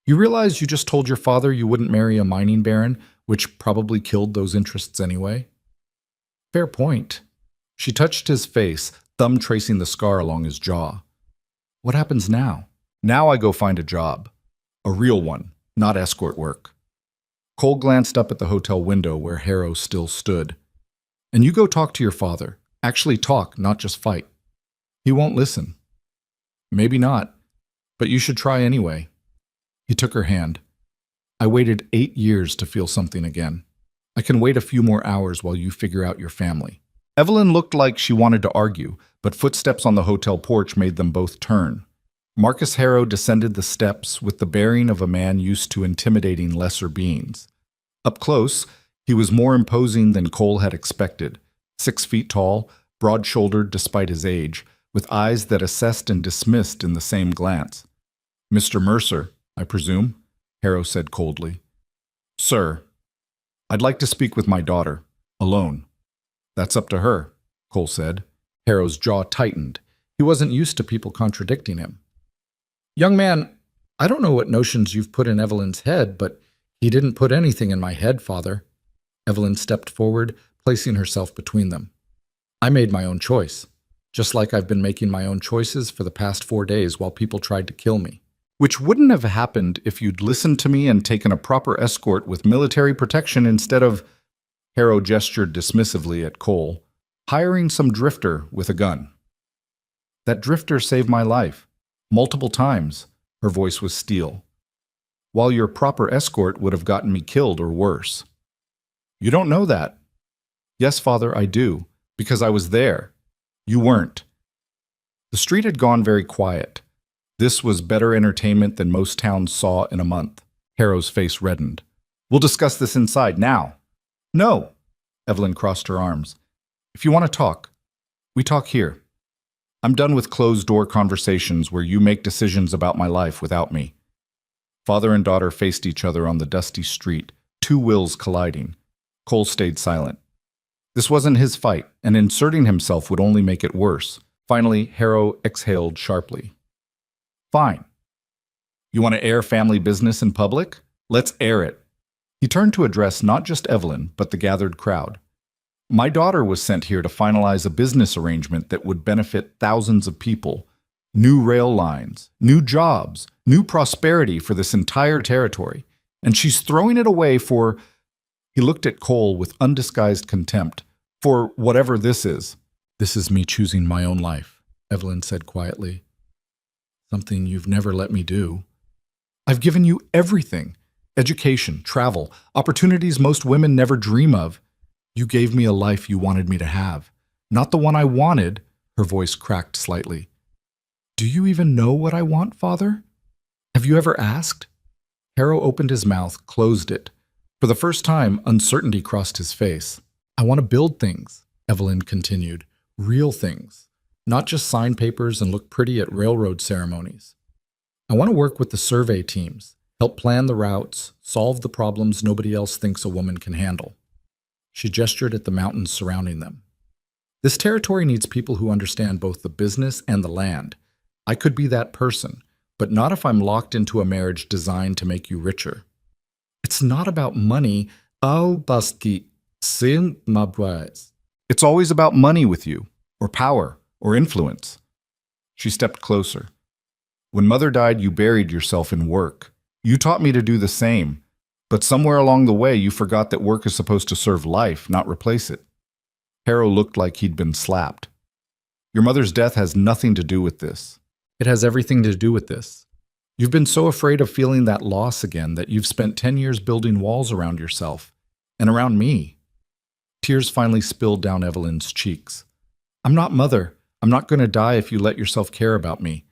You realize you just told your father you wouldn't marry a mining baron, which probably killed those interests anyway? Fair point. She touched his face, thumb tracing the scar along his jaw. What happens now? Now I go find a job. A real one, not escort work. Cole glanced up at the hotel window where Harrow still stood. And you go talk to your father. Actually talk, not just fight. He won't listen. Maybe not, but you should try anyway. He took her hand. I waited 8 years to feel something again. I can wait a few more hours while you figure out your family. Evelyn looked like she wanted to argue, but footsteps on the hotel porch made them both turn. Marcus Harrow descended the steps with the bearing of a man used to intimidating lesser beings. Up close, he was more imposing than Cole had expected, 6 feet tall, broad-shouldered despite his age, with eyes that assessed and dismissed in the same glance. Mr. Mercer, I presume, Harrow said coldly. Sir, I'd like to speak with my daughter, alone. That's up to her, Cole said. Harrow's jaw tightened. He wasn't used to people contradicting him. Young man, I don't know what notions you've put in Evelyn's head, but he didn't put anything in my head, Father. Evelyn stepped forward, placing herself between them. I made my own choice, just like I've been making my own choices for the past 4 days while people tried to kill me. Which wouldn't have happened if you'd listened to me and taken a proper escort with military protection instead of, Harrow gestured dismissively at Cole, hiring some drifter with a gun. That drifter saved my life. Multiple times, her voice was steel. While your proper escort would have gotten me killed or worse. You don't know that. Yes, Father, I do, because I was there. You weren't. The street had gone very quiet. This was better entertainment than most towns saw in a month. Harrow's face reddened. We'll discuss this inside now. No, Evelyn crossed her arms. If you want to talk, we talk here. I'm done with closed-door conversations where you make decisions about my life without me. Father and daughter faced each other on the dusty street, 2 wills colliding. Cole stayed silent. This wasn't his fight, and inserting himself would only make it worse. Finally, Harrow exhaled sharply. Fine. You want to air family business in public? Let's air it. He turned to address not just Evelyn, but the gathered crowd. My daughter was sent here to finalize a business arrangement that would benefit thousands of people. New rail lines, new jobs, new prosperity for this entire territory. And she's throwing it away for... He looked at Cole with undisguised contempt. For whatever this is. This is me choosing my own life, Evelyn said quietly. Something you've never let me do. I've given you everything. Education, travel, opportunities most women never dream of. You gave me a life you wanted me to have. Not the one I wanted, her voice cracked slightly. Do you even know what I want, Father? Have you ever asked? Harrow opened his mouth, closed it. For the first time, uncertainty crossed his face. I want to build things, Evelyn continued. Real things. Not just sign papers and look pretty at railroad ceremonies. I want to work with the survey teams, help plan the routes, solve the problems nobody else thinks a woman can handle. She gestured at the mountains surrounding them. This territory needs people who understand both the business and the land. I could be that person, but not if I'm locked into a marriage designed to make you richer. It's not about money. Oh, Basti, sin ma boise. It's always about money with you, or power, or influence. She stepped closer. When Mother died, you buried yourself in work. You taught me to do the same. But somewhere along the way, you forgot that work is supposed to serve life, not replace it. Harrow looked like he'd been slapped. Your mother's death has nothing to do with this. It has everything to do with this. You've been so afraid of feeling that loss again that you've spent 10 years building walls around yourself. And around me. Tears finally spilled down Evelyn's cheeks. I'm not Mother. I'm not going to die if you let yourself care about me.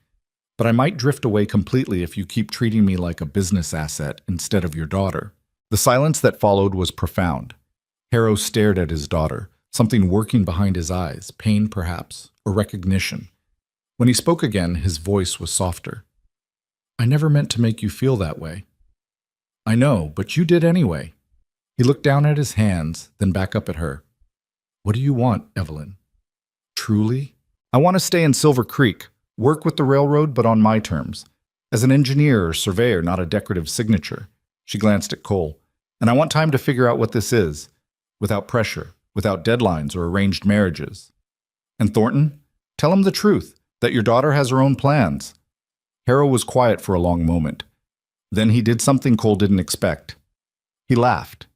but I might drift away completely if you keep treating me like a business asset instead of your daughter." The silence that followed was profound. Harrow stared at his daughter, something working behind his eyes, pain perhaps, or recognition. When he spoke again, his voice was softer. "I never meant to make you feel that way." "I know, but you did anyway." He looked down at his hands, then back up at her. "What do you want, Evelyn?" "Truly?" "I want to stay in Silver Creek, work with the railroad, but on my terms. As an engineer or surveyor, not a decorative signature." She glanced at Cole. "And I want time to figure out what this is, without pressure, without deadlines or arranged marriages." "And Thornton, tell him the truth, that your daughter has her own plans." Harrow was quiet for a long moment. Then he did something Cole didn't expect. He laughed.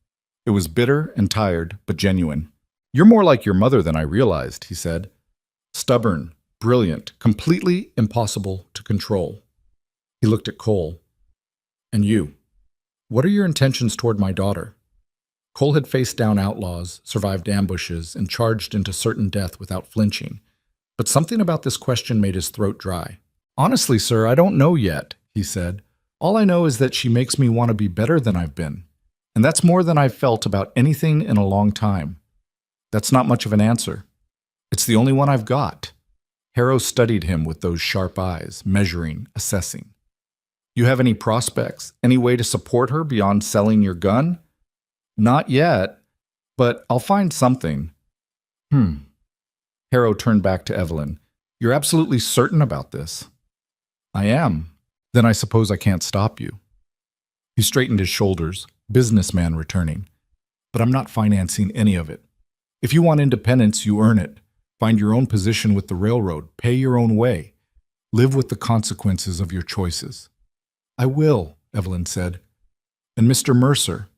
It was bitter and tired, but genuine. "You're more like your mother than I realized," he said. "Stubborn, brilliant, completely impossible to control." He looked at Cole. "And you? What are your intentions toward my daughter?" Cole had faced down outlaws, survived ambushes, and charged into certain death without flinching. But something about this question made his throat dry. "Honestly, sir, I don't know yet," he said. "All I know is that she makes me want to be better than I've been. And that's more than I've felt about anything in a long time. That's not much of an answer. It's the only one I've got." Harrow studied him with those sharp eyes, measuring, assessing. "You have any prospects, any way to support her beyond selling your gun?" "Not yet, but I'll find something." Harrow turned back to Evelyn. "You're absolutely certain about this?" "I am." "Then I suppose I can't stop you." He straightened his shoulders, businessman returning. "But I'm not financing any of it. If you want independence, you earn it. Find your own position with the railroad. Pay your own way. Live with the consequences of your choices." "I will," Evelyn said. "And Mr. Mercer,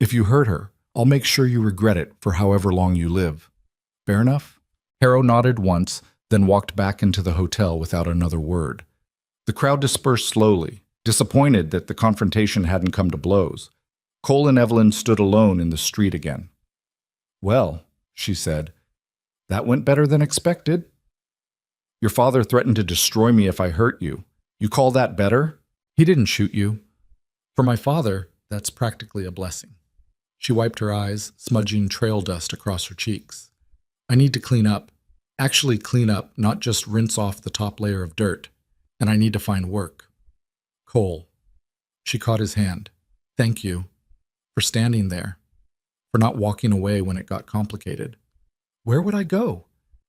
if you hurt her, I'll make sure you regret it for however long you live. Fair enough?" Harrow nodded once, then walked back into the hotel without another word. The crowd dispersed slowly, disappointed that the confrontation hadn't come to blows. Cole and Evelyn stood alone in the street again. "Well," she said, "that went better than expected. Your father threatened to destroy me if I hurt you. You call that better?" "He didn't shoot you. For my father, that's practically a blessing." She wiped her eyes, smudging trail dust across her cheeks. "I need to clean up. Actually clean up, not just rinse off the top layer of dirt. And I need to find work." "Cole." She caught his hand. "Thank you. For standing there. For not walking away when it got complicated. Where would I go?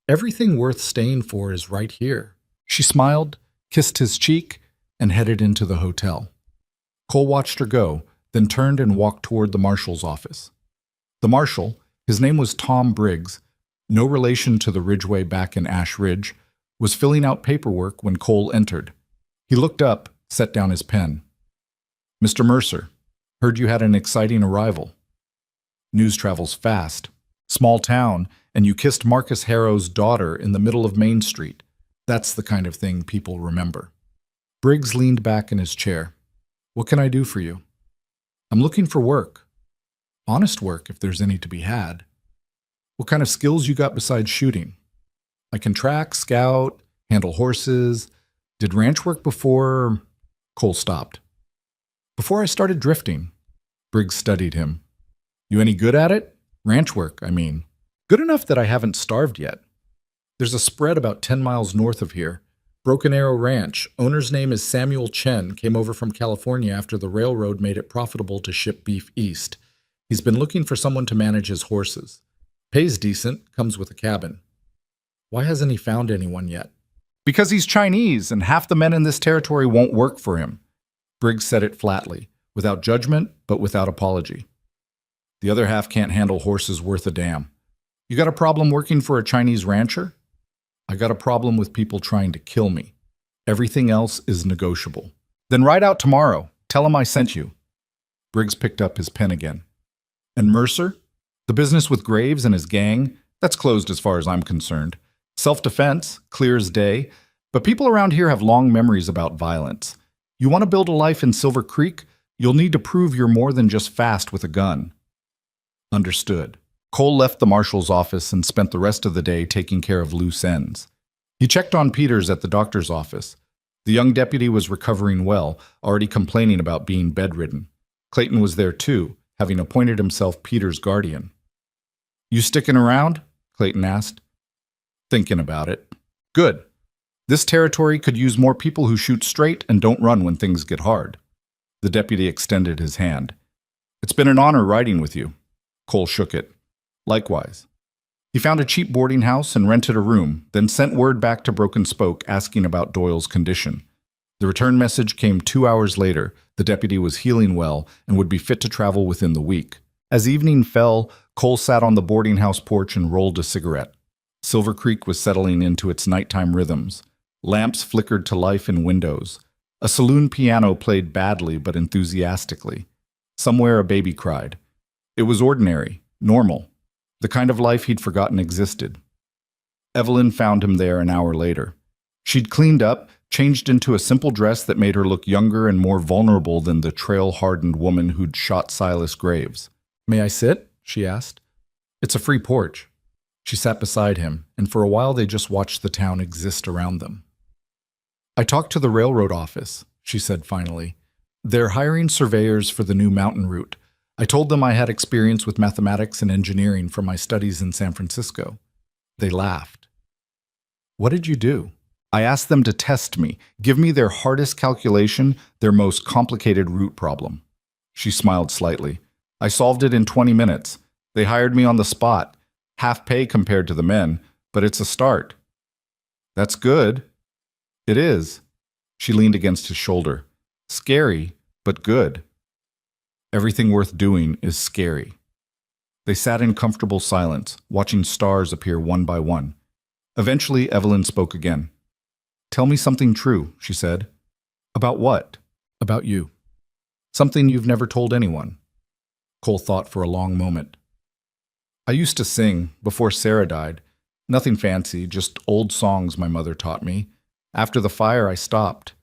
Everything worth staying for is right here." She smiled, kissed his cheek, and headed into the hotel. Cole watched her go, then turned and walked toward the marshal's office. The marshal, his name was Tom Briggs, no relation to the Ridgeway back in Ash Ridge, was filling out paperwork when Cole entered. He looked up, set down his pen. "Mr. Mercer, heard you had an exciting arrival." "News travels fast. Small town, and you kissed Marcus Harrow's daughter in the middle of Main Street. That's the kind of thing people remember." Briggs leaned back in his chair. "What can I do for you?" "I'm looking for work. Honest work, if there's any to be had." "What kind of skills you got besides shooting?" "I can track, scout, handle horses. Did ranch work before—" Cole stopped. "Before I started drifting." Briggs studied him. "You any good at it? Ranch work, I mean." "Good enough that I haven't starved yet. There's a spread about 10 miles north of here. Broken Arrow Ranch. Owner's name is Samuel Chen. Came over from California after the railroad made it profitable to ship beef east. He's been looking for someone to manage his horses. Pays decent, comes with a cabin." "Why hasn't he found anyone yet?" "Because he's Chinese, and half the men in this territory won't work for him." Briggs said it flatly, without judgment, but without apology. "The other half can't handle horses worth a damn. You got a problem working for a Chinese rancher?" "I got a problem with people trying to kill me. Everything else is negotiable." "Then ride out tomorrow. Tell him I sent you." Briggs picked up his pen again. "And Mercer? The business with Graves and his gang? That's closed as far as I'm concerned. Self-defense, clear as day. But people around here have long memories about violence. You want to build a life in Silver Creek? You'll need to prove you're more than just fast with a gun." Understood. Cole left the marshal's office and spent the rest of the day taking care of loose ends. He checked on Peters at the doctor's office. The young deputy was recovering well, already complaining about being bedridden. Clayton was there too, having appointed himself Peter's guardian. "You sticking around?" Clayton asked. "Thinking about it." "Good. This territory could use more people who shoot straight and don't run when things get hard." The deputy extended his hand. "It's been an honor riding with you." Cole shook it. "Likewise." He found a cheap boarding house and rented a room, then sent word back to Broken Spoke asking about Doyle's condition. The return message came 2 hours later. The deputy was healing well and would be fit to travel within the week. As evening fell, Cole sat on the boarding house porch and rolled a cigarette. Silver Creek was settling into its nighttime rhythms. Lamps flickered to life in windows. A saloon piano played badly but enthusiastically. Somewhere a baby cried. It was ordinary, normal, the kind of life he'd forgotten existed. Evelyn found him there an hour later. She'd cleaned up, changed into a simple dress that made her look younger and more vulnerable than the trail-hardened woman who'd shot Silas Graves. "May I sit?" she asked. "It's a free porch." She sat beside him, and for a while they just watched the town exist around them. "I talked to the railroad office," she said finally. "They're hiring surveyors for the new mountain route. I told them I had experience with mathematics and engineering from my studies in San Francisco." They laughed. "What did you do?" "I asked them to test me, give me their hardest calculation, their most complicated root problem." She smiled slightly. "I solved it in 20 minutes. They hired me on the spot. Half pay compared to the men, but it's a start." "That's good." "It is." She leaned against his shoulder. "Scary, but good." Everything worth doing is scary. They sat in comfortable silence, watching stars appear one by one. Eventually, Evelyn spoke again. "Tell me something true," she said. "About what?" "About you. Something you've never told anyone." Cole thought for a long moment. "I used to sing, before Sarah died. Nothing fancy, just old songs my mother taught me. After the fire, I stopped.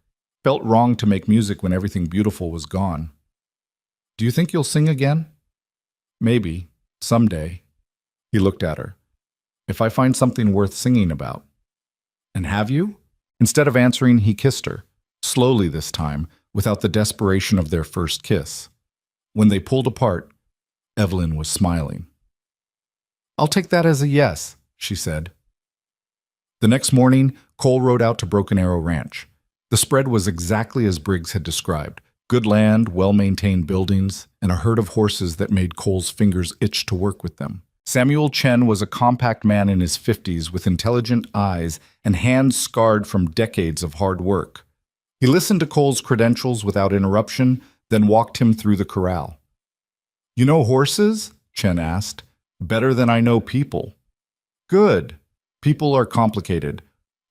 Felt wrong to make music when everything beautiful was gone." "Do you think you'll sing again?" "Maybe. Someday." He looked at her. "If I find something worth singing about." "And have you?" Instead of answering, he kissed her, slowly this time, without the desperation of their first kiss. When they pulled apart, Evelyn was smiling. "I'll take that as a yes," she said. The next morning, Cole rode out to Broken Arrow Ranch. The spread was exactly as Briggs had described. Good land, well-maintained buildings, and a herd of horses that made Cole's fingers itch to work with them. Samuel Chen was a compact man in his 50s with intelligent eyes and hands scarred from decades of hard work. He listened to Cole's credentials without interruption, then walked him through the corral. "You know horses?" Chen asked. "Better than I know people." "Good. People are complicated.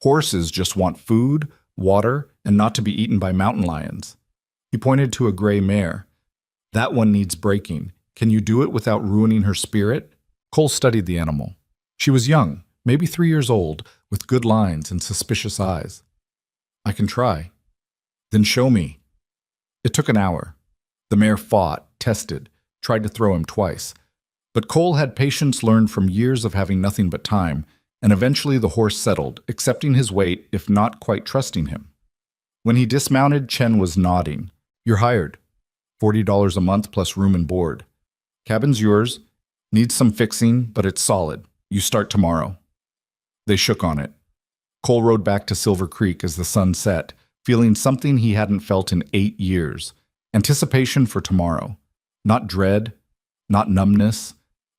Horses just want food, water, and not to be eaten by mountain lions." He pointed to a gray mare. "That one needs breaking. Can you do it without ruining her spirit?" Cole studied the animal. She was young, maybe 3 years old, with good lines and suspicious eyes. "I can try." "Then show me." It took an hour. The mare fought, tested, tried to throw him twice. But Cole had patience learned from years of having nothing but time, and eventually the horse settled, accepting his weight, if not quite trusting him. When he dismounted, Chen was nodding. "You're hired. $40 a month plus room and board. Cabin's yours. Needs some fixing, but it's solid. You start tomorrow." They shook on it. Cole rode back to Silver Creek as the sun set, feeling something he hadn't felt in 8 years. Anticipation for tomorrow. Not dread, not numbness,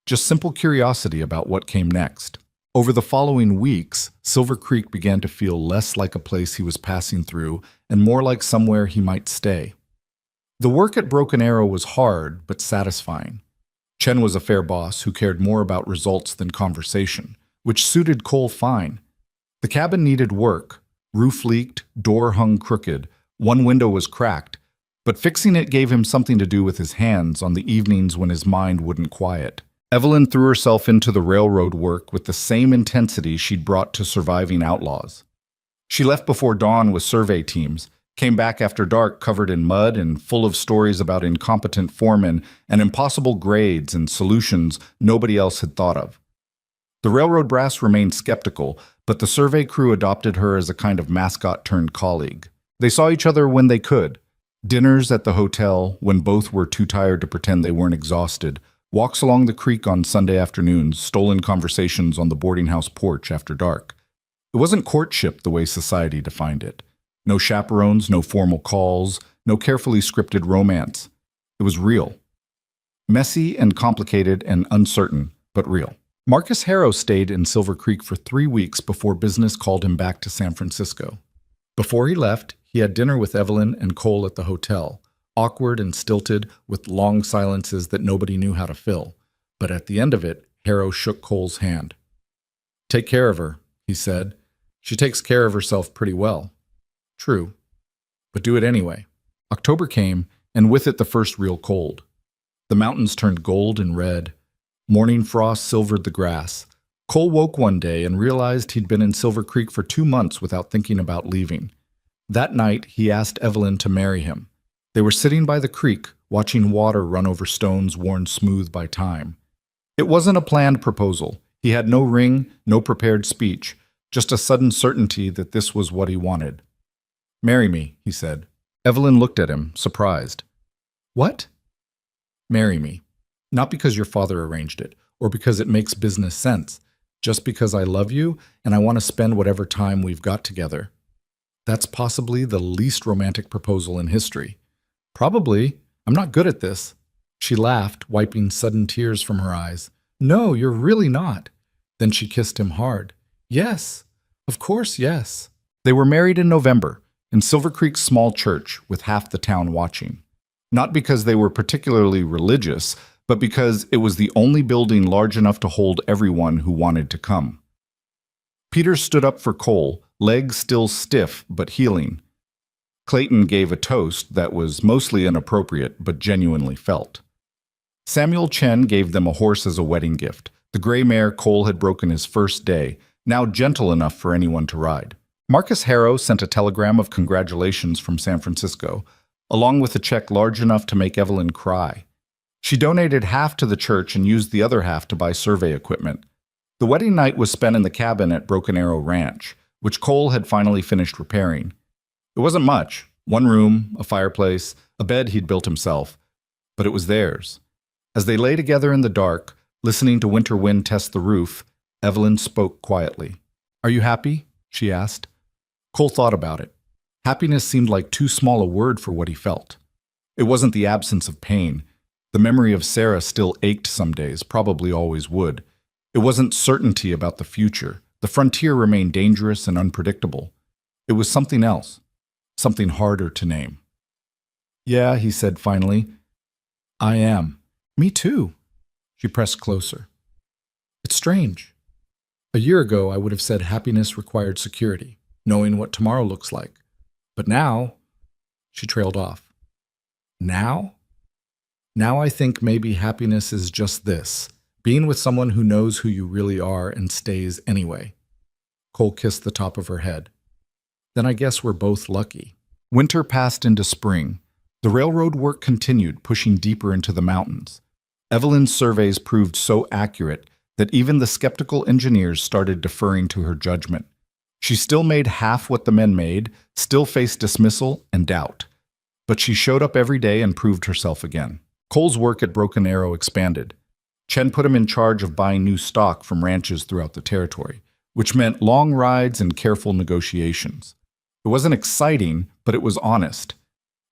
just simple curiosity about what came next. Over the following weeks, Silver Creek began to feel less like a place he was passing through and more like somewhere he might stay. The work at Broken Arrow was hard, but satisfying. Chen was a fair boss who cared more about results than conversation, which suited Cole fine. The cabin needed work. Roof leaked, door hung crooked, one window was cracked, but fixing it gave him something to do with his hands on the evenings when his mind wouldn't quiet. Evelyn threw herself into the railroad work with the same intensity she'd brought to surviving outlaws. She left before dawn with survey teams, came back after dark covered in mud and full of stories about incompetent foremen and impossible grades and solutions nobody else had thought of. The railroad brass remained skeptical, but the survey crew adopted her as a kind of mascot turned colleague. They saw each other when they could. Dinners at the hotel when both were too tired to pretend they weren't exhausted. Walks along the creek on Sunday afternoons, stolen conversations on the boarding house porch after dark. It wasn't courtship the way society defined it. No chaperones, no formal calls, no carefully scripted romance. It was real. Messy and complicated and uncertain, but real. Marcus Harrow stayed in Silver Creek for 3 weeks before business called him back to San Francisco. Before he left, he had dinner with Evelyn and Cole at the hotel, awkward and stilted with long silences that nobody knew how to fill. But at the end of it, Harrow shook Cole's hand. "Take care of her," he said. "She takes care of herself pretty well." True. But do it anyway. October came, and with it the first real cold. The mountains turned gold and red. Morning frost silvered the grass. Cole woke one day and realized he'd been in Silver Creek for 2 months without thinking about leaving. That night, he asked Evelyn to marry him. They were sitting by the creek, watching water run over stones worn smooth by time. It wasn't a planned proposal. He had no ring, no prepared speech, just a sudden certainty that this was what he wanted. "Marry me," he said. Evelyn looked at him, surprised. "What?" "Marry me. Not because your father arranged it, or because it makes business sense. Just because I love you, and I want to spend whatever time we've got together." That's possibly the least romantic proposal in history. "Probably. I'm not good at this." She laughed, wiping sudden tears from her eyes. "No, you're really not." Then she kissed him hard. "Yes. Of course, yes." They were married in November, in Silver Creek's small church, with half the town watching. Not because they were particularly religious, but because it was the only building large enough to hold everyone who wanted to come. Peter stood up for Cole, legs still stiff but healing. Clayton gave a toast that was mostly inappropriate but genuinely felt. Samuel Chen gave them a horse as a wedding gift, the gray mare Cole had broken his first day, now gentle enough for anyone to ride. Marcus Harrow sent a telegram of congratulations from San Francisco, along with a check large enough to make Evelyn cry. She donated half to the church and used the other half to buy survey equipment. The wedding night was spent in the cabin at Broken Arrow Ranch, which Cole had finally finished repairing. It wasn't much, 1 room, a fireplace, a bed he'd built himself, but it was theirs. As they lay together in the dark, listening to winter wind test the roof, Evelyn spoke quietly. "Are you happy?" she asked. Cole thought about it. Happiness seemed like too small a word for what he felt. It wasn't the absence of pain. The memory of Sarah still ached some days, probably always would. It wasn't certainty about the future. The frontier remained dangerous and unpredictable. It was something else, something harder to name. "Yeah," he said finally. "I am." "Me too." She pressed closer. "It's strange. A year ago, I would have said happiness required security, knowing what tomorrow looks like. But now," she trailed off. "Now? Now I think maybe happiness is just this, being with someone who knows who you really are and stays anyway." Cole kissed the top of her head. "Then I guess we're both lucky." Winter passed into spring. The railroad work continued, pushing deeper into the mountains. Evelyn's surveys proved so accurate that even the skeptical engineers started deferring to her judgment. She still made half what the men made, still faced dismissal and doubt. But she showed up every day and proved herself again. Cole's work at Broken Arrow expanded. Chen put him in charge of buying new stock from ranches throughout the territory, which meant long rides and careful negotiations. It wasn't exciting, but it was honest.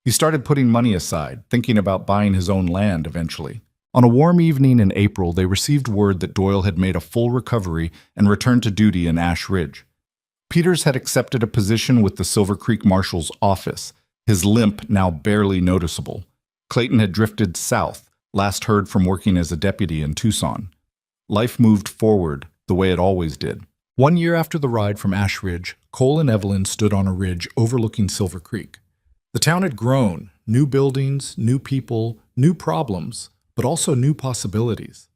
He started putting money aside, thinking about buying his own land eventually. On a warm evening in April, they received word that Doyle had made a full recovery and returned to duty in Ash Ridge. Peters had accepted a position with the Silver Creek Marshal's office, his limp now barely noticeable. Clayton had drifted south, last heard from working as a deputy in Tucson. Life moved forward the way it always did. 1 year after the ride from Ash Ridge, Cole and Evelyn stood on a ridge overlooking Silver Creek. The town had grown, new buildings, new people, new problems, but also new possibilities.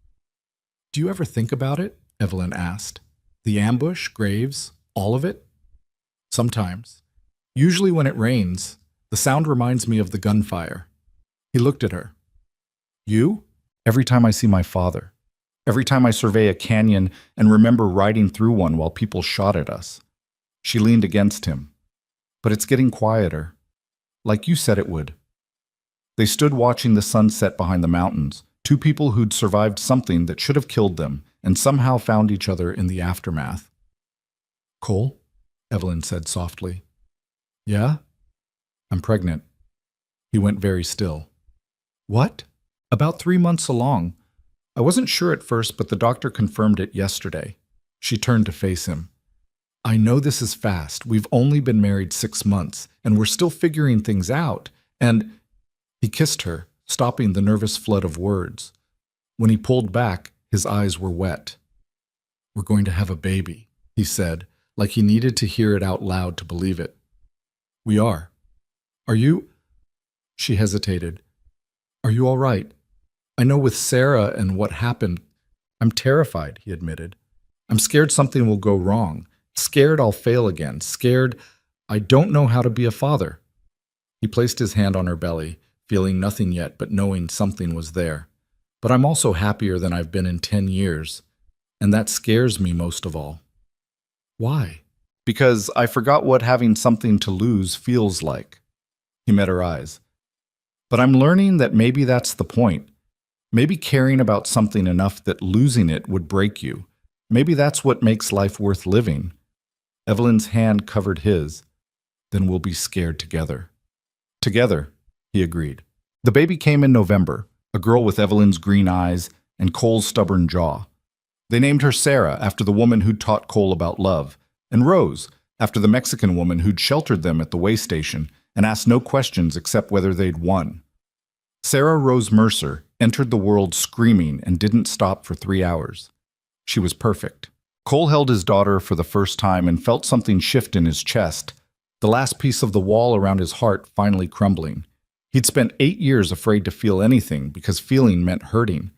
"Do you ever think about it?" Evelyn asked. "The ambush, graves, all of it?" "Sometimes. Usually when it rains, the sound reminds me of the gunfire." He looked at her. "You?" "Every time I see my father. Every time I survey a canyon and remember riding through one while people shot at us." She leaned against him. but it's getting quieter, like you said it would. They stood watching the sun set behind the mountains, two people who'd survived something that should have killed them and somehow found each other in the aftermath. "Cole?" Evelyn said softly. "Yeah? I'm pregnant." He went very still. "What?" "About 3 months along. I wasn't sure at first, but the doctor confirmed it yesterday." She turned to face him. "I know this is fast. We've only been married 6 months, and we're still figuring things out. And—" He kissed her, stopping the nervous flood of words. When he pulled back, his eyes were wet. "We're going to have a baby," he said, like he needed to hear it out loud to believe it. "We are. Are you—" She hesitated. "Are you all right? I know with Sarah and what happened, I'm terrified," he admitted. "I'm scared something will go wrong. Scared I'll fail again. Scared I don't know how to be a father." He placed his hand on her belly, feeling nothing yet, but knowing something was there. "But I'm also happier than I've been in 10 years. And that scares me most of all." "Why?" "Because I forgot what having something to lose feels like." He met her eyes. "But I'm learning that maybe that's the point. Maybe caring about something enough that losing it would break you. Maybe that's what makes life worth living." Evelyn's hand covered his. "Then we'll be scared together." "Together," he agreed. The baby came in November, a girl with Evelyn's green eyes and Cole's stubborn jaw. They named her Sarah after the woman who'd taught Cole about love, and Rose after the Mexican woman who'd sheltered them at the way station and asked no questions except whether they'd won. Sarah Rose Mercer entered the world screaming and didn't stop for 3 hours. She was perfect. Cole held his daughter for the first time and felt something shift in his chest, the last piece of the wall around his heart finally crumbling. He'd spent 8 years afraid to feel anything because feeling meant hurting.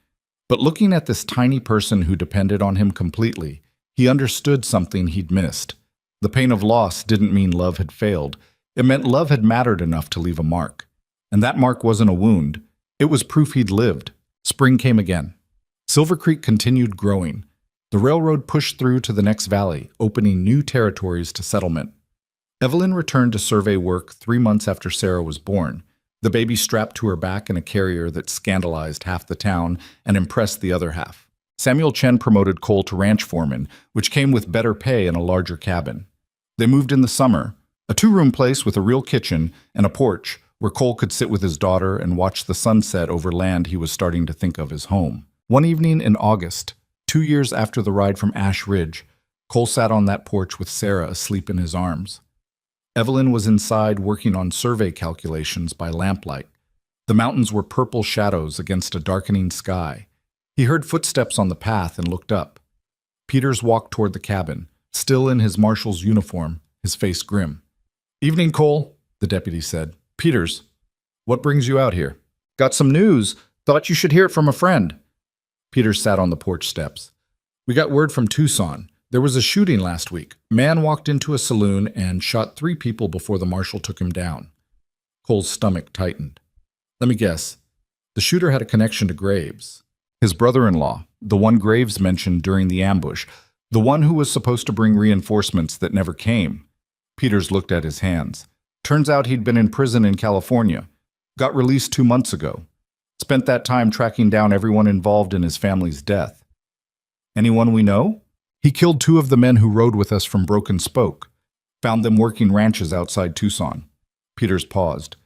But looking at this tiny person who depended on him completely, he understood something he'd missed. The pain of loss didn't mean love had failed. It meant love had mattered enough to leave a mark. And that mark wasn't a wound. It was proof he'd lived. Spring came again. Silver Creek continued growing. The railroad pushed through to the next valley, opening new territories to settlement. Evelyn returned to survey work 3 months after Sarah was born, the baby strapped to her back in a carrier that scandalized half the town and impressed the other half. Samuel Chen promoted Cole to ranch foreman, which came with better pay and a larger cabin. They moved in the summer, a 2-room place with a real kitchen and a porch where Cole could sit with his daughter and watch the sunset over land he was starting to think of as home. One evening in August, 2 years after the ride from Ash Ridge, Cole sat on that porch with Sarah asleep in his arms. Evelyn was inside working on survey calculations by lamplight. The mountains were purple shadows against a darkening sky. He heard footsteps on the path and looked up. Peters walked toward the cabin, still in his marshal's uniform, his face grim. "Evening, Cole," the deputy said. "Peters, what brings you out here?" "Got some news. Thought you should hear it from a friend." Peters sat on the porch steps. "We got word from Tucson. There was a shooting last week. A man walked into a saloon and shot 3 people before the marshal took him down." Cole's stomach tightened. "Let me guess. The shooter had a connection to Graves. His brother-in-law, the one Graves mentioned during the ambush, the one who was supposed to bring reinforcements that never came." Peters looked at his hands. "Turns out he'd been in prison in California. Got released 2 months ago. Spent that time tracking down everyone involved in his family's death." "Anyone we know?" "He killed 2 of the men who rode with us from Broken Spoke. Found them working ranches outside Tucson." Peters paused.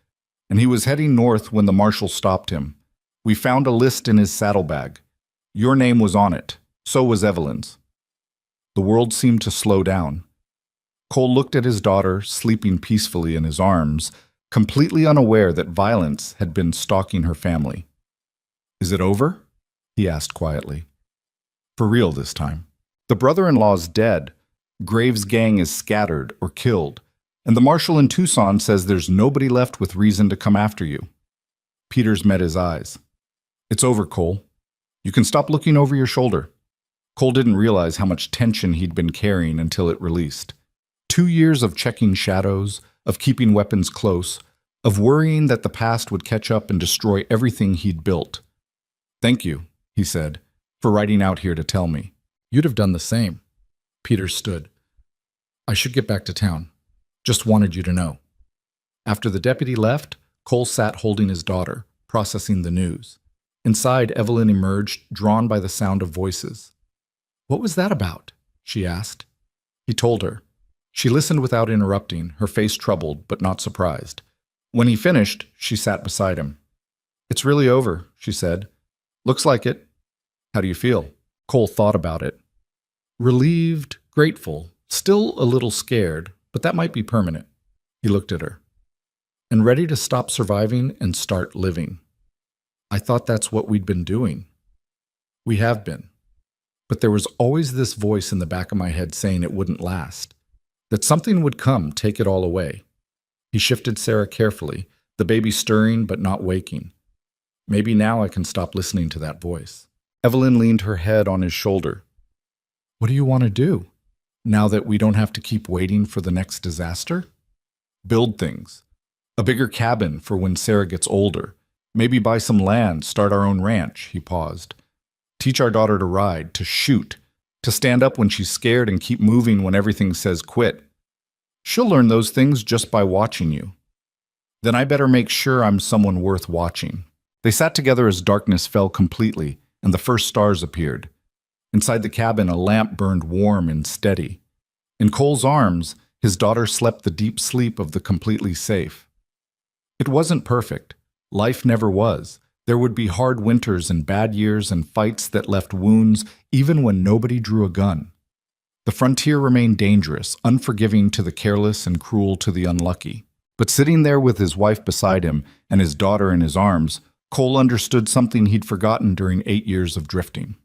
"And he was heading north when the marshal stopped him. We found a list in his saddlebag. Your name was on it. So was Evelyn's." The world seemed to slow down. Cole looked at his daughter, sleeping peacefully in his arms, completely unaware that violence had been stalking her family. "Is it over?" he asked quietly. "For real this time. The brother-in-law's dead. Graves' gang is scattered or killed, and the marshal in Tucson says there's nobody left with reason to come after you." Peters met his eyes. "It's over, Cole. You can stop looking over your shoulder." Cole didn't realize how much tension he'd been carrying until it released. 2 years of checking shadows, of keeping weapons close, of worrying that the past would catch up and destroy everything he'd built. "Thank you," he said, "for riding out here to tell me." "You'd have done the same." Peters stood. "I should get back to town." Just wanted you to know. After the deputy left, Cole sat holding his daughter, processing the news. Inside, Evelyn emerged, drawn by the sound of voices. "What was that about?" she asked. He told her. She listened without interrupting, her face troubled but not surprised. When he finished, she sat beside him. "It's really over," she said. "Looks like it. How do you feel?" Cole thought about it. Relieved, grateful, still a little scared, but that might be permanent. He looked at her. "And ready to stop surviving and start living." "I thought that's what we'd been doing." "We have been. But there was always this voice in the back of my head saying it wouldn't last, that something would come, take it all away." He shifted Sarah carefully, the baby stirring but not waking. "Maybe now I can stop listening to that voice." Evelyn leaned her head on his shoulder. "What do you want to do, now that we don't have to keep waiting for the next disaster?" "Build things. A bigger cabin for when Sarah gets older. Maybe buy some land, start our own ranch," he paused. "Teach our daughter to ride, to shoot, to stand up when she's scared and keep moving when everything says quit. She'll learn those things just by watching you. Then I better make sure I'm someone worth watching." They sat together as darkness fell completely and the first stars appeared. Inside the cabin, a lamp burned warm and steady. In Cole's arms, his daughter slept the deep sleep of the completely safe. It wasn't perfect. Life never was. There would be hard winters and bad years and fights that left wounds even when nobody drew a gun. The frontier remained dangerous, unforgiving to the careless and cruel to the unlucky. But sitting there with his wife beside him and his daughter in his arms, Cole understood something he'd forgotten during 8 years of drifting.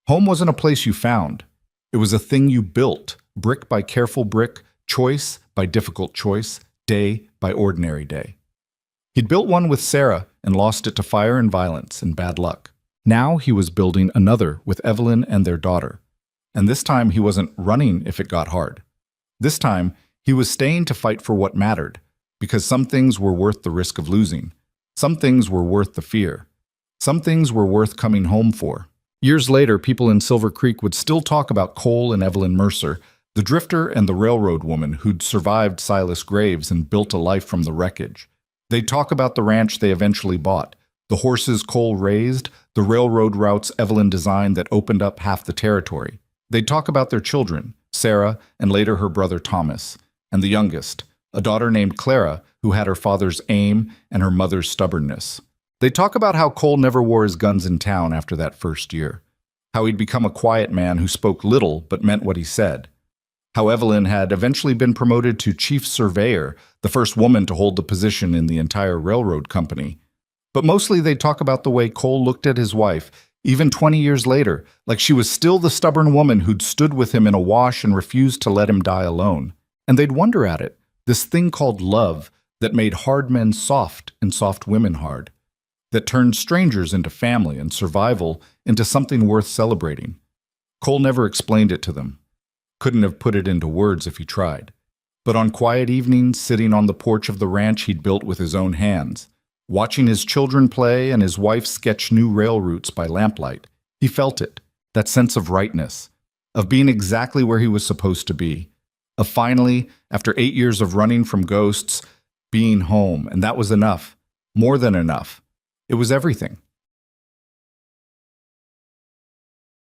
Home wasn't a place you found. It was a thing you built, brick by careful brick, choice by difficult choice, day by ordinary day. He'd built one with Sarah and lost it to fire and violence and bad luck. Now he was building another with Evelyn and their daughter. And this time he wasn't running if it got hard. This time he was staying to fight for what mattered, because some things were worth the risk of losing. Some things were worth the fear. Some things were worth coming home for. Years later, people in Silver Creek would still talk about Cole and Evelyn Mercer, the drifter and the railroad woman who'd survived Silas Graves and built a life from the wreckage. They'd talk about the ranch they eventually bought, the horses Cole raised, the railroad routes Evelyn designed that opened up half the territory. They'd talk about their children, Sarah and later her brother Thomas, and the youngest, a daughter named Clara who had her father's aim and her mother's stubbornness. They'd talk about how Cole never wore his guns in town after that first year, how he'd become a quiet man who spoke little but meant what he said, how Evelyn had eventually been promoted to chief surveyor, the first woman to hold the position in the entire railroad company. But mostly they'd talk about the way Cole looked at his wife, even 20 years later, like she was still the stubborn woman who'd stood with him in a wash and refused to let him die alone. And they'd wonder at it, this thing called love that made hard men soft and soft women hard, that turned strangers into family and survival into something worth celebrating. Cole never explained it to them. Couldn't have put it into words if he tried. But on quiet evenings, sitting on the porch of the ranch he'd built with his own hands, watching his children play and his wife sketch new rail routes by lamplight, he felt it, that sense of rightness, of being exactly where he was supposed to be, of finally, after 8 years of running from ghosts, being home, and that was enough, more than enough. It was everything.